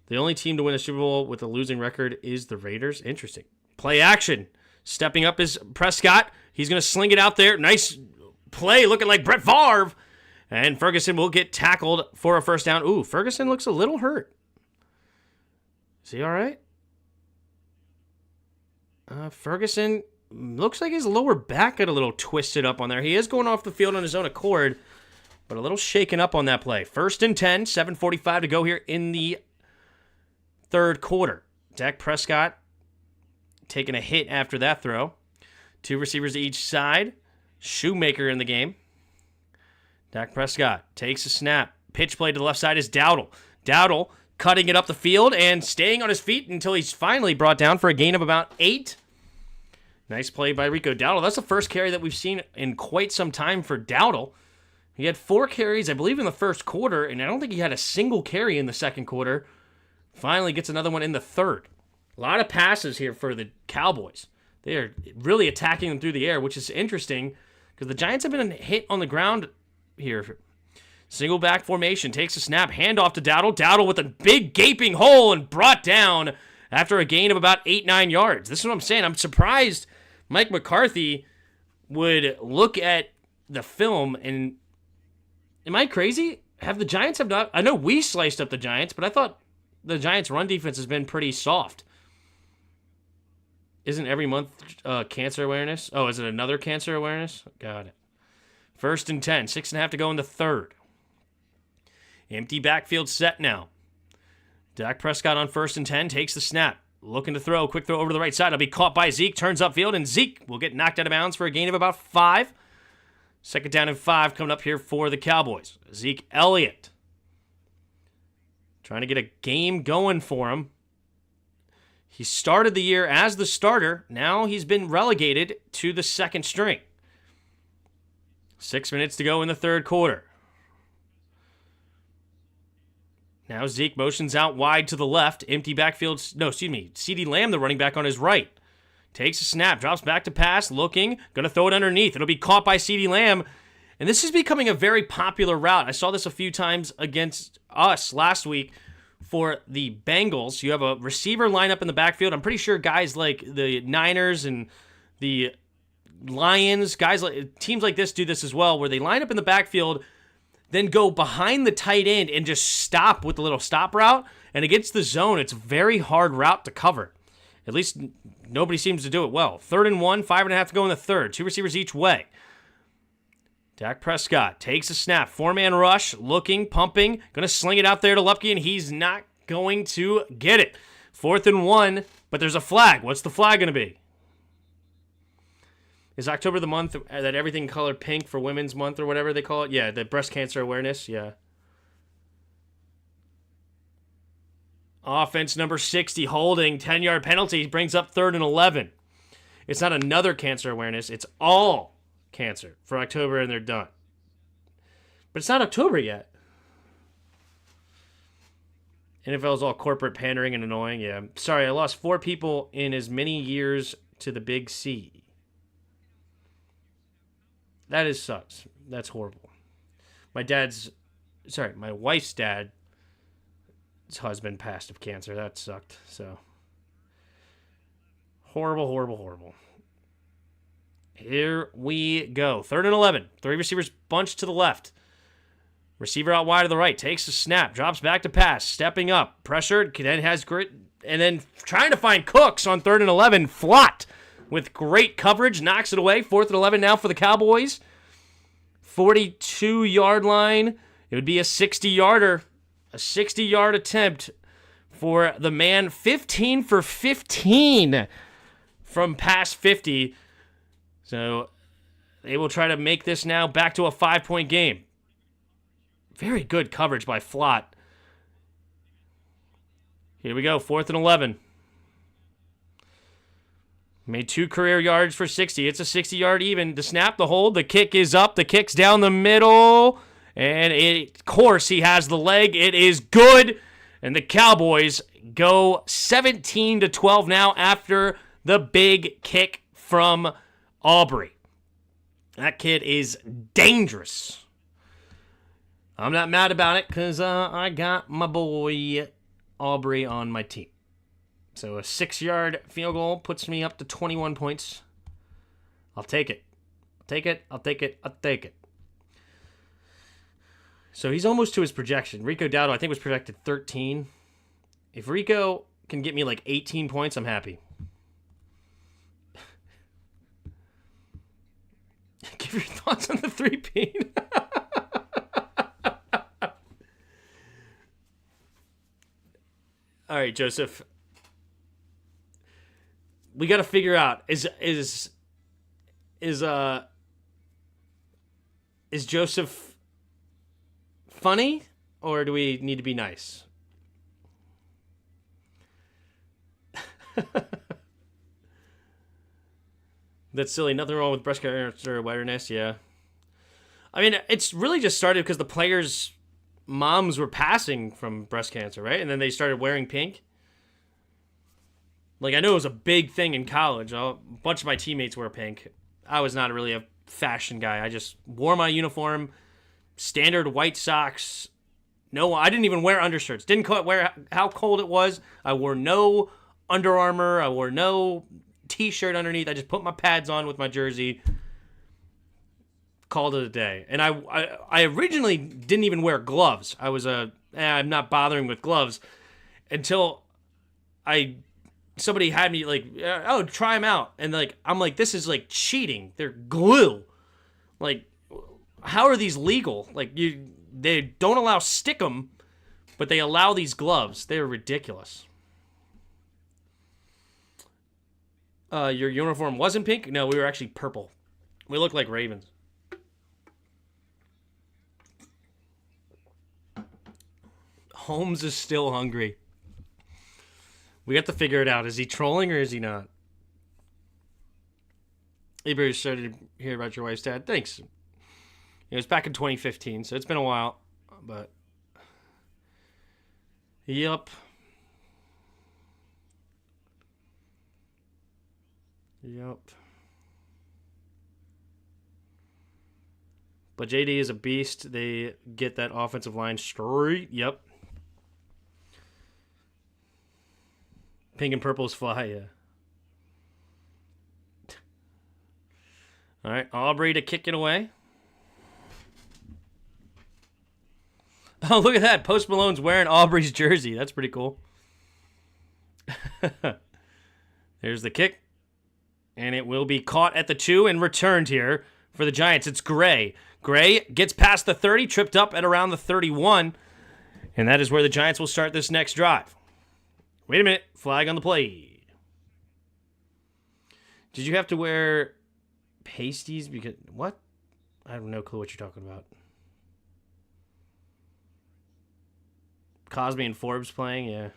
The only team to win a Super Bowl with a losing record is the Raiders. Interesting. Play action. Stepping up is Prescott. He's going to sling it out there. Nice play, looking like Brett Favre. And Ferguson will get tackled for a first down. Ooh, Ferguson looks a little hurt. Is he all right? Ferguson looks like his lower back got a little twisted up on there. He is going off the field on his own accord, but a little shaken up on that play. 1st and 10, 7:45 to go here in the third quarter. Dak Prescott taking a hit after that throw. 2 receivers to each side. Shoemaker in the game. Dak Prescott takes a snap. Pitch play to the left side is Dowdle. Dowdle cutting it up the field and staying on his feet until he's finally brought down for a gain of about 8. Nice play by Rico Dowdle. That's the first carry that we've seen in quite some time for Dowdle. He had 4 carries, I believe, in the first quarter, and I don't think he had a single carry in the second quarter. Finally gets another one in the third. A lot of passes here for the Cowboys. They are really attacking them through the air, which is interesting because the Giants have been hit on the ground here. Single back formation, takes a snap, handoff to Dowdle. Dowdle with a big gaping hole and brought down after a gain of about 8-9 yards. This is what I'm saying. I'm surprised Mike McCarthy would look at the film and... Am I crazy? Have the Giants have not... I know we sliced up the Giants, but I thought the Giants' run defense has been pretty soft. Isn't every month cancer awareness? Oh, is it another cancer awareness? Got it. 1st and 10, 6.5 to go in the third. Empty backfield set now. Dak Prescott on 1st and 10 takes the snap. Looking to throw. Quick throw over to the right side. It'll be caught by Zeke. Turns upfield, and Zeke will get knocked out of bounds for a gain of about 5. 2nd down and 5 coming up here for the Cowboys. Zeke Elliott trying to get a game going for him. He started the year as the starter. Now he's been relegated to the second string. 6 minutes to go in the third quarter. Now Zeke motions out wide to the left. Empty backfield. No, excuse me. CeeDee Lamb, the running back, on his right. Takes a snap. Drops back to pass. Looking. Going to throw it underneath. It'll be caught by CeeDee Lamb. And this is becoming a very popular route. I saw this a few times against us last week for the Bengals. You have a receiver line up in the backfield. I'm pretty sure guys like the Niners and the Lions, teams like this do this as well, where they line up in the backfield, then go behind the tight end and just stop with the little stop route. And against the zone, it's a very hard route to cover. At least nobody seems to do it well. 3rd and 1, 5.5 to go in the third. 2 receivers each way. Dak Prescott takes a snap. 4-man rush, looking, pumping, going to sling it out there to Lupke, and he's not going to get it. 4th and 1, but there's a flag. What's the flag going to be? Is October the month that everything colored pink for Women's Month or whatever they call it? Yeah, the breast cancer awareness. Yeah. Offense number 60, holding, 10-yard penalty, brings up 3rd and 11. It's not another cancer awareness. It's all cancer for October, and they're done. But it's not October yet. NFL's all corporate pandering and annoying. Yeah. Sorry, I lost 4 people in as many years to the Big C. That sucks. That's horrible. My wife's dad's husband passed of cancer. That sucked. So horrible, horrible, horrible. Here we go. 3rd and 11. 3 receivers bunched to the left. Receiver out wide to the right. Takes a snap. Drops back to pass. Stepping up. Pressured. Then has grit. And then trying to find Cooks on 3rd and 11. Flott with great coverage. Knocks it away. 4th and 11 now for the Cowboys. 42-yard line. It would be a 60-yarder. A 60-yard attempt for the man. 15 for 15 from past 50. So they will try to make this now back to a 5-point game. Very good coverage by Flott. Here we go, 4th and 11. Made 2 career yards for 60. It's a 60-yard even. The snap, the hold, the kick is up. The kick's down the middle. And of course, he has the leg. It is good. And the Cowboys go 17-12 now after the big kick from Aubrey. That kid is dangerous. I'm not mad about it because I got my boy Aubrey on my team. So a 6-yard field goal puts me up to 21 points. I'll take it. I'll take it. So he's almost to his projection. Rico Dowdle, I think, was projected 13. If Rico can get me like 18 points, I'm happy. Give your thoughts on the 3-peat. All right, Joseph. We got to figure out is Joseph funny, or do we need to be nice? That's silly. Nothing wrong with breast cancer awareness. Yeah. I mean, it's really just started because the players' moms were passing from breast cancer, right? And then they started wearing pink. Like, I know it was a big thing in college. A bunch of my teammates wear pink. I was not really a fashion guy. I just wore my uniform, standard white socks. No, I didn't even wear undershirts. Didn't wear how cold it was. I wore no Under Armour. I wore no t-shirt underneath. I just put my pads on with my jersey. Called it a day. And I originally didn't even wear gloves. I was I'm not bothering with gloves until somebody had me like, oh, try them out. And like, I'm like, this is like cheating. They're glue. Like, how are these legal? Like, they don't allow stickum, but they allow these gloves. They're ridiculous. Your uniform wasn't pink? No, we were actually purple. We looked like Ravens. Holmes is still hungry. We have to figure it out. Is he trolling or is he not? Anybody started to hear about your wife's dad? Thanks. It was back in 2015, so it's been a while. But, yep. But JD is a beast. They get that offensive line straight. Yep. Pink and purple's fly, yeah. All right, Aubrey to kick it away. Oh, look at that. Post Malone's wearing Aubrey's jersey. That's pretty cool. There's the kick. And it will be caught at the 2 and returned here for the Giants. It's Gray. Gray gets past the 30, tripped up at around the 31. And that is where the Giants will start this next drive. Wait a minute. Flag on the play. Did you have to wear Pasties because what? I have no clue what you're talking about. Cosby and Forbes playing, yeah.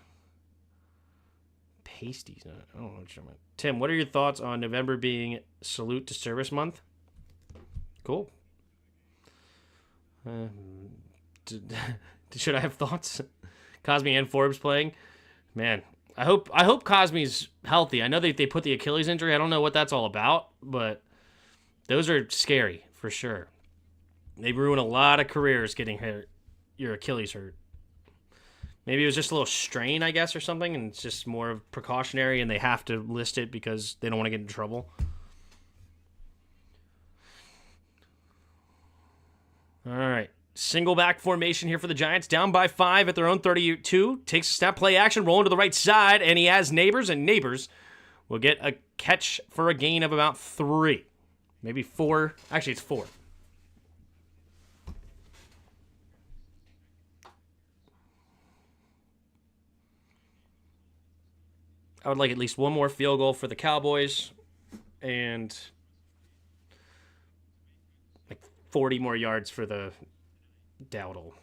Pasties, I don't know what you're talking about. Tim, what are your thoughts on November being Salute to Service Month? Cool. Should I have thoughts? Cosby and Forbes playing, man. I hope Cosby's healthy. I know they put the Achilles injury. I don't know what that's all about, but those are scary for sure. They ruin a lot of careers getting hurt. Your Achilles hurt. Maybe it was just a little strain, I guess, or something, and it's just more of precautionary, and they have to list it because they don't want to get in trouble. All right. Single back formation here for the Giants. Down by 5 at their own 32. Takes a snap, play action, rolling to the right side, and he has Neighbors, and Neighbors will get a catch for a gain of about 3. Maybe 4. Actually, it's 4. I would like at least one more field goal for the Cowboys and like 40 more yards for the Dowdle.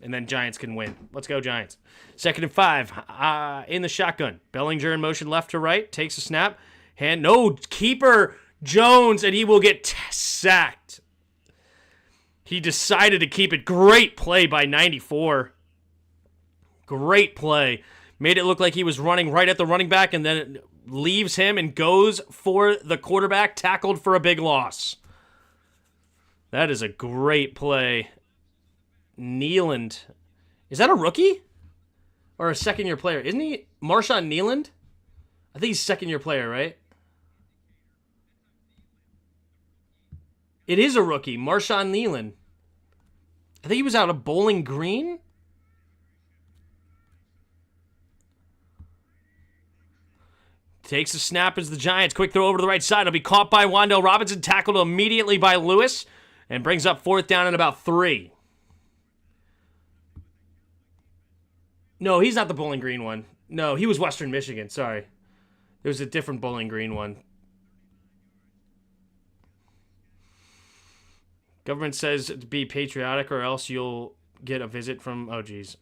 And then Giants can win. Let's go, Giants. 2nd and 5 in the shotgun. Bellinger in motion left to right. Takes a snap. Keeper Jones, and he will get sacked. He decided to keep it. Great play by 94. Great play. Made it look like he was running right at the running back, and then it leaves him and goes for the quarterback, tackled for a big loss. That is a great play. Nealand. Is that a rookie? Or a second-year player? Isn't he Marshawn Nealand? I think he's second-year player, right? It is a rookie, Marshawn Nealand. I think he was out of Bowling Green. Takes a snap as the Giants. Quick throw over to the right side. It'll be caught by Wan'Dale Robinson. Tackled immediately by Lewis. And brings up 4th down and about 3. No, he's not the Bowling Green one. No, he was Western Michigan. Sorry. There was a different Bowling Green one. Government says to be patriotic or else you'll get a visit from... Oh, geez.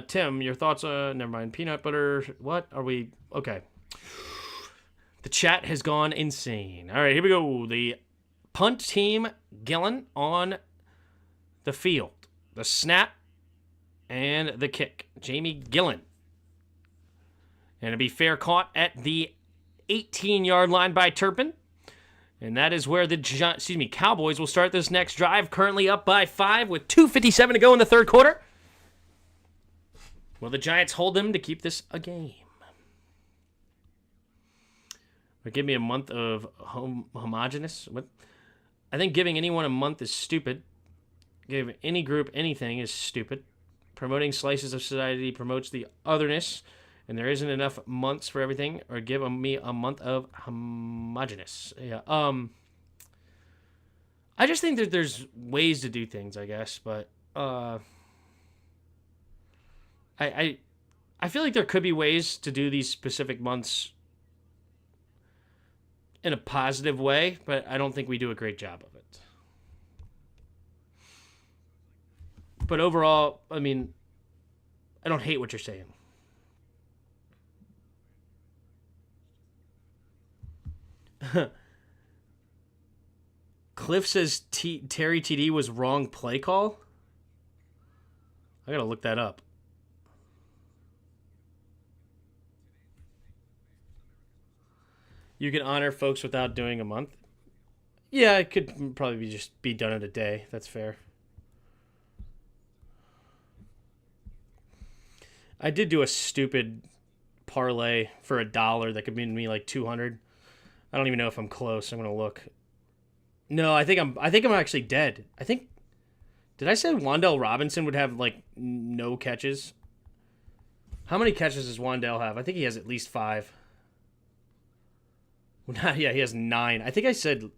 Tim, your thoughts? Never mind. Peanut butter. What? Are we... Okay. The chat has gone insane. All right, here we go. The punt team, Gillen, on the field. The snap and the kick. Jamie Gillen. And it'll be fair caught at the 18-yard line by Turpin. And that is where the Cowboys will start this next drive. Currently up by 5 with 2:57 to go in the third quarter. Will the Giants hold them to keep this a game? Or give me a month of homogenous? What? I think giving anyone a month is stupid. Give any group anything is stupid. Promoting slices of society promotes the otherness, and there isn't enough months for everything. Or give me a month of homogenous. Yeah. I just think that there's ways to do things, I guess, but I feel like there could be ways to do these specific months in a positive way, but I don't think we do a great job of it. But overall, I mean, I don't hate what you're saying. Cliff says Terry TD was wrong play call. I gotta look that up. You can honor folks without doing a month. Yeah, it could probably just be done in a day. That's fair. I did do a stupid parlay for $1 that could mean me like 200. I don't even know if I'm close. I'm gonna look. No, I think I'm actually dead. Did I say Wan'Dale Robinson would have like no catches? How many catches does Wan'Dale have? I think he has at least 5. Yeah, he has 9. I said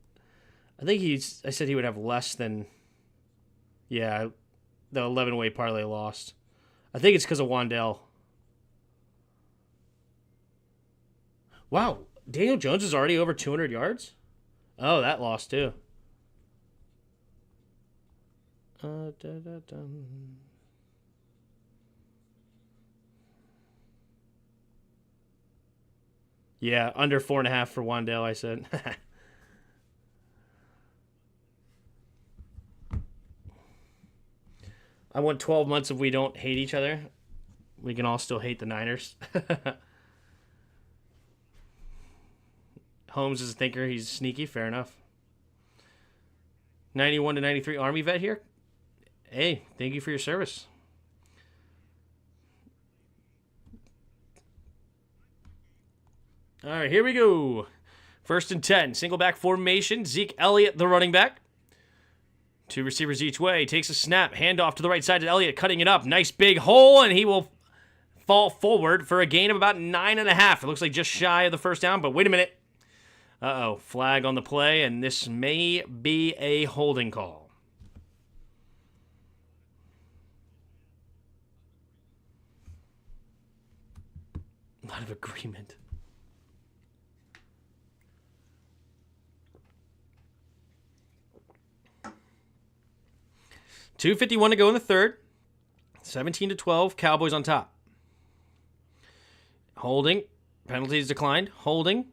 he would have less than. Yeah, the 11-way parlay lost. I think it's because of Wan'Dale. Wow, Daniel Jones is already over 200 yards? Oh, that lost too. Yeah, under 4.5 for Wandale, I said. I want 12 months if we don't hate each other. We can all still hate the Niners. Holmes is a thinker. He's sneaky. Fair enough. 91 to 93 Army vet here. Hey, thank you for your service. All right, here we go. 1st and 10. Single back formation. Zeke Elliott, the running back. 2 receivers each way. Takes a snap. Handoff to the right side to Elliott, cutting it up. Nice big hole, and he will fall forward for a gain of about 9.5. It looks like just shy of the first down, but wait a minute. Uh-oh, flag on the play, and this may be a holding call. A lot of agreement. .251 to go in the third. 17-12, Cowboys on top. Holding. Penalties declined. Holding.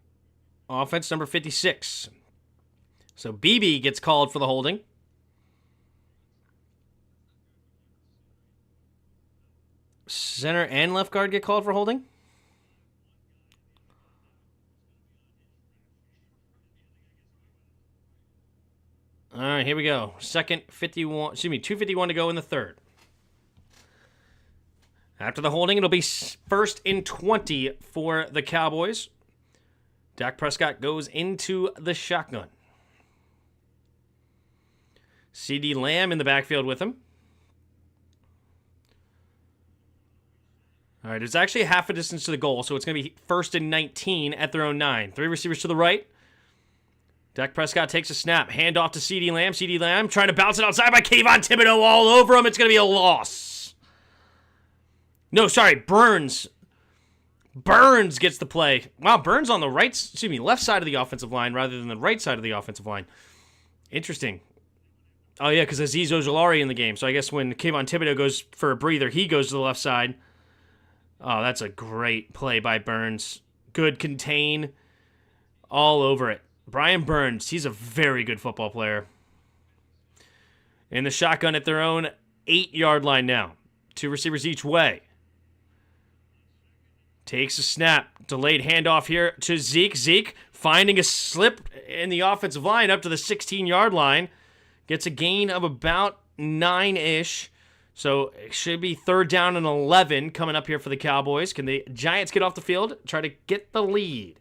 Offense number 56. So BB gets called for the holding. Center and left guard get called for holding. All right, here we go. 2:51 to go in the third. After the holding, it'll be 1st and 20 for the Cowboys. Dak Prescott goes into the shotgun. CeeDee Lamb in the backfield with him. All right, it's actually half a distance to the goal, so it's going to be 1st and 19 at their own 9. 3 receivers to the right. Dak Prescott takes a snap. Hand off to CeeDee Lamb. CeeDee Lamb trying to bounce it outside by Kayvon Thibodeau all over him. It's going to be a loss. No, sorry, Burns. Burns gets the play. Wow, Burns on the left side of the offensive line rather than the right side of the offensive line. Interesting. Oh, yeah, because Azeez Ojulari in the game. So I guess when Kayvon Thibodeau goes for a breather, he goes to the left side. Oh, that's a great play by Burns. Good contain. All over it. Brian Burns, he's a very good football player. In the shotgun at their own 8-yard line now. 2 receivers each way. Takes a snap. Delayed handoff here to Zeke. Zeke finding a slip in the offensive line up to the 16-yard line. Gets a gain of about 9-ish. So it should be 3rd down and 11 coming up here for the Cowboys. Can the Giants get off the field? Try to get the lead.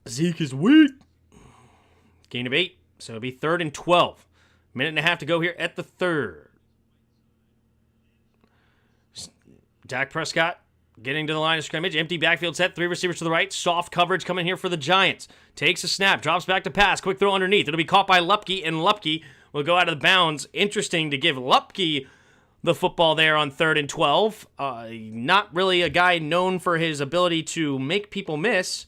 Zeke is weak. Gain of 8. So it'll be 3rd and 12. Minute and a half to go here at the third. Dak Prescott getting to the line of scrimmage. Empty backfield set. 3 receivers to the right. Soft coverage coming here for the Giants. Takes a snap. Drops back to pass. Quick throw underneath. It'll be caught by Lupke, and Lupke will go out of the bounds. Interesting to give Lupke the football there on 3rd and 12. Not really a guy known for his ability to make people miss.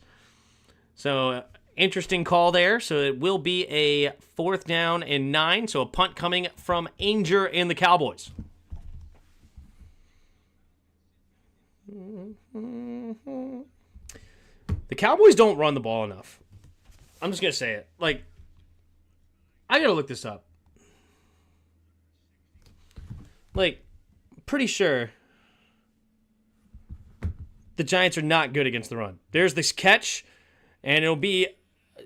So, interesting call there. So, it will be a 4th down and 9. So, a punt coming from Ainger and the Cowboys. The Cowboys don't run the ball enough. I'm just going to say it. Like, I got to look this up. Like, pretty sure the Giants are not good against the run. There's this catch, and it'll be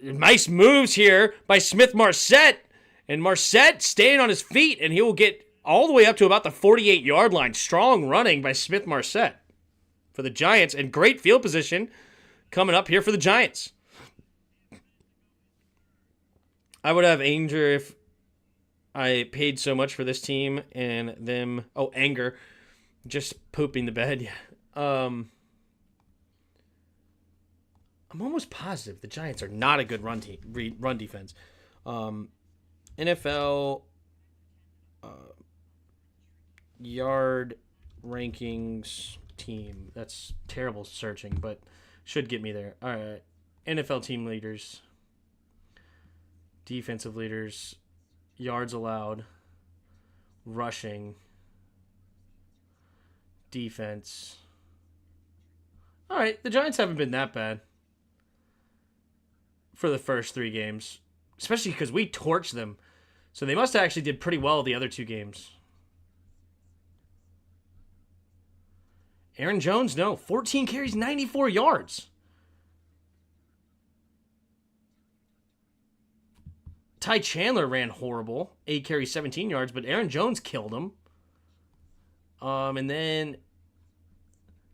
nice moves here by Smith-Marsette. And Marsette staying on his feet, and he will get all the way up to about the 48-yard line. Strong running by Smith-Marsette for the Giants, and great field position coming up here for the Giants. I would have Ainger if I paid so much for this team and them. Oh, Anger. Just pooping the bed. Yeah. I'm almost positive the Giants are not a good run defense. NFL yard rankings team. That's terrible searching, but should get me there. All right. NFL team leaders, defensive leaders, yards allowed, rushing, defense. All right, the Giants haven't been that bad for the first 3 games, especially because we torched them. So they must have actually did pretty well the other 2 games. Aaron Jones, no. 14 carries, 94 yards. Ty Chandler ran horrible. 8 carries, 17 yards, but Aaron Jones killed him. And then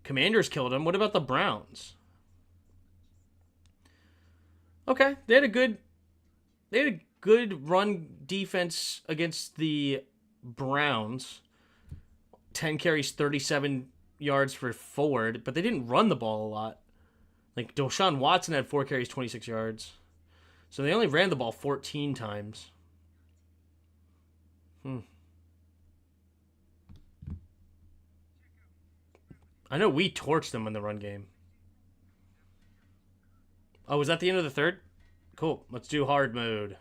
Commanders killed him. What about the Browns? Okay, they had a good run defense against the Browns. 10 carries, 37 yards for Ford, but they didn't run the ball a lot. Like Deshaun Watson had 4 carries, 26 yards. So they only ran the ball 14 times. I know we torched them in the run game. Oh, was that the end of the third? Cool. Let's do hard mode.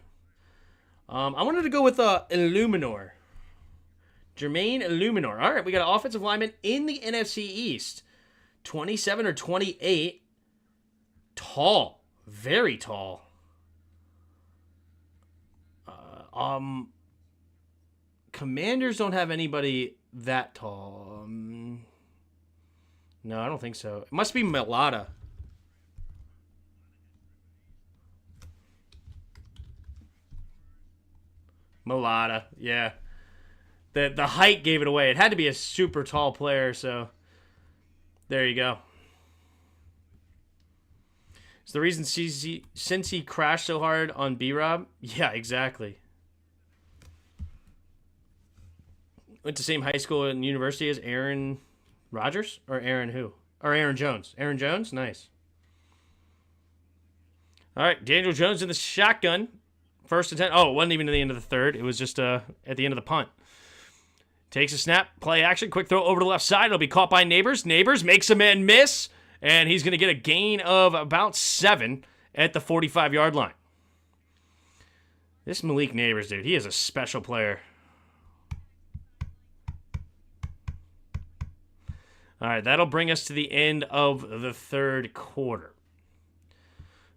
I wanted to go with Illuminor. Jermaine Illuminor. All right, we got an offensive lineman in the NFC East. 27 or 28. Tall. Very tall. Commanders don't have anybody that tall. No, I don't think so. It must be Mulata. Mulata, yeah. The height gave it away. It had to be a super tall player, so there you go. It's the reason since he crashed so hard on B-Rob? Yeah, exactly. Went to the same high school and university as Aaron Rodgers? Or Aaron who? Or Aaron Jones. Aaron Jones? Nice. All right, Daniel Jones in the shotgun. First and 10. Oh, it wasn't even at the end of the third. It was just at the end of the punt. Takes a snap, play action, quick throw over to the left side. It'll be caught by Neighbors. Neighbors makes a man miss, and he's going to get a gain of about 7 at the 45-yard line. This Malik Neighbors, dude, he is a special player. All right, that'll bring us to the end of the third quarter.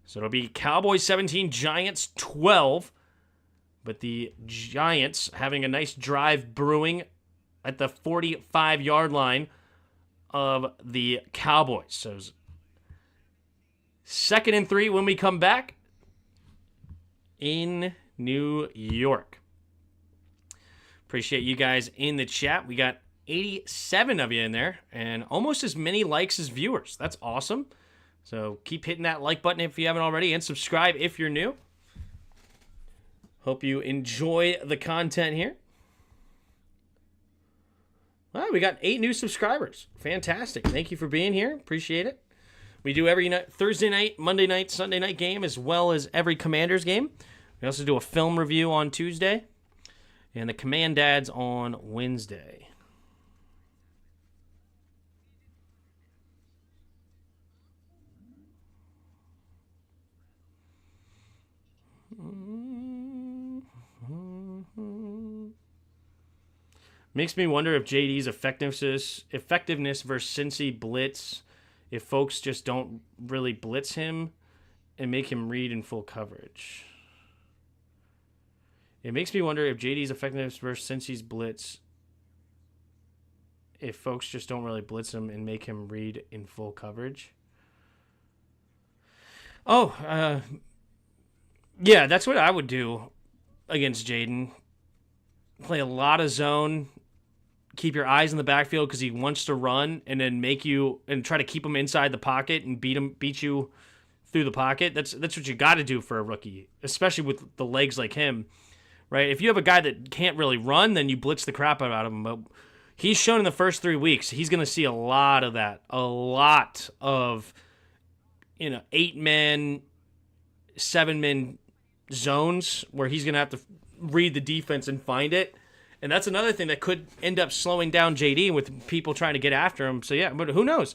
So it'll be Cowboys 17, Giants 12. But the Giants having a nice drive brewing at the 45-yard line of the Cowboys. So 2nd and 3 when we come back in New York. Appreciate you guys in the chat. We got 87 of you in there and almost as many likes as viewers. That's awesome. So keep hitting that like button if you haven't already and subscribe if you're new. Hope you enjoy the content here. Well, we got 8 new subscribers. Fantastic. Thank you for being here. Appreciate it. We do every night, Thursday night, Monday night, Sunday night game, as well as every Commanders game. We also do a film review on Tuesday and the Command Dads on Wednesday. Makes me wonder if JD's effectiveness versus Cincy blitz, if folks just don't really blitz him and make him read in full coverage. It makes me wonder if JD's effectiveness versus Cincy's blitz, if folks just don't really blitz him and make him read in full coverage. Oh, yeah, that's what I would do against Jaden. Play a lot of zone. Keep your eyes in the backfield because he wants to run, and then make you and try to keep him inside the pocket and beat you through the pocket. That's what you got to do for a rookie, especially with the legs like him, right? If you have a guy that can't really run, then you blitz the crap out of him. But he's shown in the first 3 weeks he's going to see a lot of that, a lot of 8-man, 7-man zones where he's going to have to read the defense and find it. And that's another thing that could end up slowing down JD with people trying to get after him. So, yeah, but who knows?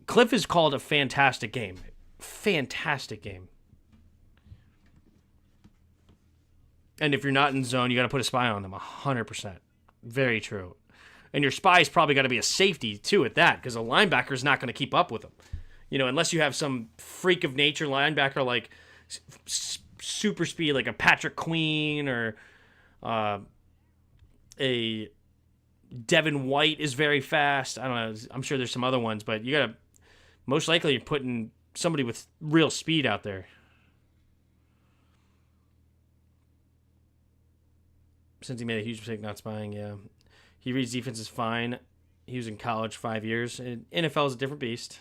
Cliff has called a fantastic game. Fantastic game. And if you're not in zone, you got to put a spy on them, 100%. Very true. And your spy's probably got to be a safety, too, at that, because a linebacker's not going to keep up with them. You know, unless you have some freak of nature linebacker like super speed, like a Patrick Queen or a Devin White is very fast. I don't know. I'm sure there's some other ones, but you got to, most likely you're putting somebody with real speed out there. Since he made a huge mistake not spying, yeah. He reads defenses fine. He was in college 5 years. And NFL is a different beast.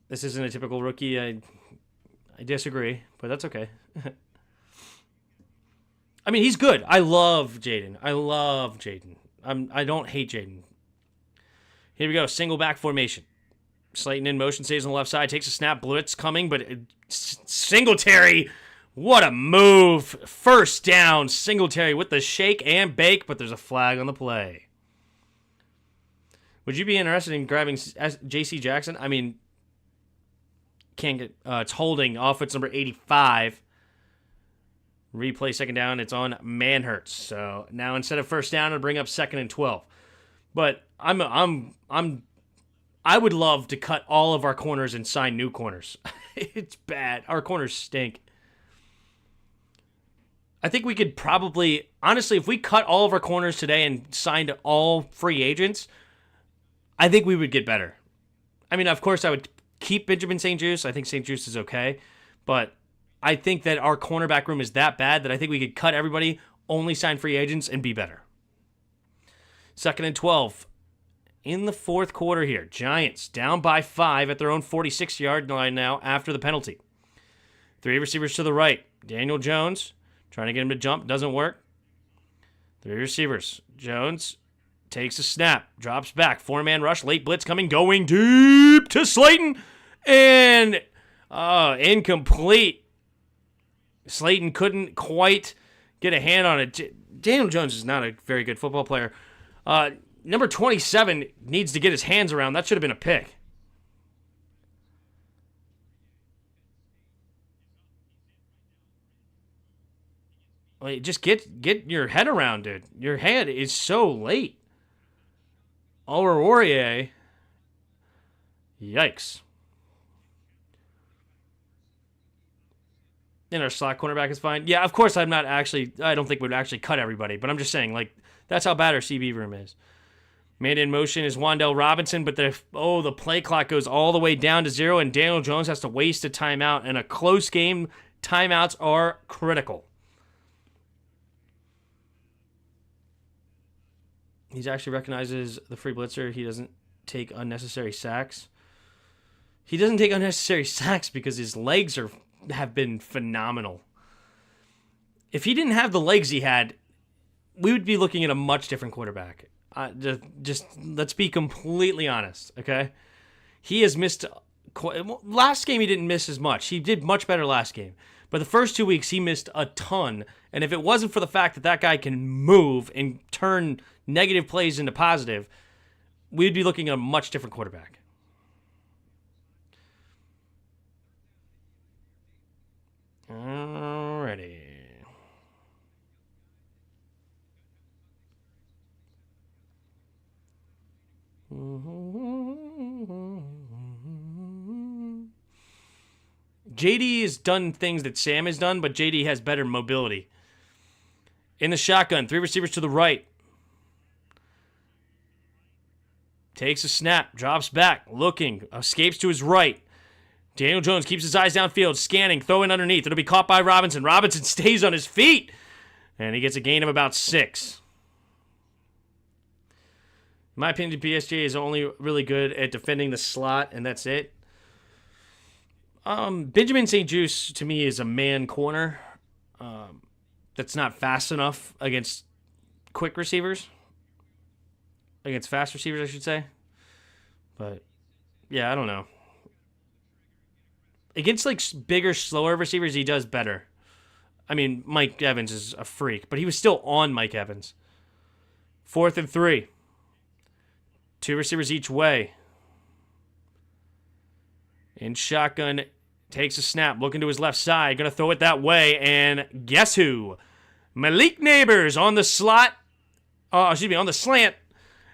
This isn't a typical rookie. I disagree, but that's okay. I mean, he's good. I love Jaden. I don't hate Jaden. Here we go. Single back formation. Slayton in motion, stays on the left side, takes a snap, blitz coming, but Singletary, what a move. First down, Singletary with the shake and bake, but there's a flag on the play. Would you be interested in grabbing J.C. Jackson? I mean, can't get, it's holding offense number 85. Replay second down, it's on Manhurts. So now instead of first down, I'll bring up 2nd and 12. But I would love to cut all of our corners and sign new corners. It's bad. Our corners stink. I think we could probably, honestly, if we cut all of our corners today and signed all free agents, I think we would get better. I mean, of course, I would keep Benjamin St-Juste. I think St-Juste is okay. But I think that our cornerback room is that bad that I think we could cut everybody, only sign free agents, and be better. 2nd and 12. In the fourth quarter here, Giants down by 5 at their own 46-yard line now after the penalty. 3 receivers to the right. Daniel Jones trying to get him to jump. Doesn't work. 3 receivers. Jones takes a snap. Drops back. 4-man rush. Late blitz coming. Going deep to Slayton. And incomplete. Slayton couldn't quite get a hand on it. Daniel Jones is not a very good football player. Number 27 needs to get his hands around. That should have been a pick. Like, just get your head around it. Your head is so late. Aurier. Yikes. And our slot cornerback is fine. Yeah, of course I don't think we'd actually cut everybody, but I'm just saying, like, that's how bad our CB room is. Man in motion is Wan'Dale Robinson, but the play clock goes all the way down to 0, and Daniel Jones has to waste a timeout. In a close game, timeouts are critical. He actually recognizes the free blitzer. He doesn't take unnecessary sacks. He doesn't take unnecessary sacks because his legs have been phenomenal. If he didn't have the legs he had, we would be looking at a much different quarterback. Just let's be completely honest, okay? He has missed. Last game he didn't miss as much. He did much better last game. But the first 2 weeks he missed a ton. And if it wasn't for the fact that guy can move and turn negative plays into positive, we'd be looking at a much different quarterback. Alrighty. JD has done things that Sam has done, but JD has better mobility. In the shotgun, 3 receivers to the right. Takes a snap, drops back, looking, escapes to his right. Daniel Jones keeps his eyes downfield, scanning, throwing underneath. It'll be caught by Robinson. Robinson stays on his feet, and he gets a gain of about 6. In my opinion, PSG is only really good at defending the slot, and that's it. Benjamin St-Juste, to me, is a man corner that's not fast enough against quick receivers. Against fast receivers, I should say. But, yeah, I don't know. Against, like, bigger, slower receivers, he does better. I mean, Mike Evans is a freak, but he was still on Mike Evans. 4th and 3. 2 receivers each way. In shotgun, takes a snap, looking to his left side, going to throw it that way, and guess who? Malik Neighbors on the slot. On the slant,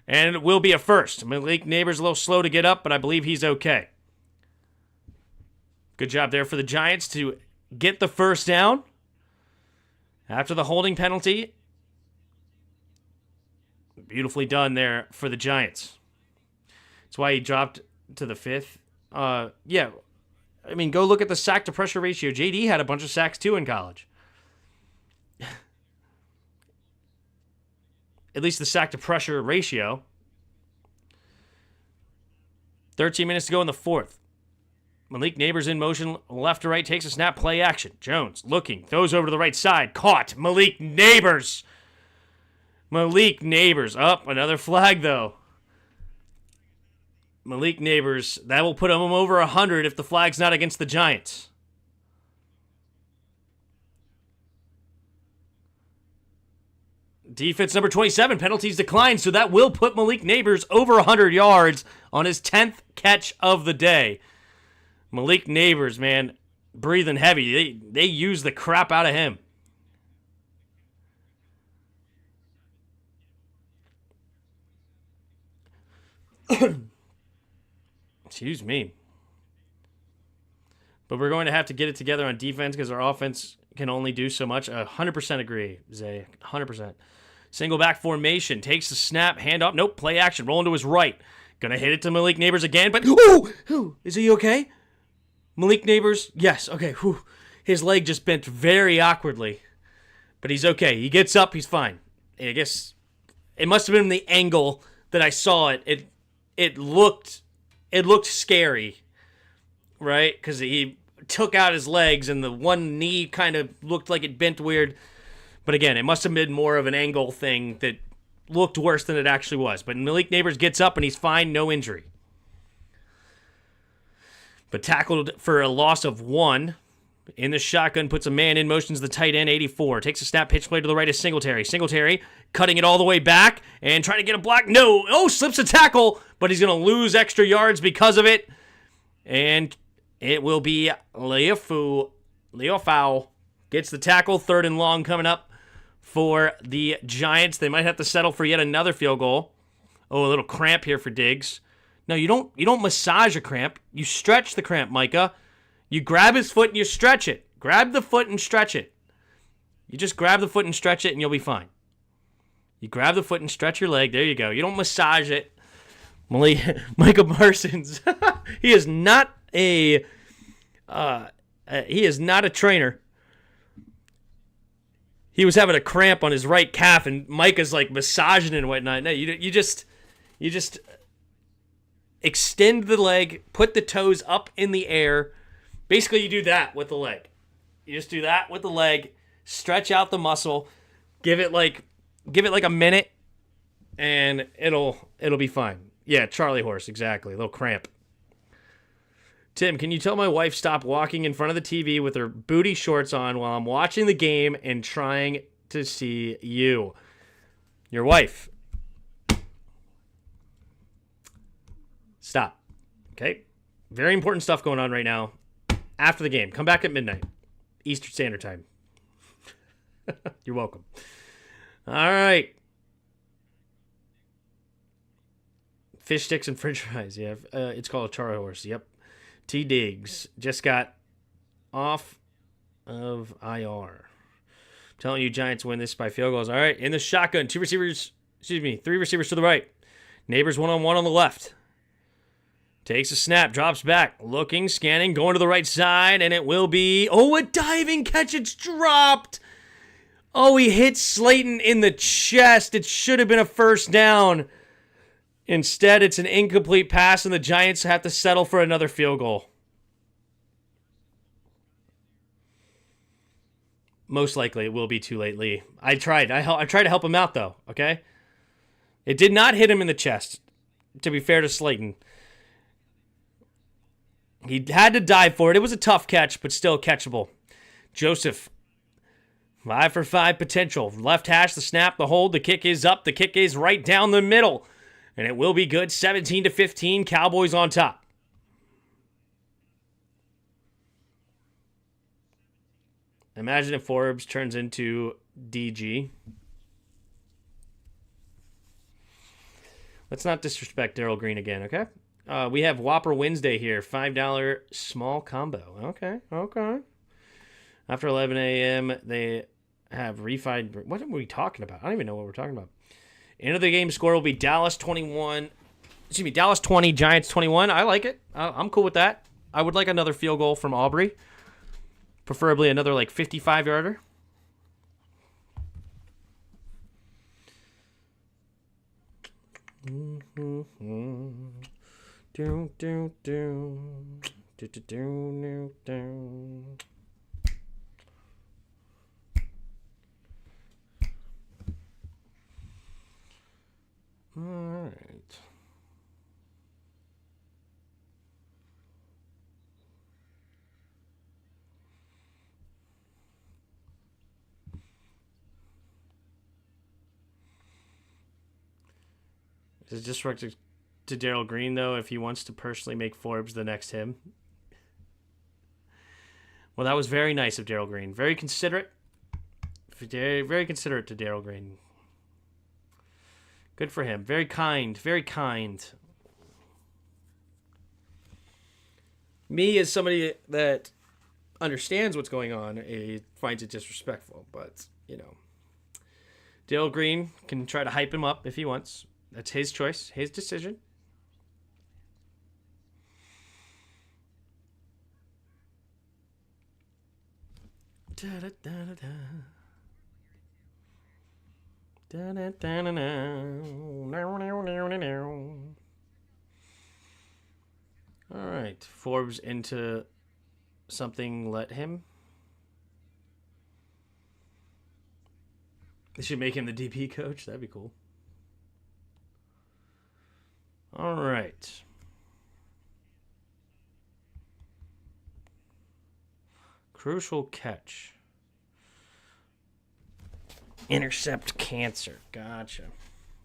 and it will be a first. Malik Neighbors a little slow to get up, but I believe he's okay. Good job there for the Giants to get the first down after the holding penalty. Beautifully done there for the Giants. That's why he dropped to the 5th. Yeah, I mean, go look at the sack to pressure ratio. JD had a bunch of sacks too in college. At least the sack to pressure ratio. 13 minutes to go in the 4th. Malik Neighbors in motion, left to right, takes a snap, play action. Jones looking, throws over to the right side, caught. Malik Neighbors. Malik Neighbors. Up, another flag though. Malik Neighbors, that will put him over 100 if the flag's not against the Giants. Defense number 27, penalties declined, so that will put Malik Neighbors over 100 yards on his 10th catch of the day. Malik Neighbors, man, breathing heavy. They use the crap out of him. Excuse me. But we're going to have to get it together on defense because our offense can only do so much. 100% agree, Zay. 100%. Single back formation. Takes the snap. Hand off. Nope. Play action. Rolling to his right. Gonna hit it to Malik Neighbors again. But, ooh, is he okay? Malik Neighbors? Yes. Okay. Whew. His leg just bent very awkwardly. But he's okay. He gets up. He's fine. I guess it must have been the angle that I saw it. It looked scary, right? Because he took out his legs and the one knee kind of looked like it bent weird. But again, it must have been more of an angle thing that looked worse than it actually was. But Malik Neighbors gets up and he's fine, no injury. But tackled for a loss of 1. In the shotgun, puts a man in motion to the tight end, 84. Takes a snap, pitch play to the right of Singletary. Singletary cutting it all the way back and trying to get a block. No! Oh, slips a tackle, but he's going to lose extra yards because of it. And it will be Leofau gets the tackle. 3rd and long coming up for the Giants. They might have to settle for yet another field goal. Oh, a little cramp here for Diggs. No, you don't massage a cramp. You stretch the cramp, Micah. You grab his foot and you stretch it. Grab the foot and stretch it. You just grab the foot and stretch it and you'll be fine. You grab the foot and stretch your leg. There you go. You don't massage it. Micah Parsons. He is not a trainer. He was having a cramp on his right calf and Micah's like massaging it and whatnot. No, you just extend the leg, put the toes up in the air. Basically, you do that with the leg. You just do that with the leg, stretch out the muscle, give it like a minute, and it'll be fine. Yeah, Charlie horse, exactly. A little cramp. Tim, can you tell my wife stop walking in front of the TV with her booty shorts on while I'm watching the game and trying to see you? Your wife. Stop. Okay? Very important stuff going on right now. After the game. Come back at midnight. Eastern Standard Time. You're welcome. All right. Fish sticks and french fries. Yeah, it's called a Charlie horse. Yep. T. Diggs just got off of IR. I'm telling you, Giants win this by field goals. All right, in the shotgun, three receivers to the right. Neighbors one-on-one on the left. Takes a snap, drops back, looking, scanning, going to the right side, and it will be, a diving catch. It's dropped. Oh, he hit Slayton in the chest. It should have been a first down. Instead, it's an incomplete pass, and the Giants have to settle for another field goal. Most likely, it will be too late, Lee. I tried to help him out, though, okay? It did not hit him in the chest, to be fair to Slayton. He had to dive for it. It was a tough catch, but still catchable. Joseph 5 for 5 potential. Left hash, the snap, the hold, the kick is up, the kick is right down the middle. And it will be good. 17-15, Cowboys on top. Imagine if Forbes turns into DG. Let's not disrespect Darrell Green again, okay? We have Whopper Wednesday here. $5 small combo. Okay. After 11 a.m., they have refined. What are we talking about? I don't even know what we're talking about. End of the game score will be Dallas 20, Giants 21. I like it. I'm cool with that. I would like another field goal from Aubrey. Preferably another 55-yarder. All right. Is it disrespectful to Darrell Green, though, if he wants to personally make Forbes the next him? Well, that was very nice of Darrell Green. Very considerate. Very considerate to Darrell Green. Good for him. Very kind. Very kind. Me, as somebody that understands what's going on, he finds it disrespectful. But, Darrell Green can try to hype him up if he wants. That's his choice, his decision. All right, Forbes into something. Let him. They should make him the DP coach. That'd be cool. All right. Crucial catch. Intercept cancer. Gotcha.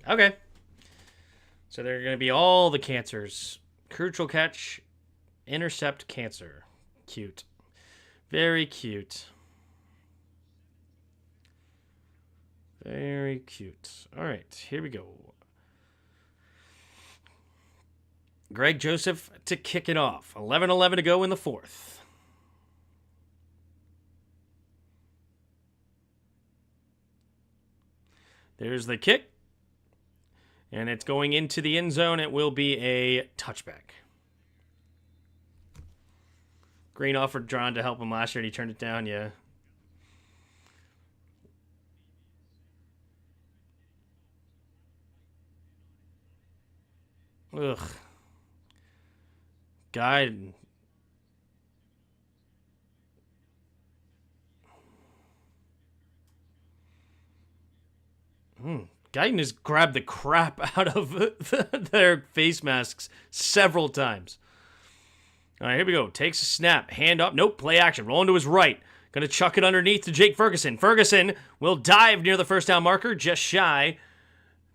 Okay. So they're going to be all the cancers. Crucial catch. Intercept cancer. Cute. Very cute. Very cute. All right. Here we go. Greg Joseph to kick it off. 11-11 to go in the fourth. There's the kick. And it's going into the end zone. It will be a touchback. Green offered John to help him last year, and he turned it down, yeah. Ugh. Guide. Guyton has grabbed the crap out of their face masks several times. All right, here we go. Takes a snap. Hand up. Nope. Play action. Rolling to his right. Going to chuck it underneath to Jake Ferguson. Ferguson will dive near the first down marker. Just shy.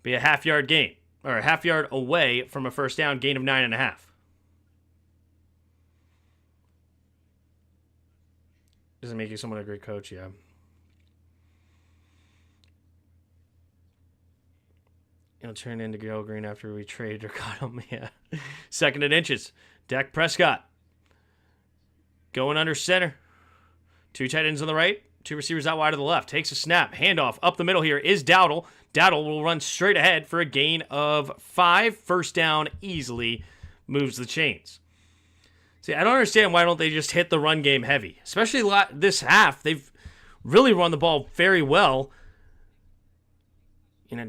Be a half-yard gain. Or a half-yard away from a first down. Gain of 9.5. Doesn't make you someone a great coach, yeah. He'll turn into Darrell Green after we traded or got him, yeah. 2nd and inches. Dak Prescott. Going under center. 2 tight ends on the right. 2 receivers out wide to the left. Takes a snap. Handoff up the middle here is Dowdle. Dowdle will run straight ahead for a gain of 5. First down easily. Moves the chains. See, I don't understand why don't they just hit the run game heavy. Especially this half. They've really run the ball very well.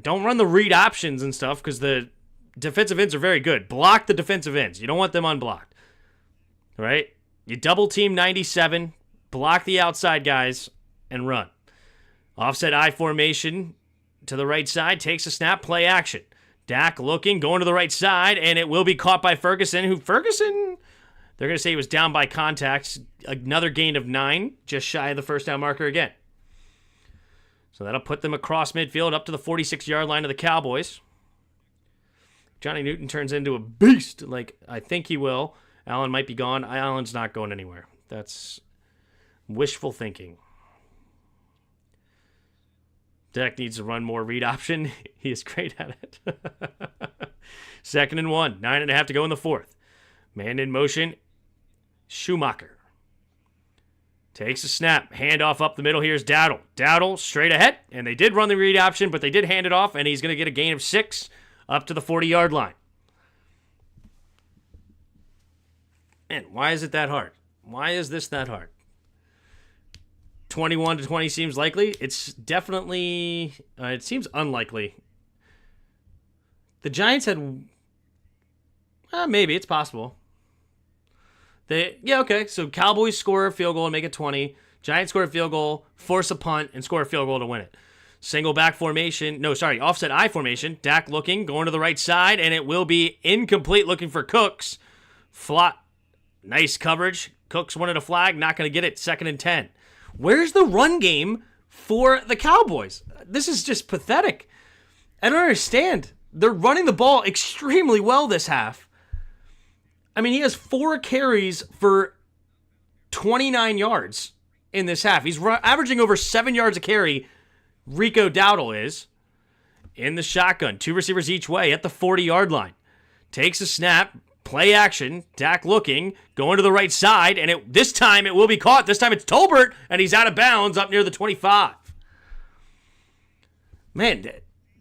Don't run the read options and stuff because the defensive ends are very good. Block the defensive ends. You don't want them unblocked. Right? You double team 97, block the outside guys, and run. Offset I formation to the right side. Takes a snap. Play action. Dak looking, going to the right side, and it will be caught by Ferguson, they're going to say he was down by contact. Another gain of 9, just shy of the first down marker again. So that'll put them across midfield up to the 46-yard line of the Cowboys. Johnny Newton turns into a beast, like I think he will. Allen might be gone. Allen's not going anywhere. That's wishful thinking. Dak needs to run more read option. He is great at it. 2nd and 1. 9.5 to go in the 4th. Man in motion. Schumacher. Takes a snap. Handoff up the middle. Here's Dowdle. Dowdle straight ahead. And they did run the read option, but they did hand it off, and he's going to get a gain of 6 up to the 40-yard line. Man, why is it that hard? Why is this that hard? 21-20 seems likely. It's definitely... it seems unlikely. The Giants had... maybe. It's possible. Okay. So Cowboys score a field goal and make it 20. Giants score a field goal, force a punt, and score a field goal to win it. Single back formation. Offset I formation. Dak looking, going to the right side, and it will be incomplete looking for Cooks. Flop. Nice coverage. Cooks wanted a flag. Not going to get it. 2nd and 10. Where's the run game for the Cowboys? This is just pathetic. I don't understand. They're running the ball extremely well this half. I mean, he has 4 carries for 29 yards in this half. He's averaging over 7 yards a carry. Rico Dowdle is in the shotgun. 2 receivers each way at the 40-yard line. Takes a snap. Play action. Dak looking. Going to the right side. And this time it will be caught. This time it's Tolbert. And he's out of bounds up near the 25. Man,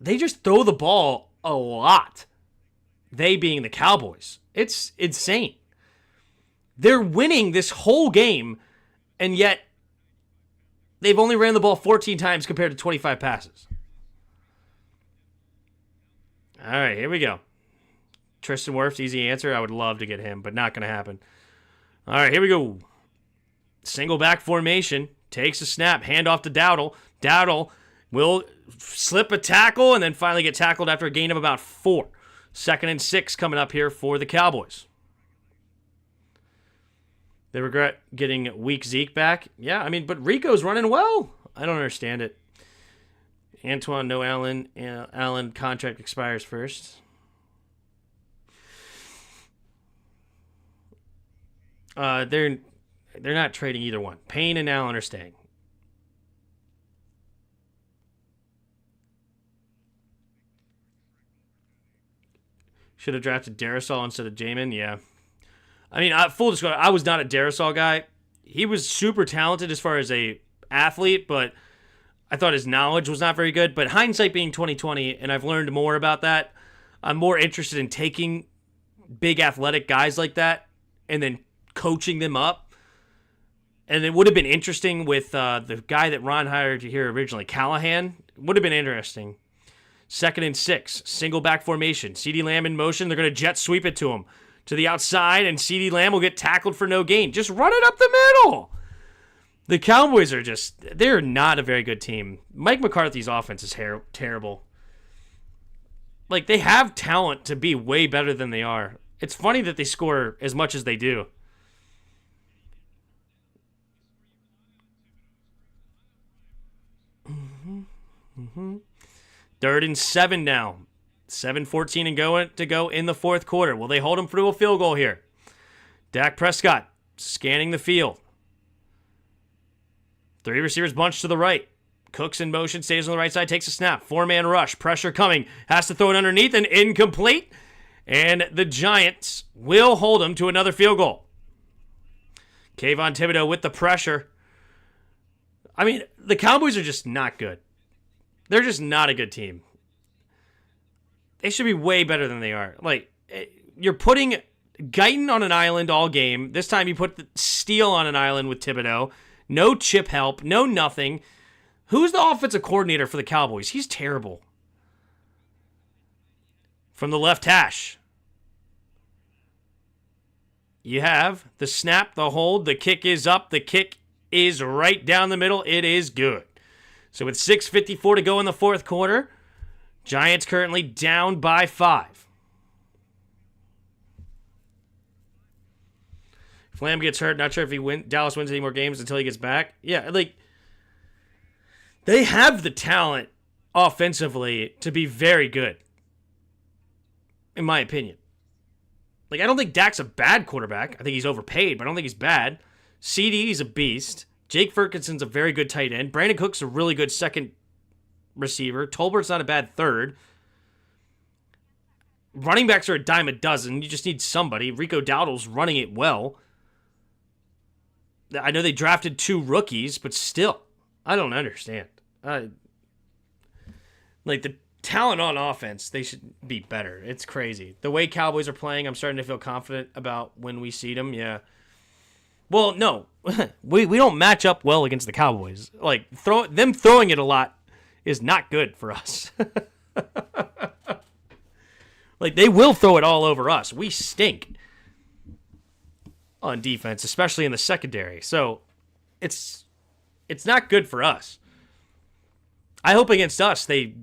they just throw the ball a lot. They being the Cowboys. It's insane. They're winning this whole game. And yet they've only ran the ball 14 times compared to 25 passes. All right, here we go. Tristan Wirfs, easy answer. I would love to get him, but not going to happen. All right, here we go. Single back formation. Takes a snap. Hand off to Dowdle. Dowdle will slip a tackle and then finally get tackled after a gain of about 4. 2nd and 6 coming up here for the Cowboys. They regret getting weak Zeke back. Yeah, I mean, but Rico's running well. I don't understand it. Antoine, no Allen. Allen contract expires first. They're not trading either one. Payne and Allen are staying. Should have drafted Darrisaw instead of Jamin. Yeah. I mean, full disclosure, I was not a Darrisaw guy. He was super talented as far as a athlete, but I thought his knowledge was not very good. But hindsight being 2020, and I've learned more about that, I'm more interested in taking big athletic guys like that and then coaching them up. And it would have been interesting with the guy that Ron hired here originally, Callahan. It would have been interesting. 2nd and 6, single back formation. CeeDee Lamb in motion. They're going to jet sweep it to him. To the outside, and CeeDee Lamb will get tackled for no gain. Just run it up the middle. The Cowboys are they're not a very good team. Mike McCarthy's offense is terrible. Like, they have talent to be way better than they are. It's funny that they score as much as they do. Mm-hmm. 3rd and 7 now. 7:14 and to go in the 4th quarter. Will they hold him through a field goal here? Dak Prescott scanning the field. 3 receivers bunched to the right. Cooks in motion, stays on the right side, takes a snap. 4-man rush, pressure coming. Has to throw it underneath and incomplete. And the Giants will hold him to another field goal. Kayvon Thibodeau with the pressure. I mean, the Cowboys are just not good. They're just not a good team. They should be way better than they are. Like, you're putting Guyton on an island all game. This time you put Steele on an island with Thibodeau. No chip help. No nothing. Who's the offensive coordinator for the Cowboys? He's terrible. From the left hash, you have the snap, the hold. The kick is up. The kick is right down the middle. It is good. So with 6:54 to go in the 4th quarter, Giants currently down by 5. If Lamb gets hurt, not sure if Dallas wins any more games until he gets back. Yeah, like, They have the talent offensively to be very good, in my opinion. Like, I don't think Dak's a bad quarterback. I think he's overpaid, but I don't think he's bad. CD's a beast. Jake Ferguson's a very good tight end. Brandon Cook's a really good second receiver. Tolbert's not a bad third. Running backs are a dime a dozen. You just need somebody. Rico Dowdle's running it well. I know they drafted 2 rookies, but still, I don't understand. Like, the talent on offense, they should be better. It's crazy. The way Cowboys are playing, I'm starting to feel confident about when we see them. Yeah. Well, no. we don't match up well against the Cowboys. Like, them throwing it a lot is not good for us. Like, they will throw it all over us. We stink on defense, especially in the secondary. So, it's not good for us. I hope against us they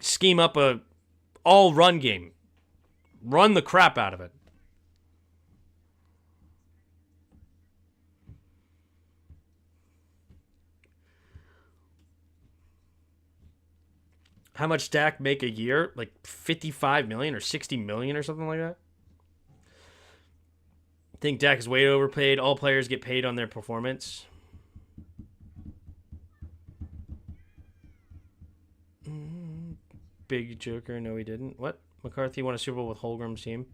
scheme up a all-run game. Run the crap out of it. How much Dak make a year? Like $55 million or $60 million or something like that? I think Dak is way overpaid. All players get paid on their performance. Big Joker. No, he didn't. What? McCarthy won a Super Bowl with Holmgren's team.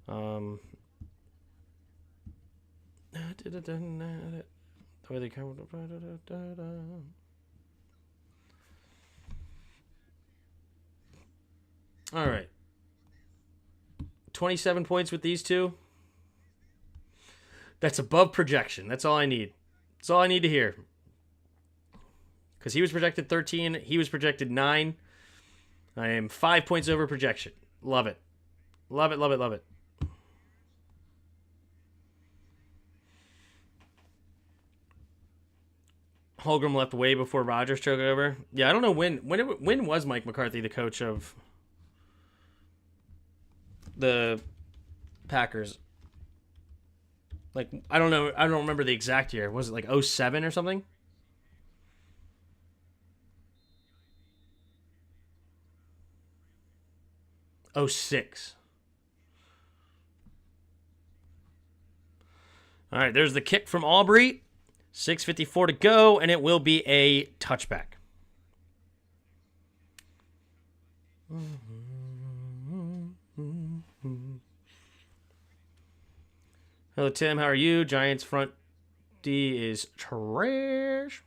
All right. 27 points with these two. That's above projection. That's all I need. That's all I need to hear. Because he was projected 13. He was projected 9. I am 5 points over projection. Love it. Love it, love it, love it. Holmgren left way before Rodgers took over. Yeah, I don't know when was Mike McCarthy the coach of the Packers? Like, I don't know. I don't remember the exact year. Was it like 07 or something? '06. All right, there's the kick from Aubrey. 6:54 to go, and it will be a touchback. Hello, Tim. How are you? Giants front D is trash.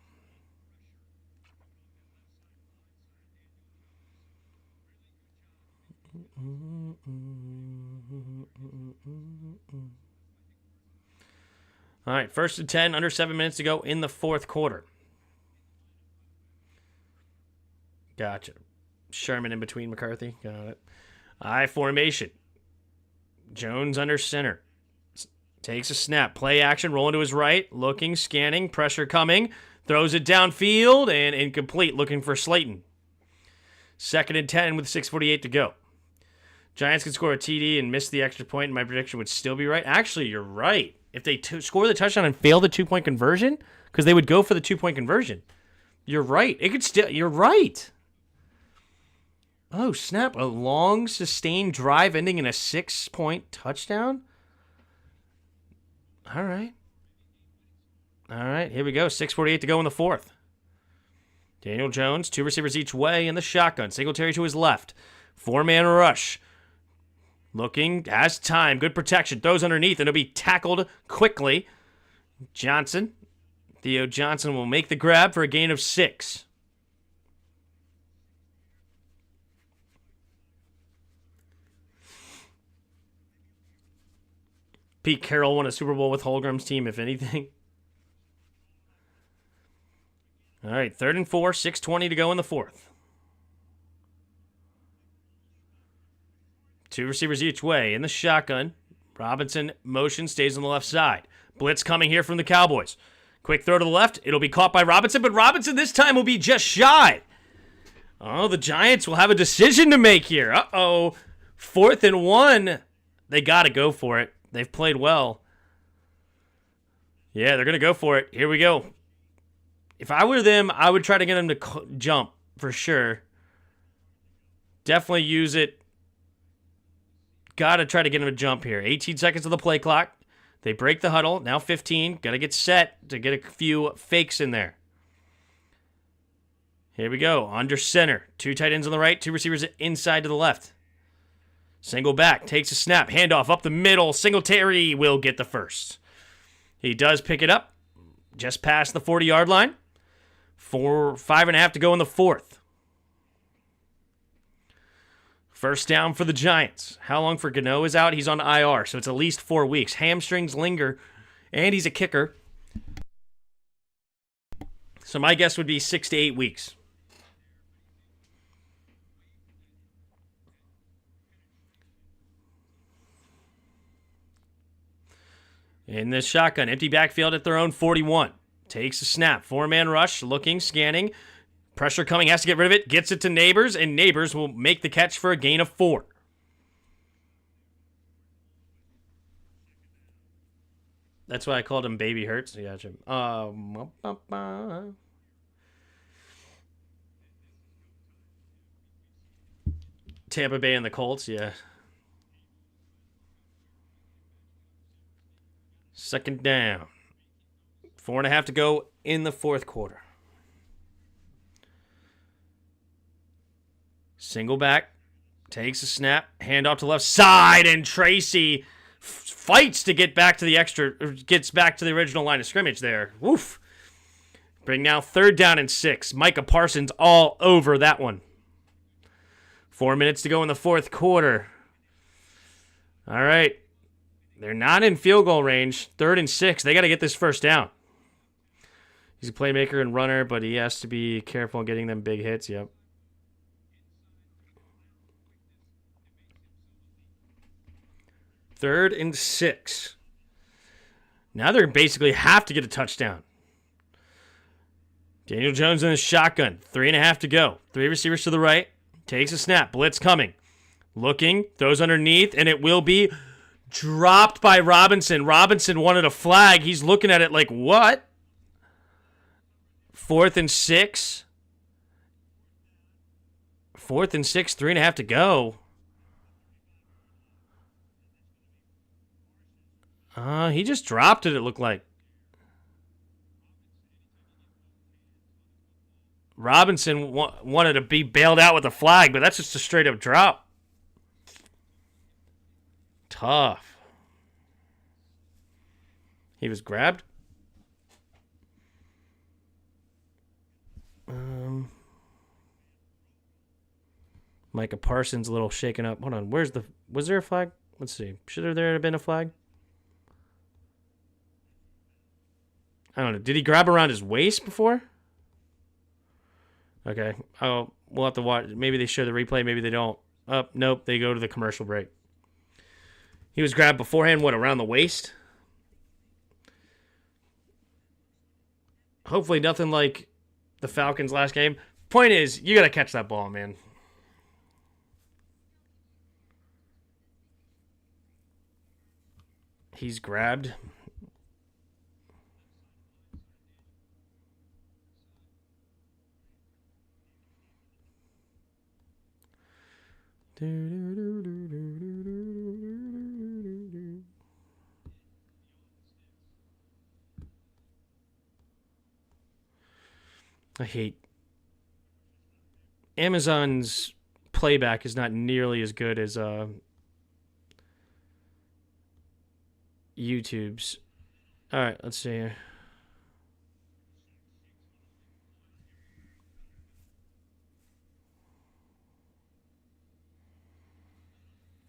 All right, 1st and 10, under 7 minutes to go in the fourth quarter. Gotcha. Sherman in between McCarthy. Got it. I formation. Jones under center. Takes a snap. Play action. Rolling to his right. Looking, scanning. Pressure coming. Throws it downfield and incomplete. Looking for Slayton. 2nd and 10 with 6:48 to go. Giants could score a TD and miss the extra point, and my prediction would still be right. Actually, you're right. If they score the touchdown and fail the 2-point conversion, because they would go for the 2-point conversion. You're right. It could still. You're right. Oh, snap. A long, sustained drive ending in a 6-point touchdown? All right. All right, here we go. 6:48 to go in the fourth. Daniel Jones, 2 receivers each way in the shotgun. Singletary to his left. 4-man rush. Looking, has time. Good protection. Throws underneath, and it'll be tackled quickly. Johnson. Theo Johnson will make the grab for a gain of 6. Pete Carroll won a Super Bowl with Holmgren's team, if anything. All right, 3rd and 4, 6:20 to go in the fourth. 2 receivers each way in the shotgun. Robinson motion, stays on the left side. Blitz coming here from the Cowboys. Quick throw to the left. It'll be caught by Robinson, but Robinson this time will be just shy. Oh, the Giants will have a decision to make here. Uh-oh. 4th and 1. They got to go for it. They've played well. Yeah, they're going to go for it. Here we go. If I were them, I would try to get them to jump for sure. Definitely use it. Got to try to get them to jump here. 18 seconds of the play clock. They break the huddle. Now 15. Got to get set to get a few fakes in there. Here we go. Under center. 2 tight ends on the right. 2 receivers inside to the left. Single back. Takes a snap. Handoff up the middle. Singletary will get the first. He does pick it up. Just past the 40-yard line. 5.5 to go in the fourth. First down for the Giants. How long for Gano is out? He's on IR, so it's at least 4 weeks. Hamstrings linger, and he's a kicker. So my guess would be 6 to 8 weeks. In this shotgun, empty backfield at their own 41. Takes a snap. 4-man rush, looking, scanning. Pressure coming, has to get rid of it. Gets it to Neighbors, and Neighbors will make the catch for a gain of 4. That's why I called him Baby Hurts. Yeah, Jim. Tampa Bay and the Colts, yeah. Second down. 4.5 to go in the fourth quarter. Single back. Takes a snap. Handoff to left side. And Tracy fights to get back to the gets back to the original line of scrimmage there. Woof. Bring now 3rd down and 6. Micah Parsons all over that one. 4 minutes to go in the fourth quarter. All right. They're not in field goal range. 3rd and 6. They got to get this first down. He's a playmaker and runner, but he has to be careful getting them big hits. Yep. Third and 6. Now they basically have to get a touchdown. Daniel Jones in the shotgun. 3.5 to go. 3 receivers to the right. Takes a snap. Blitz coming. Looking. Throws underneath. And it will be dropped by Robinson. Robinson wanted a flag. He's looking at it like, what? 4th and 6. 4th and 6. 3.5 to go. He just dropped it looked like. Robinson wanted to be bailed out with a flag, but that's just a straight-up drop. Tough. He was grabbed. Micah Parsons a little shaken up. Hold on. Was there a flag? Let's see. Should there have been a flag? I don't know. Did he grab around his waist before? Okay. Oh, we'll have to watch. Maybe they show the replay. Maybe they don't. Oh, nope. They go to the commercial break. He was grabbed beforehand, what, around the waist? Hopefully nothing like the Falcons last game. Point is, you got to catch that ball, man. He's grabbed. I hate Amazon's playback is not nearly as good as YouTube's. All right, let's see here.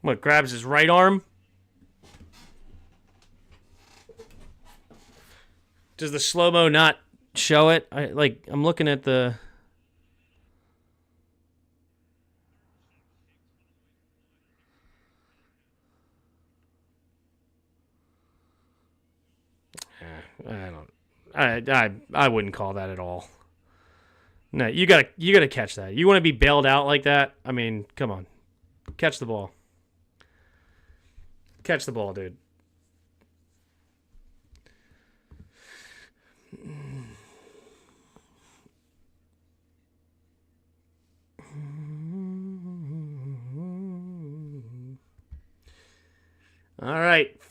What, grabs his right arm? Does the slow-mo not show it? I'm looking at the... I wouldn't call that at all. No, you gotta catch that. You want to be bailed out like that? I mean, come on. Catch the ball. Catch the ball, dude.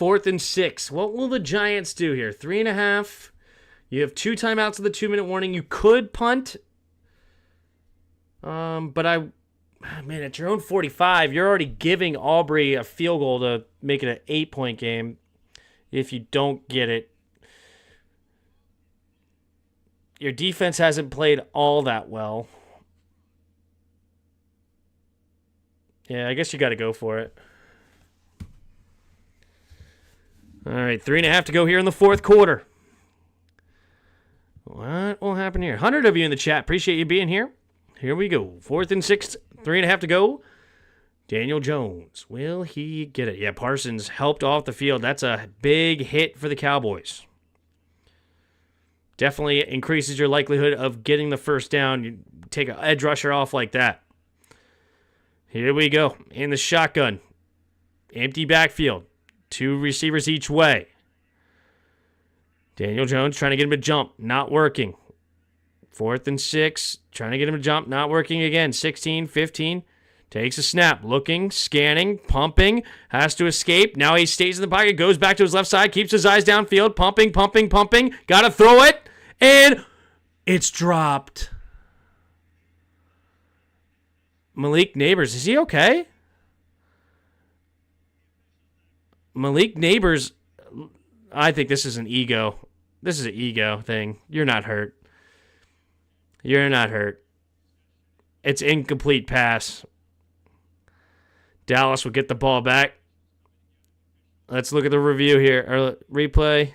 4th and 6. What will the Giants do here? 3.5. You have 2 timeouts of the 2-minute warning. You could punt. But at your own 45, you're already giving Aubrey a field goal to make it an 8-point game if you don't get it. Your defense hasn't played all that well. Yeah, I guess you got to go for it. All right, 3.5 to go here in the 4th quarter. What will happen here? 100 of you in the chat. Appreciate you being here. Here we go. 4th and 6, 3.5 to go. Daniel Jones. Will he get it? Yeah, Parsons helped off the field. That's a big hit for the Cowboys. Definitely increases your likelihood of getting the first down. You take an edge rusher off like that. Here we go. In the shotgun. Empty backfield. 2 receivers each way. Daniel Jones trying to get him to jump. Not working. 4th and 6. Trying to get him to jump. Not working again. 16, 15. Takes a snap. Looking, scanning, pumping. Has to escape. Now he stays in the pocket. Goes back to his left side. Keeps his eyes downfield. Pumping. Got to throw it. And it's dropped. Malik Neighbors. Is he okay? Malik Neighbors. I think this is an ego. This is an ego thing. You're not hurt. You're not hurt. It's incomplete pass. Dallas will get the ball back. Let's look at the review here. Or replay.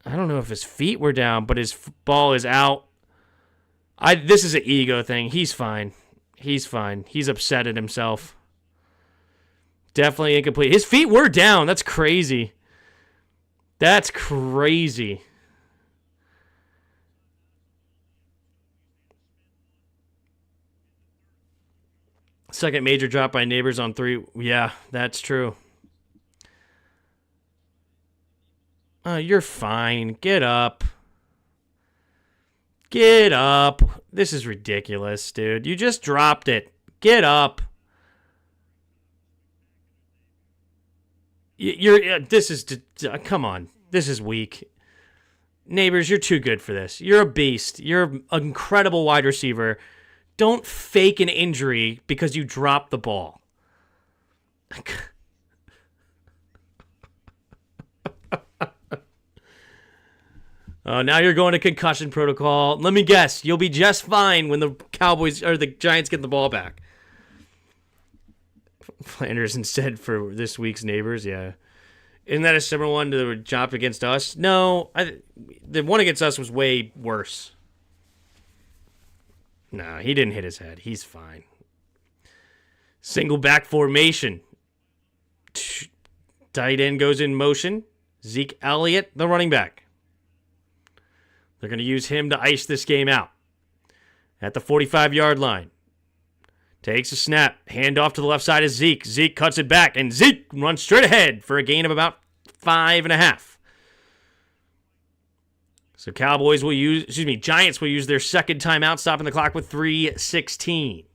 I don't know if his feet were down, but his ball is out. This is an ego thing. He's fine. He's fine. He's upset at himself. Definitely incomplete. His feet were down. That's crazy. That's crazy. Second major drop by Neighbors on 3. Yeah, that's true. You're fine. Get up. Get up. This is ridiculous, dude. You just dropped it. Get up. Come on. This is weak. Neighbors, you're too good for this. You're a beast. You're an incredible wide receiver. Don't fake an injury because you dropped the ball. Now you're going to concussion protocol. Let me guess. You'll be just fine when the Cowboys or the Giants get the ball back. Flanders instead for this week's Neighbors, yeah. Isn't that a similar one to the job against us? No, the one against us was way worse. No, he didn't hit his head. He's fine. Single back formation. Tight end goes in motion. Zeke Elliott, the running back. They're going to use him to ice this game out. At the 45-yard line. Takes a snap. Hand off to the left side of Zeke. Zeke cuts it back, and Zeke runs straight ahead for a gain of about 5.5. So Giants will use their second timeout, stopping the clock with 3:16.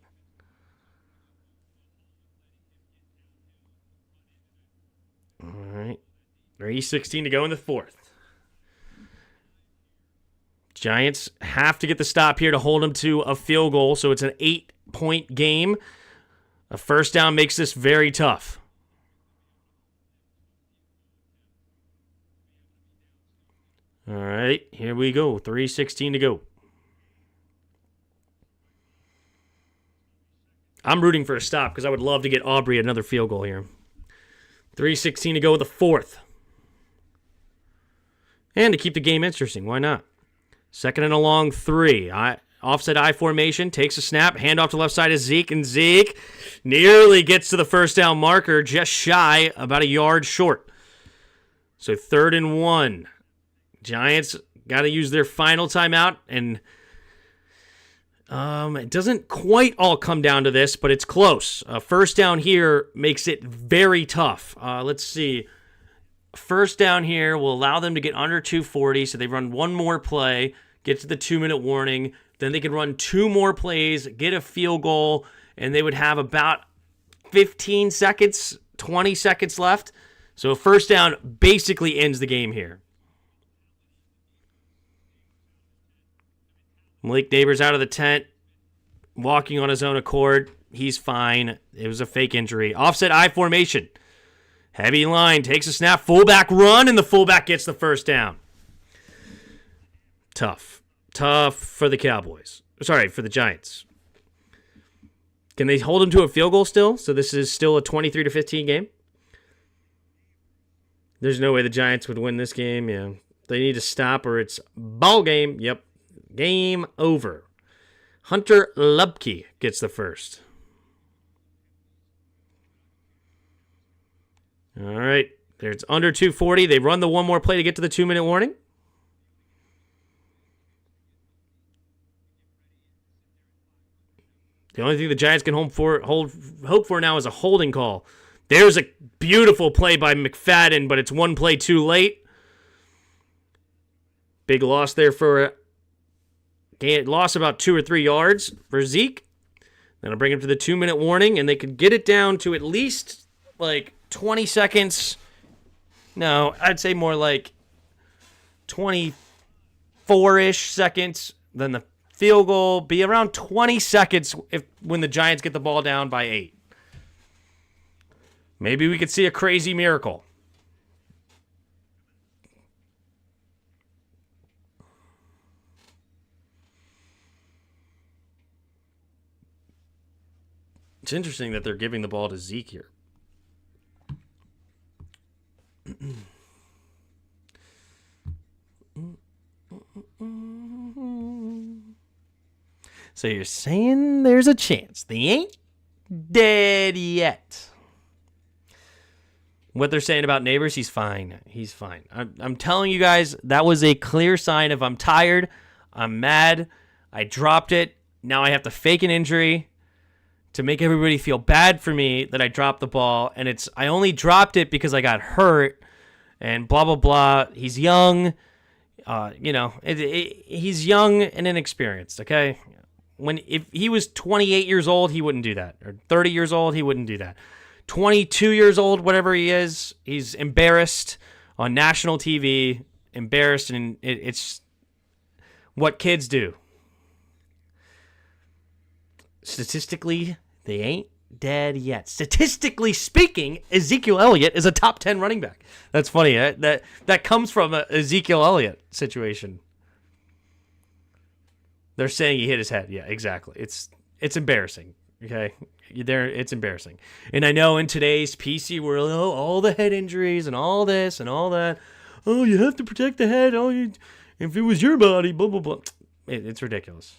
All right. 3:16 to go in the 4th. Giants have to get the stop here to hold them to a field goal, so it's an 8-point game. A first down makes this very tough. All right, here we go. 3:16 to go. I'm rooting for a stop because I would love to get Aubrey another field goal here. 3:16 to go with the 4th. And to keep the game interesting, why not? Second and a long 3. Offset I formation, takes a snap, handoff to left side of Zeke, and Zeke nearly gets to the first down marker, just shy, about a yard short. So 3rd and 1. Giants got to use their final timeout, and it doesn't quite all come down to this, but it's close. First down here makes it very tough. Let's see. First down here will allow them to get under 240, so they run one more play, get to the 2-minute warning, then they can run 2 more plays, get a field goal, and they would have about 15 seconds, 20 seconds left. So first down basically ends the game here. Malik Neighbors out of the tent, walking on his own accord. He's fine. It was a fake injury. Offset I formation. Heavy line, takes a snap, fullback run, and the fullback gets the first down. Tough for the Cowboys. Sorry, for the Giants. Can they hold him to a field goal still? So this is still a 23-15 game? There's no way the Giants would win this game. Yeah, they need to stop or it's ball game. Yep, game over. Hunter Lubke gets the first. All right, there's under 2:40. They run the one more play to get to the 2-minute warning. The only thing the Giants can hope for now is a holding call. There's a beautiful play by McFadden, but it's one play too late. Big loss there for loss about 2 or 3 yards for Zeke. That'll bring him to the 2-minute warning, and they could get it down to at least like 20 seconds. No, I'd say more like 24-ish seconds. Then the field goal be around 20 seconds when the Giants get the ball down by 8. Maybe we could see a crazy miracle. It's interesting that they're giving the ball to Zeke here. So you're saying there's a chance. They ain't dead yet. What they're saying about Neighbors, he's fine. He's fine. I'm telling you guys, that was a clear sign of I'm tired, I'm mad, I dropped it, now I have to fake an injury to make everybody feel bad for me that I dropped the ball, and I only dropped it because I got hurt, and blah, blah, blah. He's young. He's young and inexperienced, okay? If he was 28 years old, he wouldn't do that. Or 30 years old, he wouldn't do that. 22 years old, whatever he is, he's embarrassed on national TV, embarrassed, and it's what kids do. Statistically, they ain't dead yet. Statistically speaking, Ezekiel Elliott is a top 10 running back. That's funny. That comes from an Ezekiel Elliott situation. They're saying he hit his head. Yeah, exactly. It's embarrassing. Okay, it's embarrassing. And I know in today's PC world, all the head injuries and all this and all that. Oh, you have to protect the head. If it was your body, blah blah blah. It's ridiculous.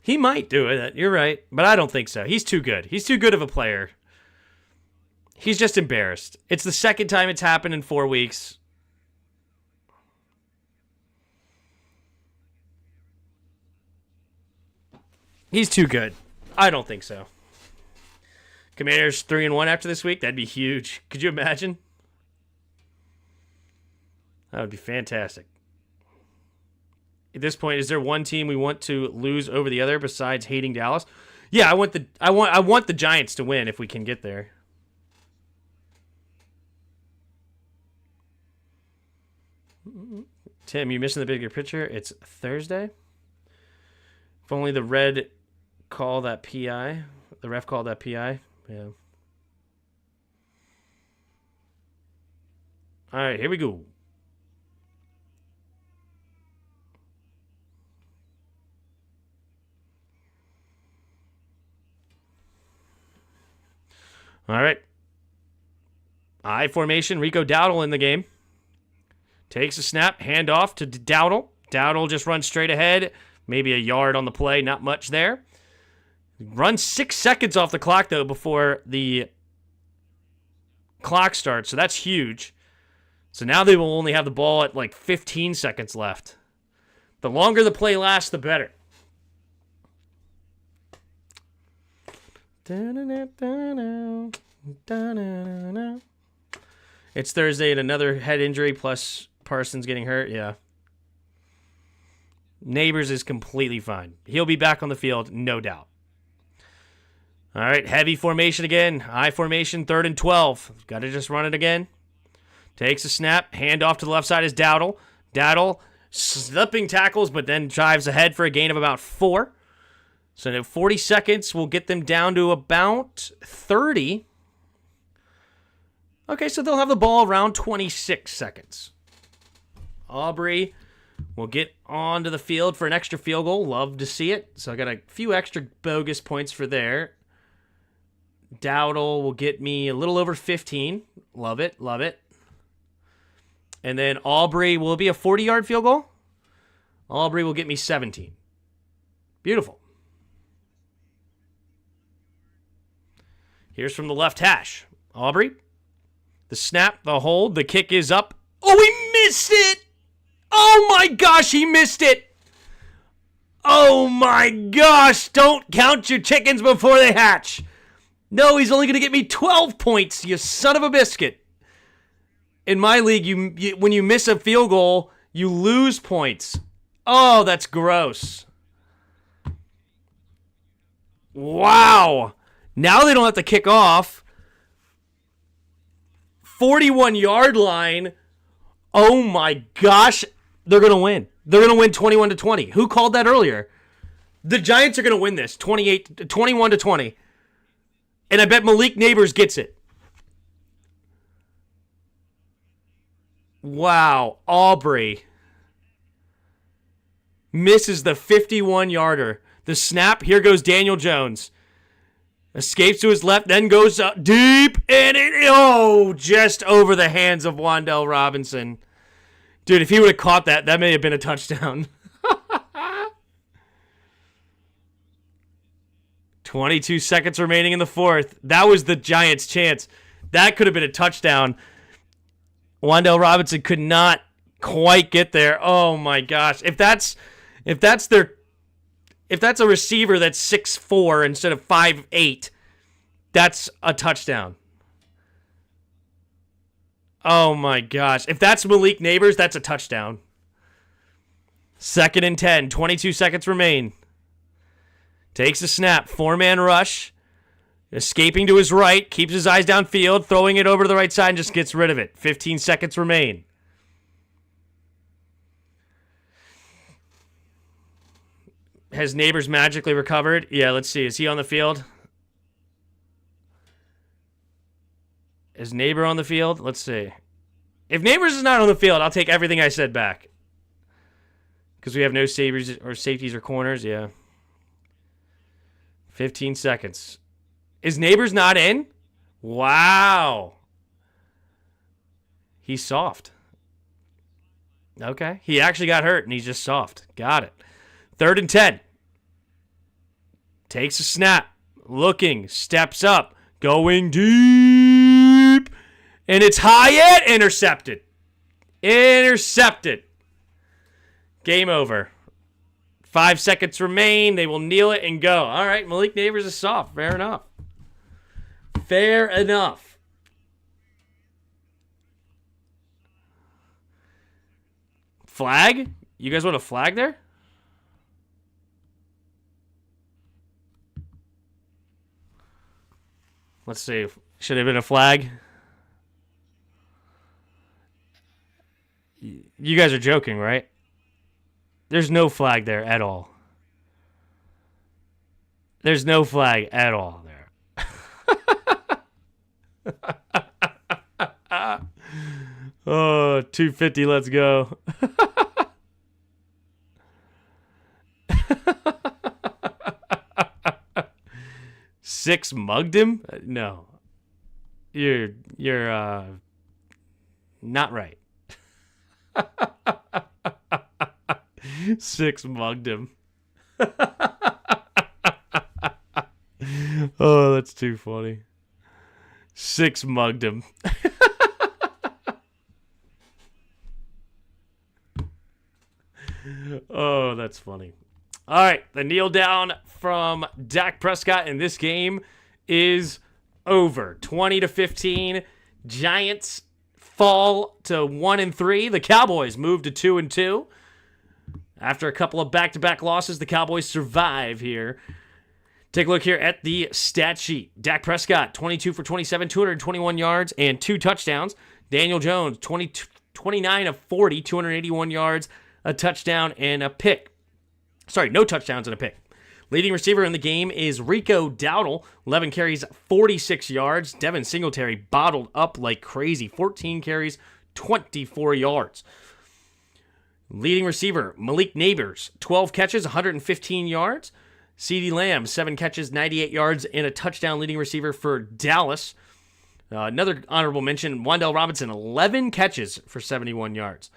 He might do it. You're right. But I don't think so. He's too good. He's too good of a player. He's just embarrassed. It's the second time it's happened in 4 weeks. He's too good. I don't think so. Commanders 3-1 after this week. That'd be huge. Could you imagine? That would be fantastic. At this point, is there one team we want to lose over the other besides hating Dallas? Yeah, I want the Giants to win if we can get there. Tim, you missing the bigger picture? It's Thursday. If only the ref called that PI. Yeah. All right, here we go. All right. I formation, Rico Dowdle in the game. Takes a snap, handoff to Dowdle. Dowdle just runs straight ahead. Maybe a yard on the play, not much there. Runs 6 seconds off the clock, though, before the clock starts, so that's huge. So now they will only have the ball at like 15 seconds left. The longer the play lasts, the better. It's Thursday and another head injury plus Parsons getting hurt. Yeah. Neighbors is completely fine. He'll be back on the field, no doubt. All right, heavy formation again. High formation, 3rd and 12. Got to just run it again. Takes a snap. Hand off to the left side is Dowdle. Dowdle slipping tackles, but then drives ahead for a gain of about 4. So now 40 seconds will get them down to about 30. Okay, so they'll have the ball around 26 seconds. Aubrey will get onto the field for an extra field goal. Love to see it. So I got a few extra bogus points for there. Dowdle will get me a little over 15. Love it, love it. And then Aubrey will be a 40-yard field goal. Aubrey will get me 17. Beautiful. Here's from the left hash. Aubrey. The snap, the hold, the kick is up. Oh, he missed it! Oh my gosh, he missed it! Oh my gosh, don't count your chickens before they hatch. No, he's only going to get me 12 points, you son of a biscuit. In my league, you when you miss a field goal, you lose points. Oh, that's gross. Wow. Now they don't have to kick off. 41-yard line. Oh my gosh. They're going to win. They're going to win 21-20. Who called that earlier? The Giants are going to win this 21-20. And I bet Malik Neighbors gets it. Wow. Aubrey misses the 51-yarder. The snap. Here goes Daniel Jones. Escapes to his left, then goes deep. And just over the hands of Wan'Dale Robinson. Dude, if he would have caught that, that may have been a touchdown. 22 seconds remaining in the 4th. That was the Giants' chance. That could have been a touchdown. Wan'Dale Robinson could not quite get there. Oh my gosh. If that's a receiver that's 6'4" instead of 5'8", that's a touchdown. Oh my gosh. If that's Malik Neighbors, that's a touchdown. 2nd and 10. 22 seconds remain. Takes a snap. 4-man rush. Escaping to his right. Keeps his eyes downfield. Throwing it over to the right side and just gets rid of it. 15 seconds remain. Has Neighbors magically recovered? Yeah, let's see. Is he on the field? Is Neighbor on the field? Let's see. If Neighbors is not on the field, I'll take everything I said back. Because we have no safeties or corners. Yeah. 15 seconds. Is Neighbors not in? Wow. He's soft. Okay. He actually got hurt, and he's just soft. Got it. 3rd and 10. Takes a snap. Looking. Steps up. Going deep. And it's high yet. Intercepted. Intercepted. Game over. 5 seconds remain. They will kneel it and go. All right. Malik Neighbors is soft. Fair enough. Fair enough. Flag? You guys want a flag there? Let's see. Should have been a flag. You guys are joking, right? There's no flag there at all. There's no flag at all there. Oh, 250, let's go. Six mugged him? No. You're not right. 6 mugged him. Oh, that's too funny. 6 mugged him. Oh, that's funny. All right, the kneel down from Dak Prescott in this game is over. 20-15. Giants fall to 1-3. The Cowboys move to 2-2. After a couple of back-to-back losses, the Cowboys survive here. Take a look here at the stat sheet. Dak Prescott, 22 for 27, 221 yards and 2 touchdowns. Daniel Jones, 29 of 40, 281 yards, a touchdown and a pick. Sorry, no touchdowns and a pick. Leading receiver in the game is Rico Dowdle, 11 carries, 46 yards. Devin Singletary bottled up like crazy, 14 carries, 24 yards. Leading receiver, Malik Neighbors, 12 catches, 115 yards. CeeDee Lamb, 7 catches, 98 yards, and a touchdown. Leading receiver for Dallas. Another honorable mention, Wan'Dale Robinson, 11 catches for 71 yards.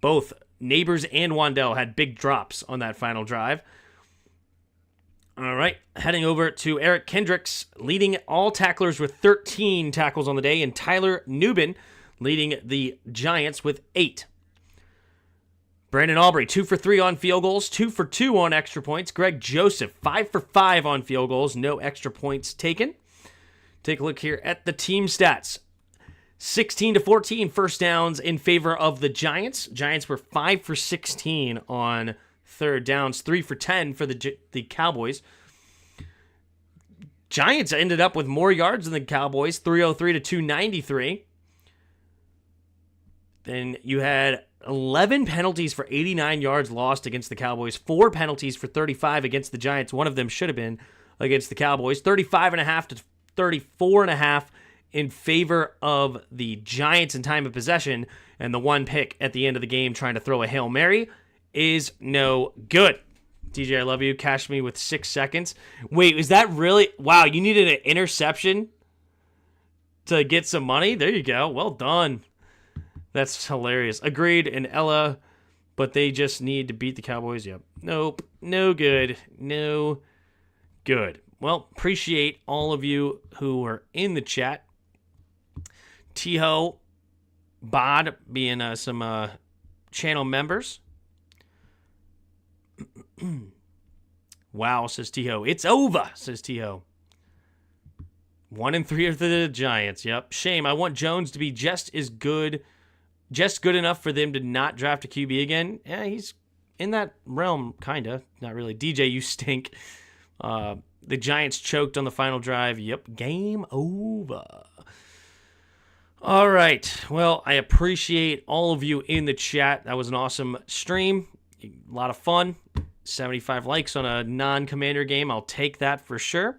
Both Neighbors and Wan'Dale had big drops on that final drive. All right, heading over to Eric Kendricks, leading all tacklers with 13 tackles on the day, and Tyler Nubin leading the Giants with 8. Brandon Aubrey, 2 for 3 on field goals, 2 for 2 on extra points. Greg Joseph, 5 for 5 on field goals, no extra points taken. Take a look here at the team stats. 16-14 first downs in favor of the Giants. Giants were 5 for 16 on third downs, 3 for 10 for the Cowboys. Giants ended up with more yards than the Cowboys, 303 to 293. Then you had 11 penalties for 89 yards lost against the Cowboys, 4 penalties for 35 against the Giants. One of them should have been against the Cowboys. 35.5 to 34.5 in favor of the Giants in time of possession, and the one pick at the end of the game trying to throw a Hail Mary is no good. DJ, I love you. Cash me with 6 seconds. Wait, is that really? Wow, you needed an interception to get some money? There you go. Well done. That's hilarious. Agreed, and Ella, but they just need to beat the Cowboys. Yep. Nope. No good. No good. Well, appreciate all of you who are in the chat. Tiho, Bod being some channel members. Wow, says Tiho. It's over, says Tiho. 1-3 of the Giants. Yep. Shame. I want Jones to be just good enough for them to not draft a QB again. Yeah, he's in that realm, kind of. Not really. DJ, you stink. The Giants choked on the final drive. Yep, game over. All right. Well, I appreciate all of you in the chat. That was an awesome stream. A lot of fun. 75 likes on a non-commander game. I'll take that for sure.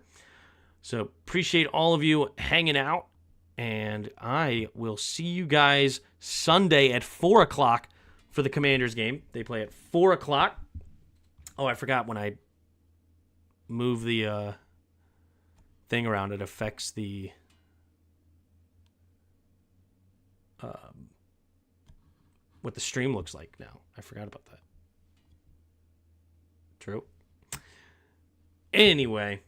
So appreciate all of you hanging out. And I will see you guys Sunday at 4 o'clock for the Commanders game. They play at 4 o'clock. Oh, I forgot when I move the thing around, it affects the what the stream looks like now. I forgot about that. True. Anyway,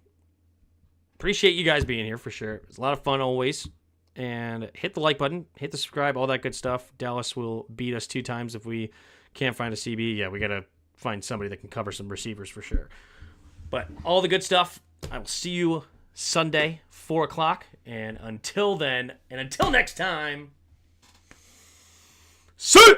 appreciate you guys being here for sure. It was a lot of fun always. And hit the like button, hit the subscribe, all that good stuff. Dallas will beat us 2 times if we can't find a CB. Yeah, we got to find somebody that can cover some receivers for sure. But all the good stuff. I will see you Sunday, 4 o'clock. And until then, and until next time, see ya!